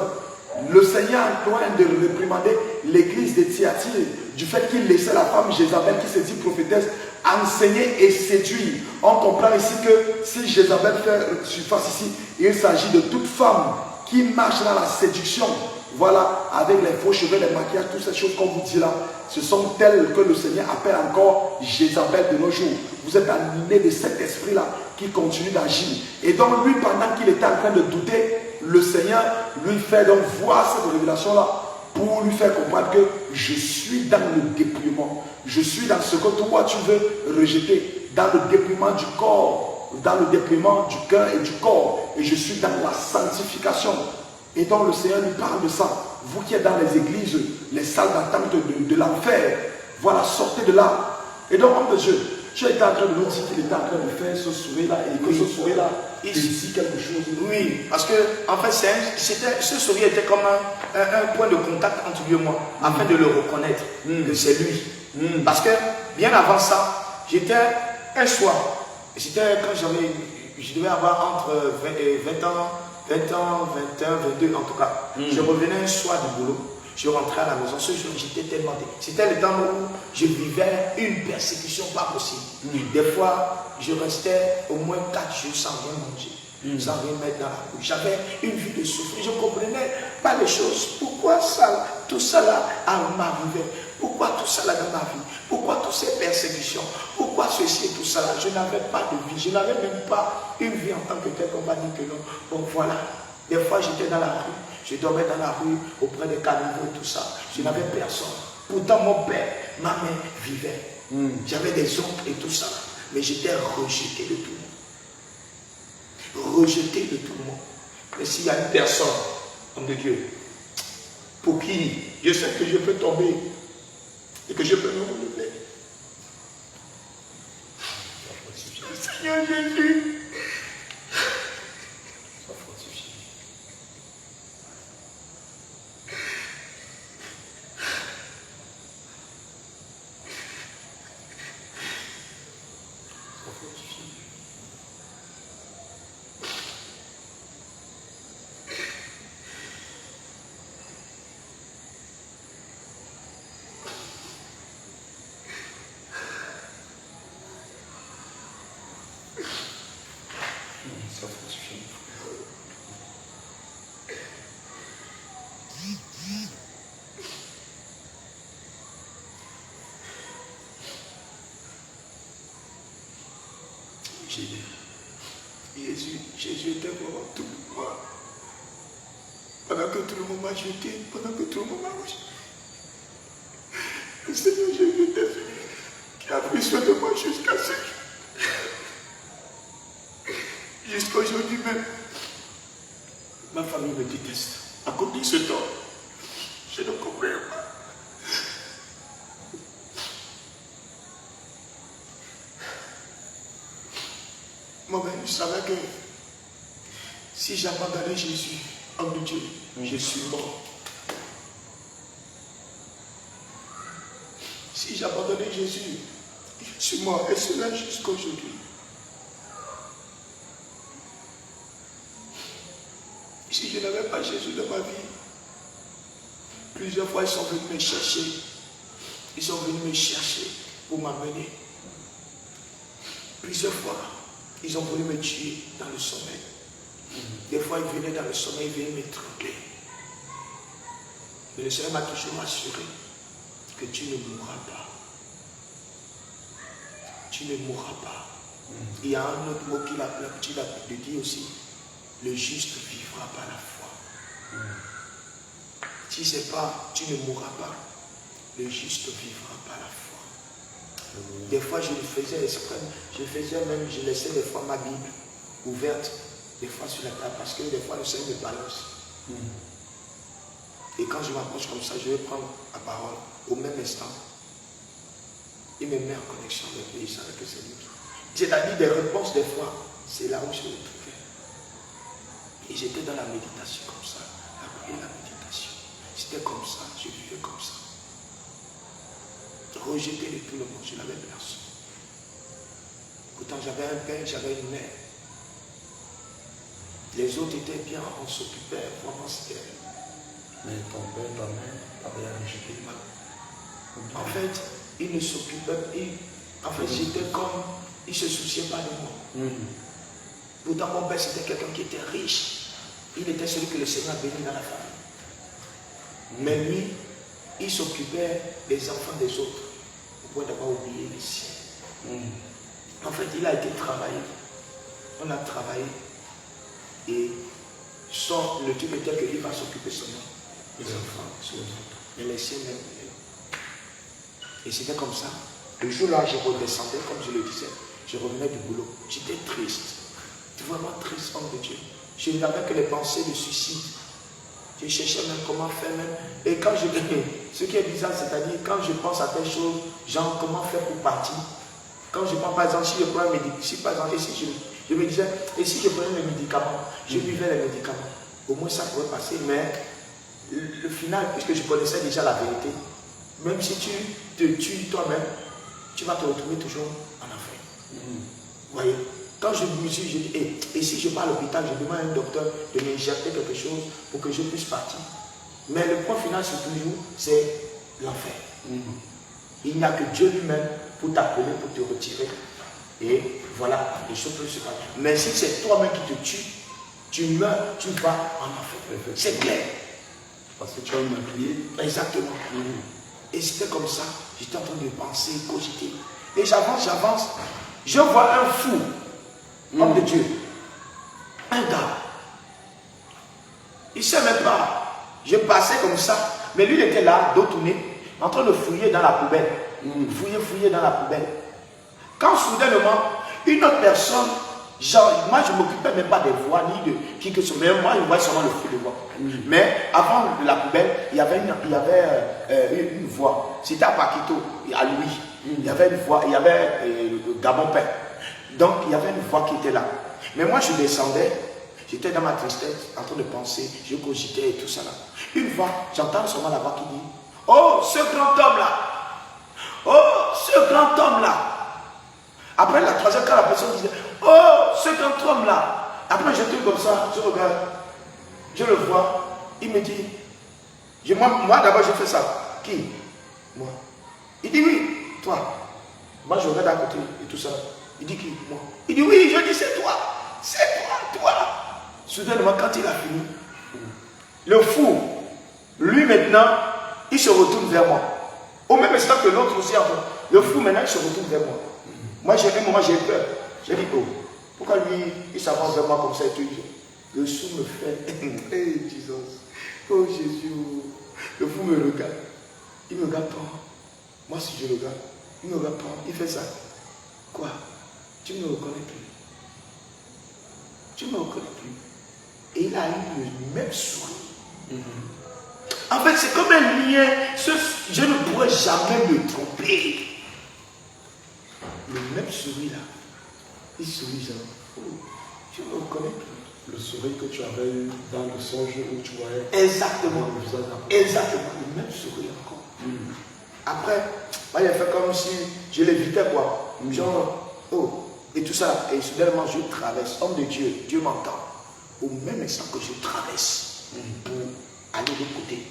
[SPEAKER 1] le Seigneur est en train de réprimander l'église de Thyatire du fait qu'il laissait la femme Jézabel qui se dit prophétesse enseigner et séduire. On comprend ici que si Jézabel fait surface ici, il s'agit de toute femme qui marche dans la séduction. Voilà, avec les faux cheveux, les maquillages, toutes ces choses qu'on vous dit là, ce sont telles que le Seigneur appelle encore Jézabel de nos jours. Vous êtes animé de cet esprit-là qui continue d'agir. Et donc lui, pendant qu'il était en train de douter, le Seigneur lui fait donc voir cette révélation-là pour lui faire comprendre que je suis dans le dépouillement. Je suis dans ce que toi tu veux rejeter, dans le dépouillement du corps, dans le dépouillement du cœur et du corps. Et je suis dans la sanctification. Et donc le Seigneur lui parle de ça. Vous qui êtes dans les églises, les salles d'attente de l'enfer, voilà, sortez de là. Et donc, homme de Dieu, tu étais en train de nous dire qu'il était en train de faire ce sourire-là et que ce sourire-là, il dit quelque chose.
[SPEAKER 2] Oui, parce que en fait, ce sourire était comme un point de contact entre lui et moi, afin de le reconnaître, que c'est lui. Parce que bien avant ça, j'étais un soir, quand je devais avoir entre 20 ans, 21, 22 en tout cas. Je revenais un soir du boulot, je rentrais à la maison. Ce jour, j'étais tellement... C'était le temps où je vivais une persécution pas possible. Des fois, je restais au moins 4 jours sans rien manger, sans rien mettre dans la bouche. J'avais une vie de souffrance. Je ne comprenais pas les choses. Pourquoi ça, tout ça là m'arrivait? Pourquoi tout ça là dans ma vie? Pourquoi toutes ces persécutions? Pourquoi ceci et tout ça là? Je n'avais pas de vie. Je n'avais même pas une vie en tant que tel qu'on va dire que non. Donc voilà. Des fois j'étais dans la rue. Je dormais dans la rue auprès des caniveaux et tout ça. Je n'avais personne. Pourtant mon père, ma mère vivait. J'avais des oncles et tout ça. Mais j'étais rejeté de tout le monde. Rejeté de tout le monde. Mais s'il y a une personne, homme de Dieu, pour qui je sais que je peux tomber et que je peux me relever. Seigneur Jésus. Sois fortifié. Sois fortifié. Jésus était vraiment tout pour moi. Pendant que tout le monde m'a jeté, pendant que tout le monde m'a rejeté. Le Seigneur Jésus était celui qui a pris soin de moi jusqu'à ce jour. Jusqu'à aujourd'hui même. Ma famille me déteste. À cause de ce temps, je ne comprends pas. Moi-même, je savais que si j'abandonnais Jésus, homme de Dieu, je suis mort. Si j'abandonnais Jésus, je suis mort. Et cela jusqu'à aujourd'hui. Si je n'avais pas Jésus dans ma vie, plusieurs fois ils sont venus me chercher. Ils sont venus me chercher pour m'amener. Plusieurs fois, ils ont voulu me tuer dans le sommeil. Des fois, ils venaient dans le sommeil, ils venaient me trembler. Mais le Seigneur m'a toujours assuré que tu ne mourras pas. Tu ne mourras pas. Il y a un autre mot qu'il a l'habitude de dire aussi. Le juste vivra par la foi. Si ce n'est pas, tu ne mourras pas. Le juste vivra par la foi. Des fois, je le faisais exprès. Je laissais des fois ma Bible ouverte, des fois sur la table, parce que des fois, le Seigneur me balance. Et quand je m'approche comme ça, je vais prendre la parole au même instant. Il me met en connexion avec lui, il savait que c'est lui. C'est-à-dire des réponses, des fois, c'est là où je me trouvais. Et j'étais dans la méditation comme ça, la prière, la méditation. C'était comme ça, je vivais comme ça. Rejeté de tout le monde, je n'avais personne. Pourtant, j'avais un père, j'avais une mère. Les autres étaient bien, on s'occupait, vraiment c'était...
[SPEAKER 1] Mais ton père, ta mère, t'avais rejeté.
[SPEAKER 2] En fait, il ne s'occupait pas. En fait, j'étais comme... Il ne se souciait pas de moi. Pourtant, mon père, c'était quelqu'un qui était riche. Il était celui que le Seigneur a béni dans la famille. Mais lui, il s'occupait des enfants des autres. Pour d'avoir oublié les siens. En fait, il a été travaillé. On a travaillé. Et le truc était qu'il va s'occuper seulement des enfants. Mais les siens même. Et c'était comme ça. Le jour-là, je redescendais, comme je le disais. Je revenais du boulot. J'étais triste. Vraiment triste, homme de Dieu. Je n'avais que les pensées de suicide. Je cherchais même comment faire même. Et quand je... Ce qui est bizarre, c'est-à-dire quand je pense à telle chose, genre comment faire pour partir. Quand je prends par exemple, si je prends un médicament, si par exemple, je me disais, et si je prenais les médicaments, je buvais les médicaments. Au moins ça pourrait passer, mais le final, puisque je connaissais déjà la vérité, même si tu te tues toi-même, tu vas te retrouver toujours en enfer. Vous voyez? Quand je me suis, je dis, et si je pars à l'hôpital, je demande à un docteur de m'injecter quelque chose pour que je puisse partir. Mais le point final, c'est toujours, c'est l'enfer. Il n'y a que Dieu lui-même pour t'appeler, pour te retirer. Et voilà, les choses peuvent se passer. Mais si c'est toi-même qui te tue, tu meurs, tu vas en enfer. C'est clair.
[SPEAKER 1] Parce que tu as une prière.
[SPEAKER 2] Exactement. Et c'était comme ça. J'étais en train de penser, cogiter. Et j'avance. Je vois un fou. Homme de Dieu. Un gars. Il ne savait pas. Je passais comme ça. Mais lui, il était là, dos tourné, en train de fouiller dans la poubelle. Fouiller dans la poubelle. Quand soudainement, une autre personne, genre, moi je ne m'occupais même pas des voix, ni de qui que ce soit. Mais moi, je voyais seulement le fou de voix. Mais avant la poubelle, il y avait une voix. C'était à Paquito, à Louis. Il y avait une voix, il y avait Gabon Père. Donc, il y avait une voix qui était là. Mais moi, je descendais, j'étais dans ma tristesse, en train de penser, je cogitais et tout ça là. Une voix, j'entends seulement la voix qui dit, oh, ce grand homme-là! Oh, ce grand homme-là! Après la troisième, quand la personne disait, oh, ce grand homme-là! Après, je tourne comme ça, je regarde, je le vois, il me dit, moi d'abord, je fais ça. Qui? Moi. Il dit, oui, toi. Moi, je regarde à côté et tout ça. Il dit qui? Moi. Il dit oui, je dis c'est toi. C'est toi. Soudainement, quand il a fini, le fou, lui maintenant, il se retourne vers moi. Au même instant que l'autre aussi, le fou maintenant, il se retourne vers moi. Moi, j'ai un moment, j'ai peur. J'ai dit, oh, pourquoi lui, il s'avance vers moi comme ça et tout? Le fou me fait, hey Jesus, oh Jésus, le fou me regarde. Il me regarde pas. Moi, si je le regarde, il me regarde pas. Il fait ça. Quoi? Tu ne me reconnais plus. Tu ne me reconnais plus. Et il a eu le même sourire. En fait, c'est comme un lien. Je ne pourrais jamais me tromper. Le même sourire là. Il sourit genre. Oh, tu ne me reconnais plus.
[SPEAKER 1] Le sourire que tu avais eu dans le songe où tu voyais.
[SPEAKER 2] Exactement. Exactement. Le même sourire encore. Après, moi, il a fait comme si je l'évitais quoi. Genre, oh. Et tout ça, et soudainement je traverse, homme de Dieu, Dieu m'entend. Au même instant que je traverse pour aller de l'autre côté,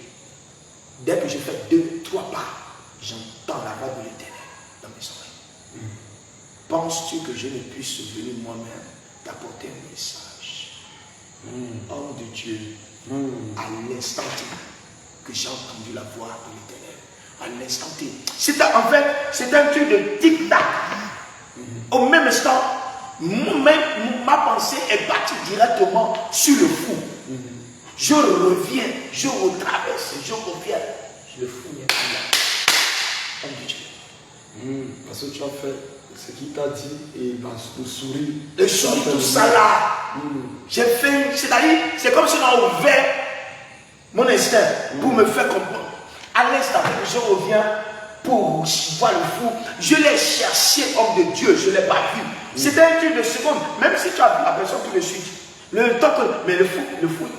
[SPEAKER 2] dès que je fais 2-3 pas, j'entends la voix de l'Éternel dans mes oreilles. Penses-tu que je ne puisse venir moi-même t'apporter un message? Homme de Dieu, à l'instant que j'ai entendu la voix de l'Éternel, à l'instant T. En fait, c'est un truc de tic-tac. Au même instant, ma pensée est partie directement sur le fou. Je reviens, je retraverse, je reviens. Le fou n'est plus là. Homme de Dieu.
[SPEAKER 1] Parce que tu as fait ce qu'il t'a dit et le sourire.
[SPEAKER 2] Le sourire, tout ça là. J'ai fait, c'est-à-dire, c'est comme si on a ouvert mon instinct pour me faire comprendre. À l'instant, je reviens pour voir le fou. Je l'ai cherché, homme de Dieu, je ne l'ai pas vu. C'était un truc de seconde. Même si tu as vu la personne tout de suite. Le temps que. Mais le fou,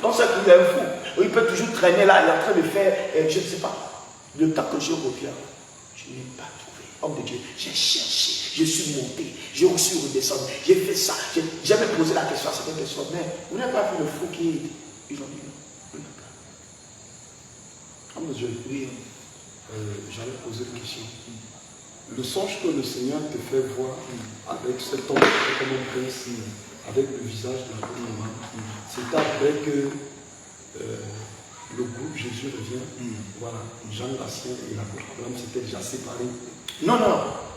[SPEAKER 2] non seulement il est un fou, il peut toujours traîner là, il est en train de faire, je ne sais pas. Le temps que je reviens, je n'ai pas trouvé. homme de Dieu, j'ai cherché, je suis monté, je suis redescendu, j'ai fait ça. J'ai même posé la question à certaines personnes, mais vous n'avez pas vu le fou qui est? Ils ont dit non, on n'a pas.
[SPEAKER 1] Homme de Dieu,
[SPEAKER 2] Oui.
[SPEAKER 1] j'allais poser une question. Le songe que le Seigneur te fait voir avec cet homme comme un prince, avec le visage de la main, c'est après que le groupe Jésus revient. Voilà, Jean Gatien et l'apôtre Abraham s'étaient déjà séparés.
[SPEAKER 2] Non,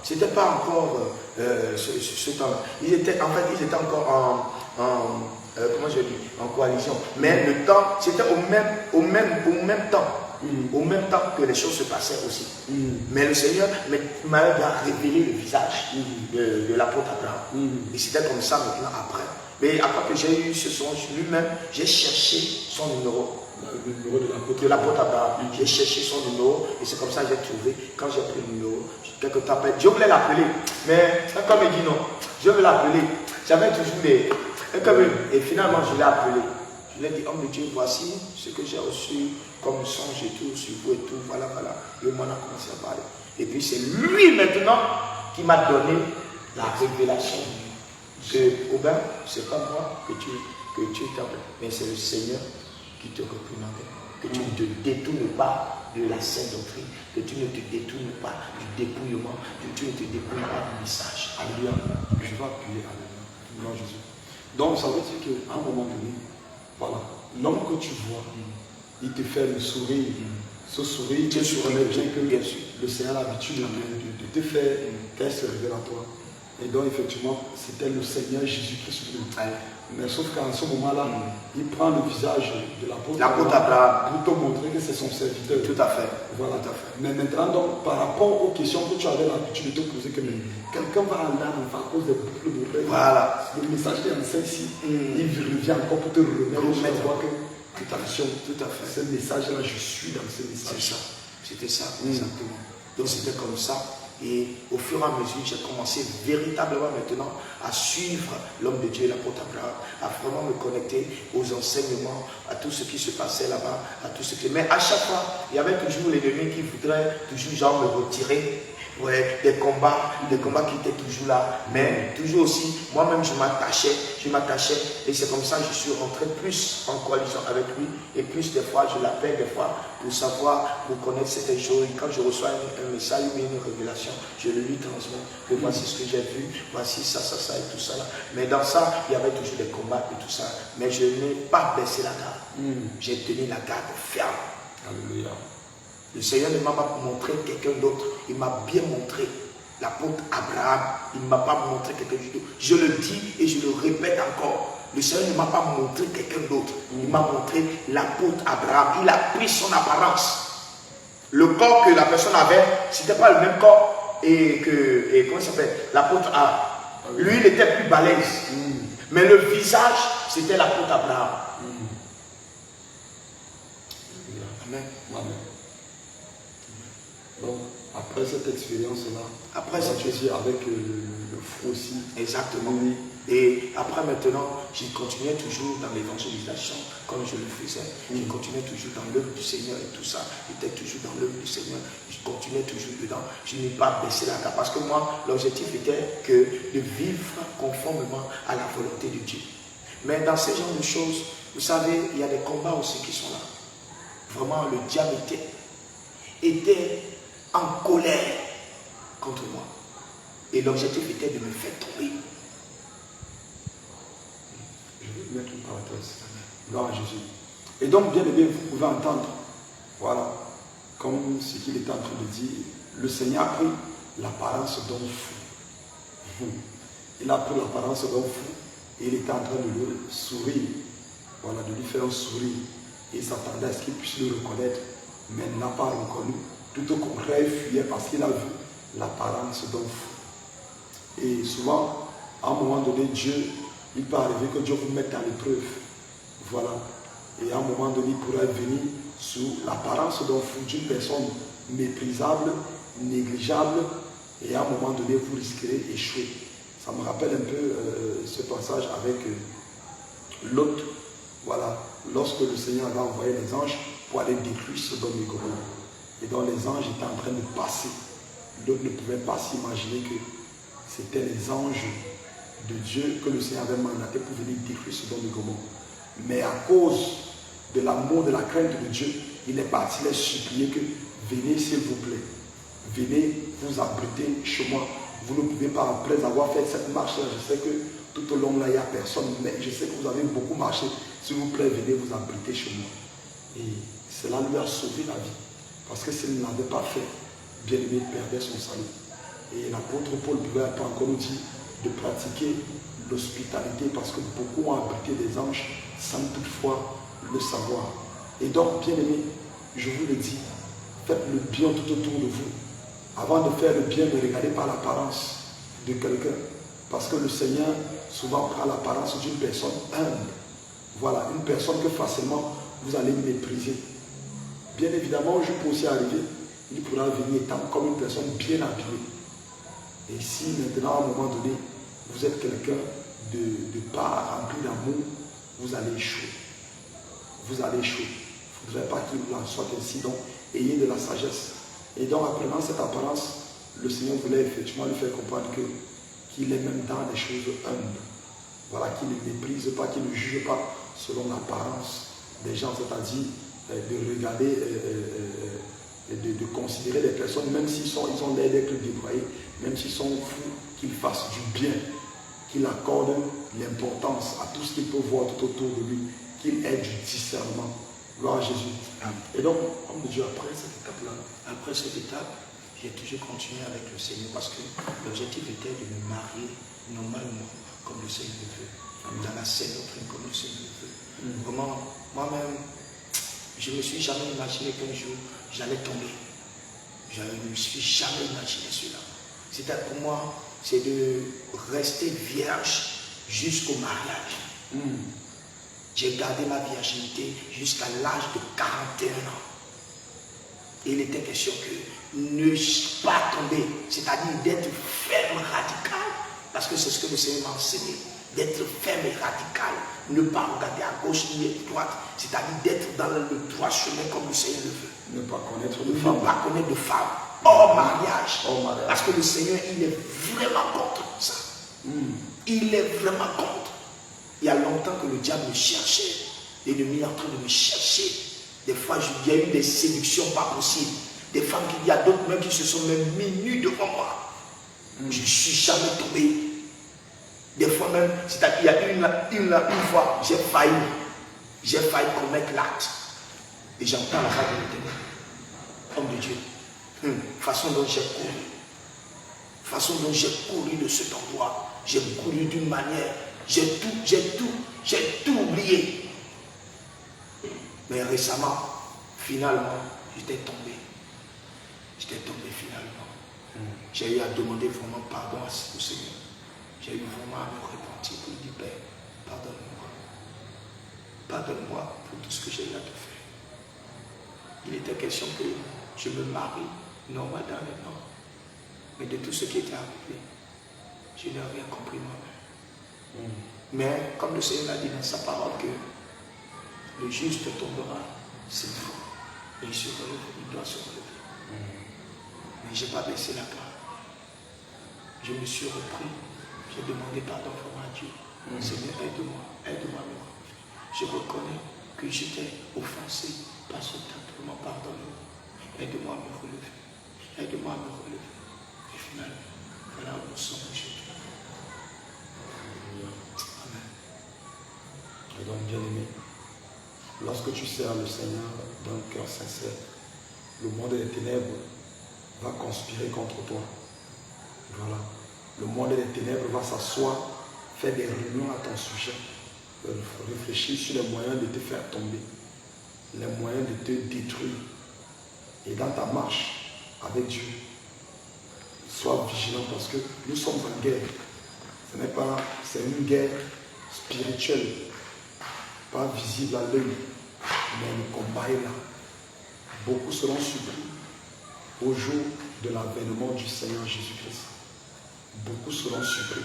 [SPEAKER 2] c'était pas encore ce temps-là. Ils étaient encore comment je dis, en coalition. Mais le temps, c'était au même temps. Au même temps que les choses se passaient aussi. Mais le Seigneur m'a révélé le visage de l'apôtre Abraham. Et c'était comme ça maintenant après. Mais après que j'ai eu ce songe lui-même, j'ai cherché son numéro.
[SPEAKER 1] Le numéro
[SPEAKER 2] de l'apôtre Abraham. J'ai cherché son numéro et c'est comme ça que j'ai trouvé. Quand j'ai pris le numéro, quelques temps après, je voulais l'appeler. Mais quand il me dit non, je veux l'appeler. J'avais toujours des. Et finalement, je l'ai appelé. Je lui ai dit, homme de Dieu, voici ce que j'ai reçu comme songe et tout, sur vous et tout, voilà. Et moi, on a commencé à parler. Et puis c'est lui maintenant qui m'a donné la révélation que, Aubin, c'est pas moi que tu t'appelles, mais c'est le Seigneur qui te reprimandait. Que tu ne te détournes pas de la sainte doctrine, que tu ne te détournes pas du dépouillement, que tu ne te dépouilles pas du message.
[SPEAKER 1] Alléluia. Je vais appuyer, alléluia. Non, Jésus. Donc, ça veut dire qu'à un moment donné, voilà, l'homme que tu vois, il te fait le sourire. Ce sourire, tu connais bien que le Seigneur a l'habitude de te faire qu'elle se révèle à toi. Et donc, effectivement, c'était le Seigneur Jésus-Christ. Mais sauf qu'en ce moment-là, il prend le visage de l'apôtre
[SPEAKER 2] Abraham
[SPEAKER 1] pour te montrer que c'est son serviteur.
[SPEAKER 2] Tout à fait.
[SPEAKER 1] Voilà. Tout à fait. Mais maintenant, donc, par rapport aux questions que tu avais l'habitude de te poser, que quelqu'un va aller à cause des boucles d'oreilles.
[SPEAKER 2] Voilà.
[SPEAKER 1] Le message qui est en ici, il revient encore pour te remettre. Voir que, attention,
[SPEAKER 2] tout à fait.
[SPEAKER 1] Ce message-là, je suis dans ce message.
[SPEAKER 2] C'est ça. C'était ça, exactement. Donc c'était comme ça. Et au fur et à mesure, j'ai commencé véritablement maintenant à suivre l'homme de Dieu, l'apôtre Abraham, à vraiment me connecter aux enseignements, à tout ce qui se passait là-bas, à tout ce qui... Mais à chaque fois, il y avait toujours l'ennemi qui voudrait toujours genre me retirer. Ouais, des combats qui étaient toujours là, mais toujours aussi, moi-même je m'attachais, et c'est comme ça que je suis rentré plus en coalition avec lui, et plus des fois je l'appelle des fois pour savoir, pour connaître certaines choses, et quand je reçois un message ou une révélation, je le lui transmets, que voici ce que j'ai vu, voici ça et tout ça là. Mais dans ça, il y avait toujours des combats et tout ça, mais je n'ai pas baissé la garde, j'ai tenu la garde ferme.
[SPEAKER 1] Alléluia.
[SPEAKER 2] Le Seigneur ne m'a pas montré quelqu'un d'autre. Il m'a bien montré l'apôtre Abraham. Il ne m'a pas montré quelqu'un d'autre. Je le dis et je le répète encore. Le Seigneur ne m'a pas montré quelqu'un d'autre. Il m'a montré l'apôtre Abraham. Il a pris son apparence. Le corps que la personne avait, ce n'était pas le même corps. Et comment ça s'appelle? L'apôtre A. Lui, il était plus balèze. Mais le visage, c'était l'apôtre Abraham. Amen.
[SPEAKER 1] Amen. Donc, après cette expérience-là,
[SPEAKER 2] après
[SPEAKER 1] avec le fou aussi.
[SPEAKER 2] Exactement. Et après maintenant, j'ai continué toujours dans l'évangélisation, comme je le faisais. Je continuais toujours dans l'œuvre du Seigneur et tout ça. J'étais toujours dans l'œuvre du Seigneur. Je continuais toujours dedans. Je n'ai pas baissé la garde. Parce que moi, l'objectif était de vivre conformément à la volonté de Dieu. Mais dans ce genre de choses, vous savez, il y a des combats aussi qui sont là. Vraiment, le diable était en colère contre moi. Et l'objectif était de me faire tomber.
[SPEAKER 1] Je vais mettre une parenthèse. Gloire à Jésus. Et donc, bien aimé, vous pouvez entendre, voilà, comme ce qu'il était en train de dire, le Seigneur a pris l'apparence d'un fou. Il a pris l'apparence d'un fou et il était en train de le sourire. Voilà, de lui faire un sourire. Et il s'attendait à ce qu'il puisse le reconnaître, mais il n'a pas reconnu. Tout au contraire, il fuyait parce qu'il a vu l'apparence d'un fou. Et souvent, à un moment donné, Dieu, il peut arriver que Dieu vous mette dans l'épreuve. Voilà. Et à un moment donné, il pourrait venir sous l'apparence d'un fou, d'une personne méprisable, négligeable, et à un moment donné, vous risquerez d'échouer. Ça me rappelle un peu ce passage avec Lot. Voilà. Lorsque le Seigneur avait envoyé les anges pour aller détruire Sodome et Gomorrhe. Et donc les anges étaient en train de passer. D'autres ne pouvaient pas s'imaginer que c'était les anges de Dieu que le Seigneur avait mandaté pour venir détruire Sodome et Gomorrhe. Mais à cause de l'amour, de la crainte de Dieu, il est parti les supplier que venez s'il vous plaît, venez vous abriter chez moi. Vous ne pouvez pas, après avoir fait cette marche-là, je sais que tout au long là, il n'y a personne, mais je sais que vous avez beaucoup marché. S'il vous plaît, venez vous abriter chez moi. Et cela lui a sauvé la vie. Parce que s'il ne l'avait pas fait, bien-aimé perdait son salut. Et l'apôtre Paul pouvait pas encore nous dire de pratiquer l'hospitalité parce que beaucoup ont abrité des anges sans toutefois le savoir. Et donc, bien-aimé, je vous le dis, faites le bien tout autour de vous. Avant de faire le bien, ne regardez pas l'apparence de quelqu'un. Parce que le Seigneur souvent prend l'apparence d'une personne humble. Voilà, une personne que facilement vous allez mépriser. Bien évidemment, un jour peut aussi arriver, il pourra venir étant comme une personne bien habillée. Et si maintenant, à un moment donné, vous êtes quelqu'un de pas rempli d'amour, vous allez échouer. Vous allez échouer. Il ne faudrait pas qu'il en soit ainsi. Donc, ayez de la sagesse. Et donc, apprenant cette apparence, le Seigneur voulait effectivement lui faire comprendre qu'il est même dans des choses humbles. Voilà, qu'il ne méprise pas, qu'il ne juge pas selon l'apparence des gens, c'est-à-dire de regarder, de considérer les personnes, même s'ils ont l'air d'être déployés, même s'ils sont fous, qu'ils fassent du bien, qu'il accorde l'importance à tout ce qu'il peut voir tout autour de lui, qu'il ait du discernement. Gloire à Jésus. Amen. Et donc, homme de Dieu, après cette étape-là,
[SPEAKER 2] après cette étape, j'ai toujours continué avec le Seigneur parce que l'objectif était de me marier normalement comme le Seigneur le veut, dans la saine doctrine comme le Seigneur le veut. Vraiment, moi-même, je ne me suis jamais imaginé qu'un jour j'allais tomber. Je ne me suis jamais imaginé cela. C'était pour moi, c'est de rester vierge jusqu'au mariage. J'ai gardé ma virginité jusqu'à l'âge de 41 ans. Et il était question que ne pas tomber, c'est-à-dire d'être ferme, radical, parce que c'est ce que le Seigneur m'a enseigné, d'être ferme et radical, ne pas regarder à gauche ni à droite, c'est-à-dire d'être dans le droit chemin comme le Seigneur le veut.
[SPEAKER 1] Ne pas connaître de femme.
[SPEAKER 2] Ne pas connaître de femme, hors mariage. Parce que le Seigneur, il est vraiment contre ça. Il est vraiment contre. Il y a longtemps que le diable me cherchait. L'ennemi est en train de me chercher. Des fois, il y a eu des séductions pas possibles. Des femmes, il y a d'autres même qui se sont même mis nus devant moi. Je ne suis jamais tombé. Des fois même, c'est-à-dire, il y a une fois, j'ai failli commettre l'acte. Et j'entends la voix de l'Éternel. Homme de Dieu. Façon dont j'ai couru. Façon dont j'ai couru de cet endroit. J'ai couru d'une manière. J'ai tout oublié. Mais récemment, finalement, j'étais tombé. J'étais tombé finalement. J'ai eu à demander vraiment pardon au Seigneur. J'ai eu vraiment à me repentir pour lui dire, Père, pardonne-moi. Pardonne-moi pour tout ce que j'ai eu à te faire. Il était question que je me marie normalement. Mais de tout ce qui était arrivé, je n'ai rien compris moi-même. Mais comme le Seigneur l'a dit dans sa parole que le juste tombera, c'est faux. Et il doit se relever. Mais je n'ai pas baissé la garde. Je me suis repris. J'ai demandé pardon vraiment à Dieu. Seigneur, aide-moi à me relever. Je reconnais que j'étais offensé par ce simplement pardonne-moi. Aide-moi à me relever. Aide-moi à me relever. Et finalement, voilà où nous sommes aujourd'hui. Amen.
[SPEAKER 1] Et donc, bien-aimé, lorsque tu sers le Seigneur d'un cœur sincère, le monde des ténèbres va conspirer contre toi. Voilà. Le monde des ténèbres va s'asseoir, faire des réunions à ton sujet, réfléchir sur les moyens de te faire tomber, les moyens de te détruire. Et dans ta marche avec Dieu, sois vigilant parce que nous sommes en guerre. Ce n'est pas, c'est une guerre spirituelle, pas visible à l'œil, mais le combat est là. Beaucoup seront surpris au jour de l'avènement du Seigneur Jésus-Christ. Beaucoup seront surpris.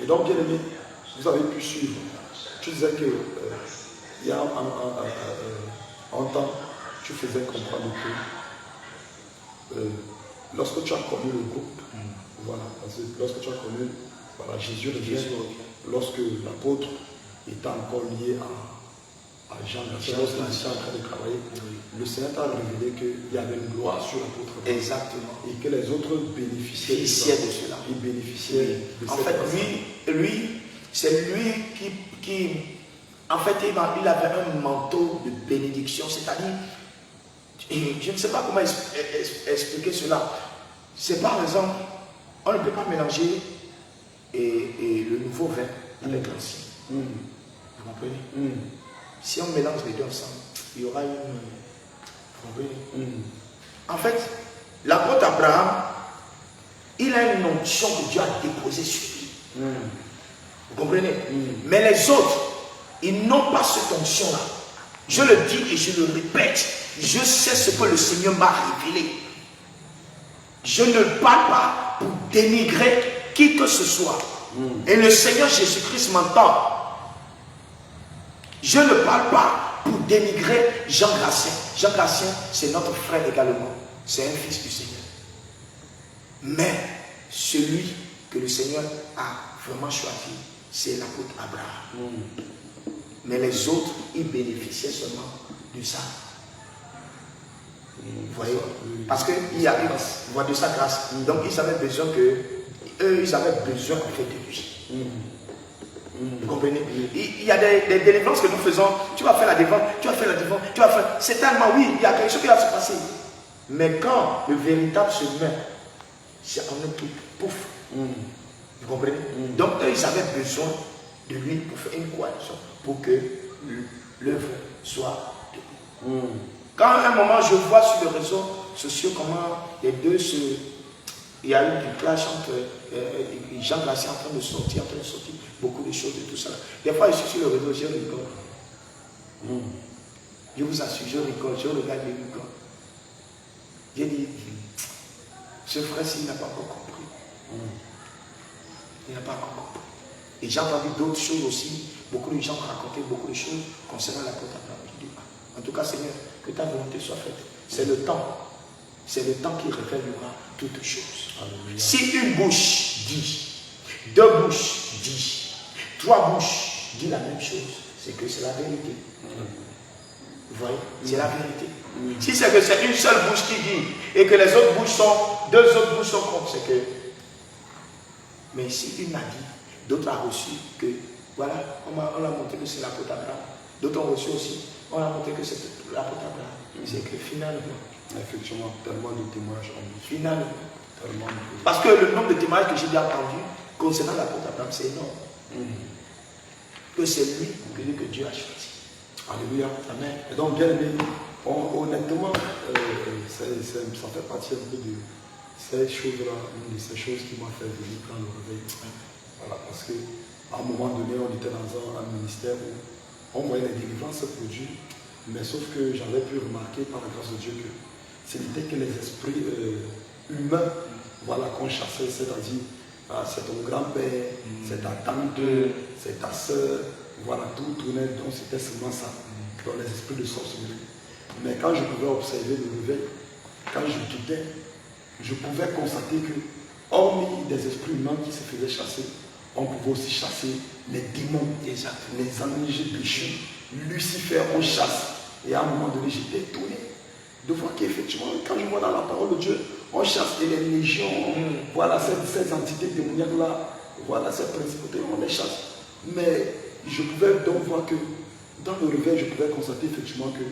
[SPEAKER 1] Et donc, bien aimé, vous avez pu suivre. Tu disais que il y a un temps, tu faisais comprendre que lorsque tu as connu le groupe, voilà, parce que lorsque tu as connu, voilà, Jésus revient, lorsque l'apôtre était encore lié à Jean, lorsqu'il était en train de travailler, le Seigneur t'a révélé qu'il y avait une gloire sur l'apôtre.
[SPEAKER 2] Exactement.
[SPEAKER 1] Et que les autres bénéficiaient
[SPEAKER 2] de cela.
[SPEAKER 1] Ils bénéficiaient de
[SPEAKER 2] en fait, lui, c'est lui qui en fait, il avait un manteau de bénédiction, c'est-à-dire, je ne sais pas comment expliquer cela. C'est par exemple, on ne peut pas mélanger le nouveau vin avec l'ancien. Vous comprenez? Si on mélange les deux ensemble, il y aura une... Vous comprenez? En fait, l'apôtre Abraham, il a une onction que Dieu a déposée sur lui. Vous comprenez? Mais les autres, ils n'ont pas cette onction-là. Je le dis et je le répète. Je sais ce que le Seigneur m'a révélé. Je ne parle pas pour dénigrer qui que ce soit. Et le Seigneur Jésus-Christ m'entend. Je ne parle pas pour dénigrer Jean Gracien. Jean Gracien, c'est notre frère également. C'est un fils du Seigneur. Mais celui que le Seigneur a vraiment choisi, c'est l'apôtre Abraham. Mais les autres, ils bénéficiaient seulement de ça. Vous voyez? Parce qu'il y a de sa grâce. Donc ils avaient besoin ils avaient besoin en fait de lui. Vous comprenez? Il y a des délivrances que nous faisons. Tu vas faire la délivrance, tu vas faire la délivrance, tu vas faire. C'est tellement, oui, il y a quelque chose qui va se passer. Mais quand le véritable se met, c'est en un truc, pouf. Vous comprenez? Donc eux, ils avaient besoin de lui pour faire une coalition, pour que l'œuvre soit debout. Quand à un moment je vois sur les réseaux sociaux comment les deux il y a eu du clash entre Jean Gracien en train de sortir beaucoup de choses et tout ça. Des fois je suis sur le réseau, je rigole. Je vous assure, je rigole, je regarde les rigole. J'ai dit, ce frère-ci n'a pas encore compris. Il n'a pas encore compris. Et j'ai entendu d'autres choses aussi. Beaucoup de gens racontaient beaucoup de choses concernant l'apôtre Abraham. Je dis, en tout cas, Seigneur, que ta volonté soit faite. C'est le temps. C'est le temps qui révélera toutes choses. Alléluia. Si une bouche dit, deux bouches dit, trois bouches dit la même chose, c'est que c'est la vérité. Vous voyez? C'est la vérité. Si c'est que c'est une seule bouche qui dit et que les autres bouches deux autres bouches sont contre, c'est que. Mais si une a dit, d'autres ont reçu que, voilà, on a montré que c'est l'apôtre Abraham. D'autres ont reçu aussi, on a montré que c'est l'apôtre Abraham. C'est que finalement,
[SPEAKER 1] effectivement, tellement de témoignages en nous.
[SPEAKER 2] Finalement.
[SPEAKER 1] Tellement de...
[SPEAKER 2] Parce que le nombre de témoignages que j'ai bien entendu concernant l'apôtre Abraham, c'est énorme. Que c'est lui que Dieu a choisi.
[SPEAKER 1] Alléluia.
[SPEAKER 2] Amen.
[SPEAKER 1] Et donc, bien aimé, honnêtement, ça fait partie un peu de ces choses-là, une de ces choses qui m'a fait venir prendre le réveil. Voilà, parce qu'à un moment donné, on était dans un ministère où on voyait les délivrances se produire, mais sauf que j'avais pu remarquer par la grâce de Dieu que ce n'était que les esprits humains, voilà, qu'on chassait, c'est-à-dire c'est ton grand-père, c'est ta tante, c'est ta soeur, voilà, tout tournait, donc c'était seulement ça, dans les esprits de sorcellerie. Mais quand je pouvais observer le réveil, quand je quittais, je pouvais constater que, hormis des esprits humains qui se faisaient chasser, on pouvait aussi chasser les démons, les anges péchés, Lucifer, on chasse. Et à un moment donné, j'étais étonné de voir qu'effectivement, quand je vois dans la parole de Dieu, on chasse les légions, voilà ces entités démoniaques-là, voilà ces principautés, on les chasse. Mais je pouvais donc voir que dans le réveil, je pouvais constater effectivement que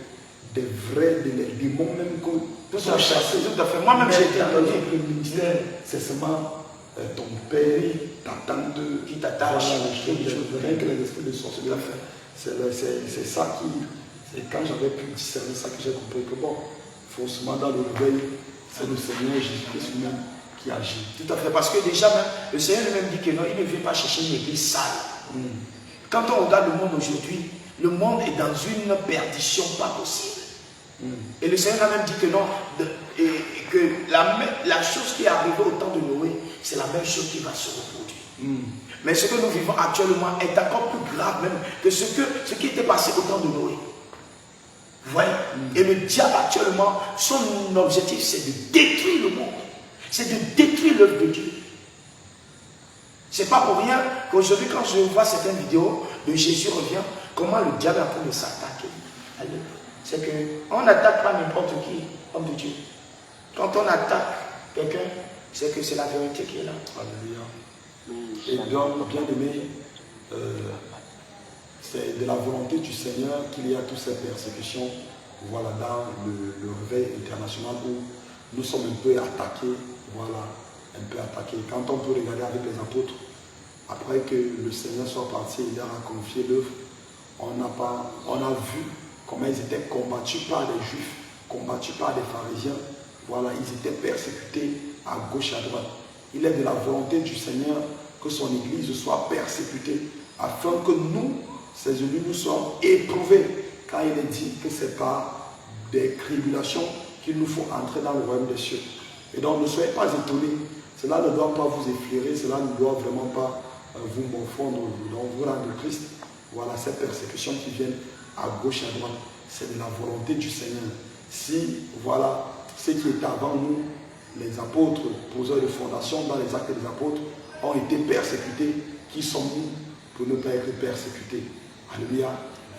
[SPEAKER 1] des démons même qu'on sont chassés.
[SPEAKER 2] Tout à fait. Moi-même, j'ai été
[SPEAKER 1] dans le ministère, c'est seulement ton père, ta tante
[SPEAKER 2] qui t'attache,
[SPEAKER 1] rien que les esprits de sorcellerie. C'est ça qui, c'est quand j'avais pu discerner ça que j'ai compris que bon, forcément dans le réveil, c'est le Seigneur Jésus-Christ lui-même qui agit.
[SPEAKER 2] Tout à fait, parce que déjà même, le Seigneur lui-même dit que non, il ne vient pas chercher une église sale. Quand on regarde le monde aujourd'hui, le monde est dans une perdition pas possible. Et le Seigneur a même dit que non, et que la chose qui est arrivée au temps de Noé, c'est la même chose qui va se reproduire. Mais ce que nous vivons actuellement est encore plus grave même que ce qui était passé au temps de Noé. Vous voyez? Et le diable actuellement, son objectif c'est de détruire le monde. C'est de détruire l'œuvre de Dieu. C'est pas pour rien qu'aujourd'hui, quand je vois certaines vidéos de Jésus revient, comment le diable est en train de s'attaquer. C'est qu'on n'attaque pas n'importe qui, homme de Dieu. Quand on attaque quelqu'un, c'est que c'est la vérité qui est là.
[SPEAKER 1] Alléluia. Et donc, bien aimé, c'est de la volonté du Seigneur qu'il y a toutes ces persécutions, voilà, dans le réveil international où nous sommes un peu attaqués, voilà, un peu attaqués. Quand on peut regarder avec les apôtres, après que le Seigneur soit parti, il leur a confié l'œuvre, on a vu comment ils étaient combattus par les Juifs, combattus par les pharisiens, voilà, ils étaient persécutés à gauche et à droite. Il est de la volonté du Seigneur que son Église soit persécutée, afin que nous, ses élus, nous soyons éprouvés, car il est dit que ce n'est pas des tribulations qu'il nous faut entrer dans le royaume des cieux. Et donc ne soyez pas étonnés, cela ne doit pas vous effleurer, cela ne doit vraiment pas vous morfondre dans vos rangs de Christ. Voilà, ces persécutions qui viennent à gauche et à droite, c'est de la volonté du Seigneur. Si, voilà, ceux qui étaient avant nous, les apôtres, poseurs de fondation dans les actes des apôtres, ont été persécutés, qui sommes-nous pour ne pas être persécutés? Alléluia.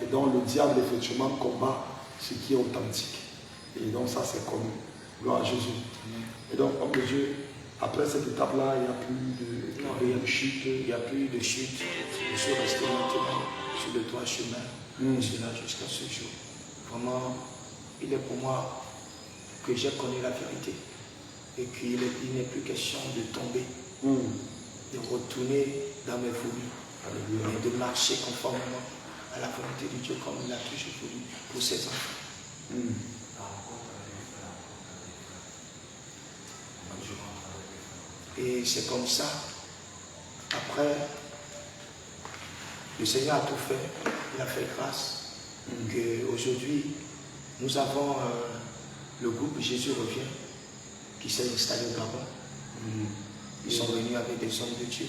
[SPEAKER 1] Et donc le diable, effectivement, combat ce qui est authentique. Et donc ça, c'est comme gloire à Jésus. Et donc, homme de Dieu, après cette étape-là, il n'y a plus de chute.
[SPEAKER 2] Il n'y a plus de chute. Je suis resté maintenant sur le droit chemin. Je suis là jusqu'à ce jour. Vraiment, il est pour moi que j'ai connu la vérité. Et qu'il n'est plus question de tomber, de retourner dans mes folies, et de marcher conformément à la volonté de Dieu comme il a toujours voulu pour ses enfants. Et c'est comme ça, après, le Seigneur a tout fait, il a fait grâce, qu'aujourd'hui, nous avons le groupe Jésus revient, qui s'est installé au Gabon. Ils sont venus avec des hommes de Dieu.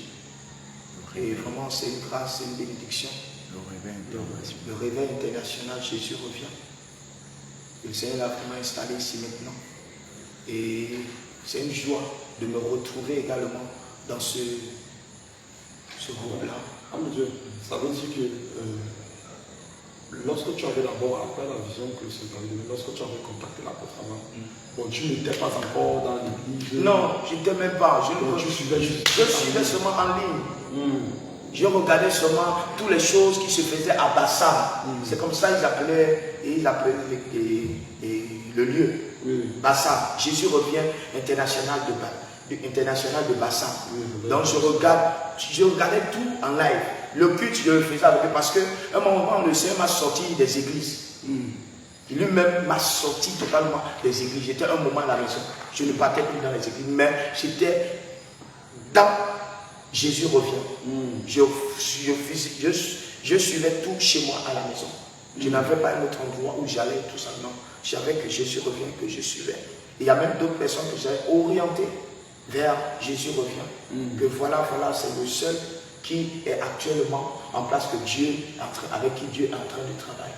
[SPEAKER 2] Et vraiment, c'est une grâce, c'est une bénédiction. Le réveil international, Jésus revient. Et le Seigneur l'a vraiment installé ici maintenant. Et c'est une joie de me retrouver également dans ce groupe-là.
[SPEAKER 1] Ah mon Dieu, ça veut dire que lorsque tu avais d'abord, après la vision que le Seigneur t'avait donnée, lorsque tu avais contacté l'apôtre avant, bon, tu n'étais pas encore dans l'église.
[SPEAKER 2] Non, je n'étais même pas.
[SPEAKER 1] Tu suivais juste.
[SPEAKER 2] Je suivais seulement en ligne. Je regardais seulement toutes les choses qui se faisaient à Bassam. C'est comme ça ils appelaient le lieu. Bassam. Jésus revient international de Bassam. Donc je regardais tout en live. Le culte, je le faisais avec eux parce qu'à un moment, le Seigneur m'a sorti des églises. Lui-même m'a sorti totalement des églises. J'étais un moment à la maison. Je ne partais plus dans les églises, mais j'étais dans Jésus revient. Je suivais tout chez moi à la maison. Je n'avais pas un autre endroit où j'allais tout ça. Non. Je savais que Jésus revient, que je suivais. Et il y a même d'autres personnes que j'avais orientées vers Jésus revient. Que voilà, c'est le seul qui est actuellement en place avec qui Dieu est en train de travailler.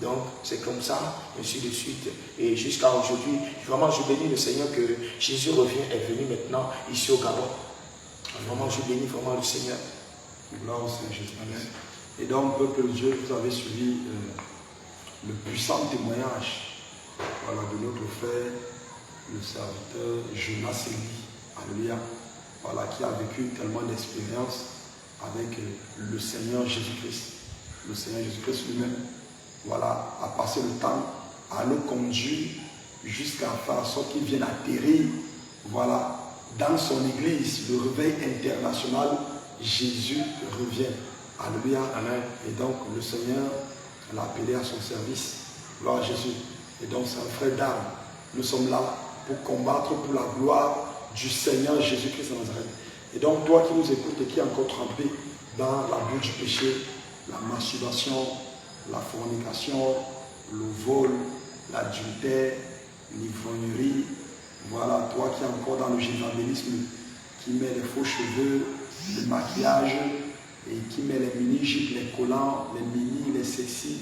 [SPEAKER 2] Donc, c'est comme ça, ainsi de suite. Et jusqu'à aujourd'hui, vraiment, je bénis le Seigneur que Jésus revient, est venu maintenant ici au Gabon. Vraiment, je bénis vraiment le Seigneur.
[SPEAKER 1] Gloire au Seigneur Jésus. Et donc, peuple de Dieu, vous avez suivi le puissant témoignage, voilà, de notre frère, le serviteur Jonas Eli. Alléluia. Voilà, qui a vécu tellement d'expériences avec le Seigneur Jésus-Christ. Le Seigneur Jésus-Christ lui-même, voilà, a passé le temps à le conduire jusqu'à faire en sorte qu'il vienne atterrir, voilà, dans son église, le réveil international, Jésus revient. Alléluia. Amen. Et donc, le Seigneur l'a appelé à son service. Gloire à Jésus. Et donc, c'est un frère d'âme. Nous sommes là pour combattre pour la gloire du Seigneur Jésus-Christ de Nazareth. Et donc, toi qui nous écoutes et qui es encore trempé dans la boue du péché, la masturbation, la fornication, le vol, l'adultère, l'ivrognerie, voilà, toi qui es encore dans le jézabélisme, qui met les faux cheveux, le maquillage, et qui met les mini-jupes, les collants, les mini, les sexy,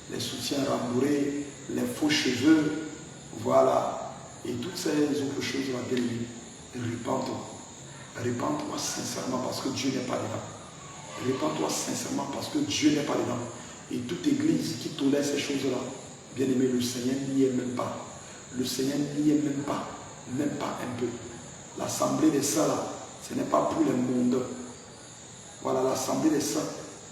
[SPEAKER 1] les soutiens rambourés, les faux cheveux, voilà, et toutes ces autres choses, Répands-toi. Répands-toi sincèrement parce que Dieu n'est pas dedans. Répands-toi sincèrement parce que Dieu n'est pas dedans. Et toute église qui tolère ces choses-là, bien aimé, le Seigneur n'y est même pas. Le Seigneur n'y est même pas un peu. L'assemblée des saints là, ce n'est pas pour les mondes. Voilà, l'assemblée des saints,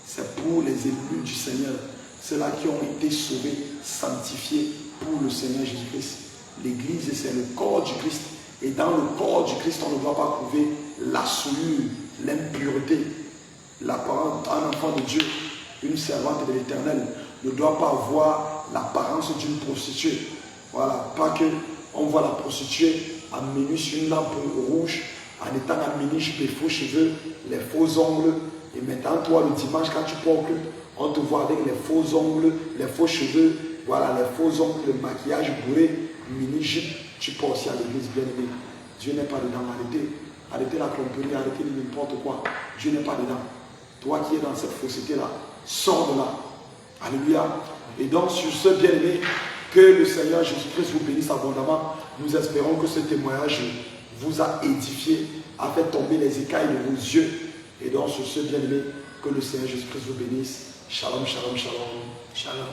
[SPEAKER 1] c'est pour les élus du Seigneur. Ceux-là qui ont été sauvés, sanctifiés pour le Seigneur Jésus-Christ. L'église, c'est le corps du Christ. Et dans le corps du Christ, on ne doit pas trouver la souillure, l'impureté. L'apparence, un enfant de Dieu, une servante de l'Éternel, ne doit pas avoir l'apparence d'une prostituée. Voilà, pas que on voit la prostituée amenée sur une lampe rouge, en étant amenée sur les faux cheveux, les faux ongles. Et maintenant, toi, le dimanche, quand tu portes, on te voit avec les faux ongles, les faux cheveux, voilà, les faux ongles, le maquillage bourré, mini-jupe, tu portes aussi à l'église, bien aimé. Dieu n'est pas dedans, arrêtez la tromperie, arrêtez n'importe quoi. Dieu n'est pas dedans. Toi qui es dans cette fausseté-là, sors de là. Alléluia. Et donc, sur ce bien-aimé, que le Seigneur Jésus-Christ vous bénisse abondamment. Nous espérons que ce témoignage vous a édifié, a fait tomber les écailles de vos yeux. Et donc, sur ce bien-aimé, que le Seigneur Jésus-Christ vous bénisse. Shalom, shalom, shalom.
[SPEAKER 2] Shalom.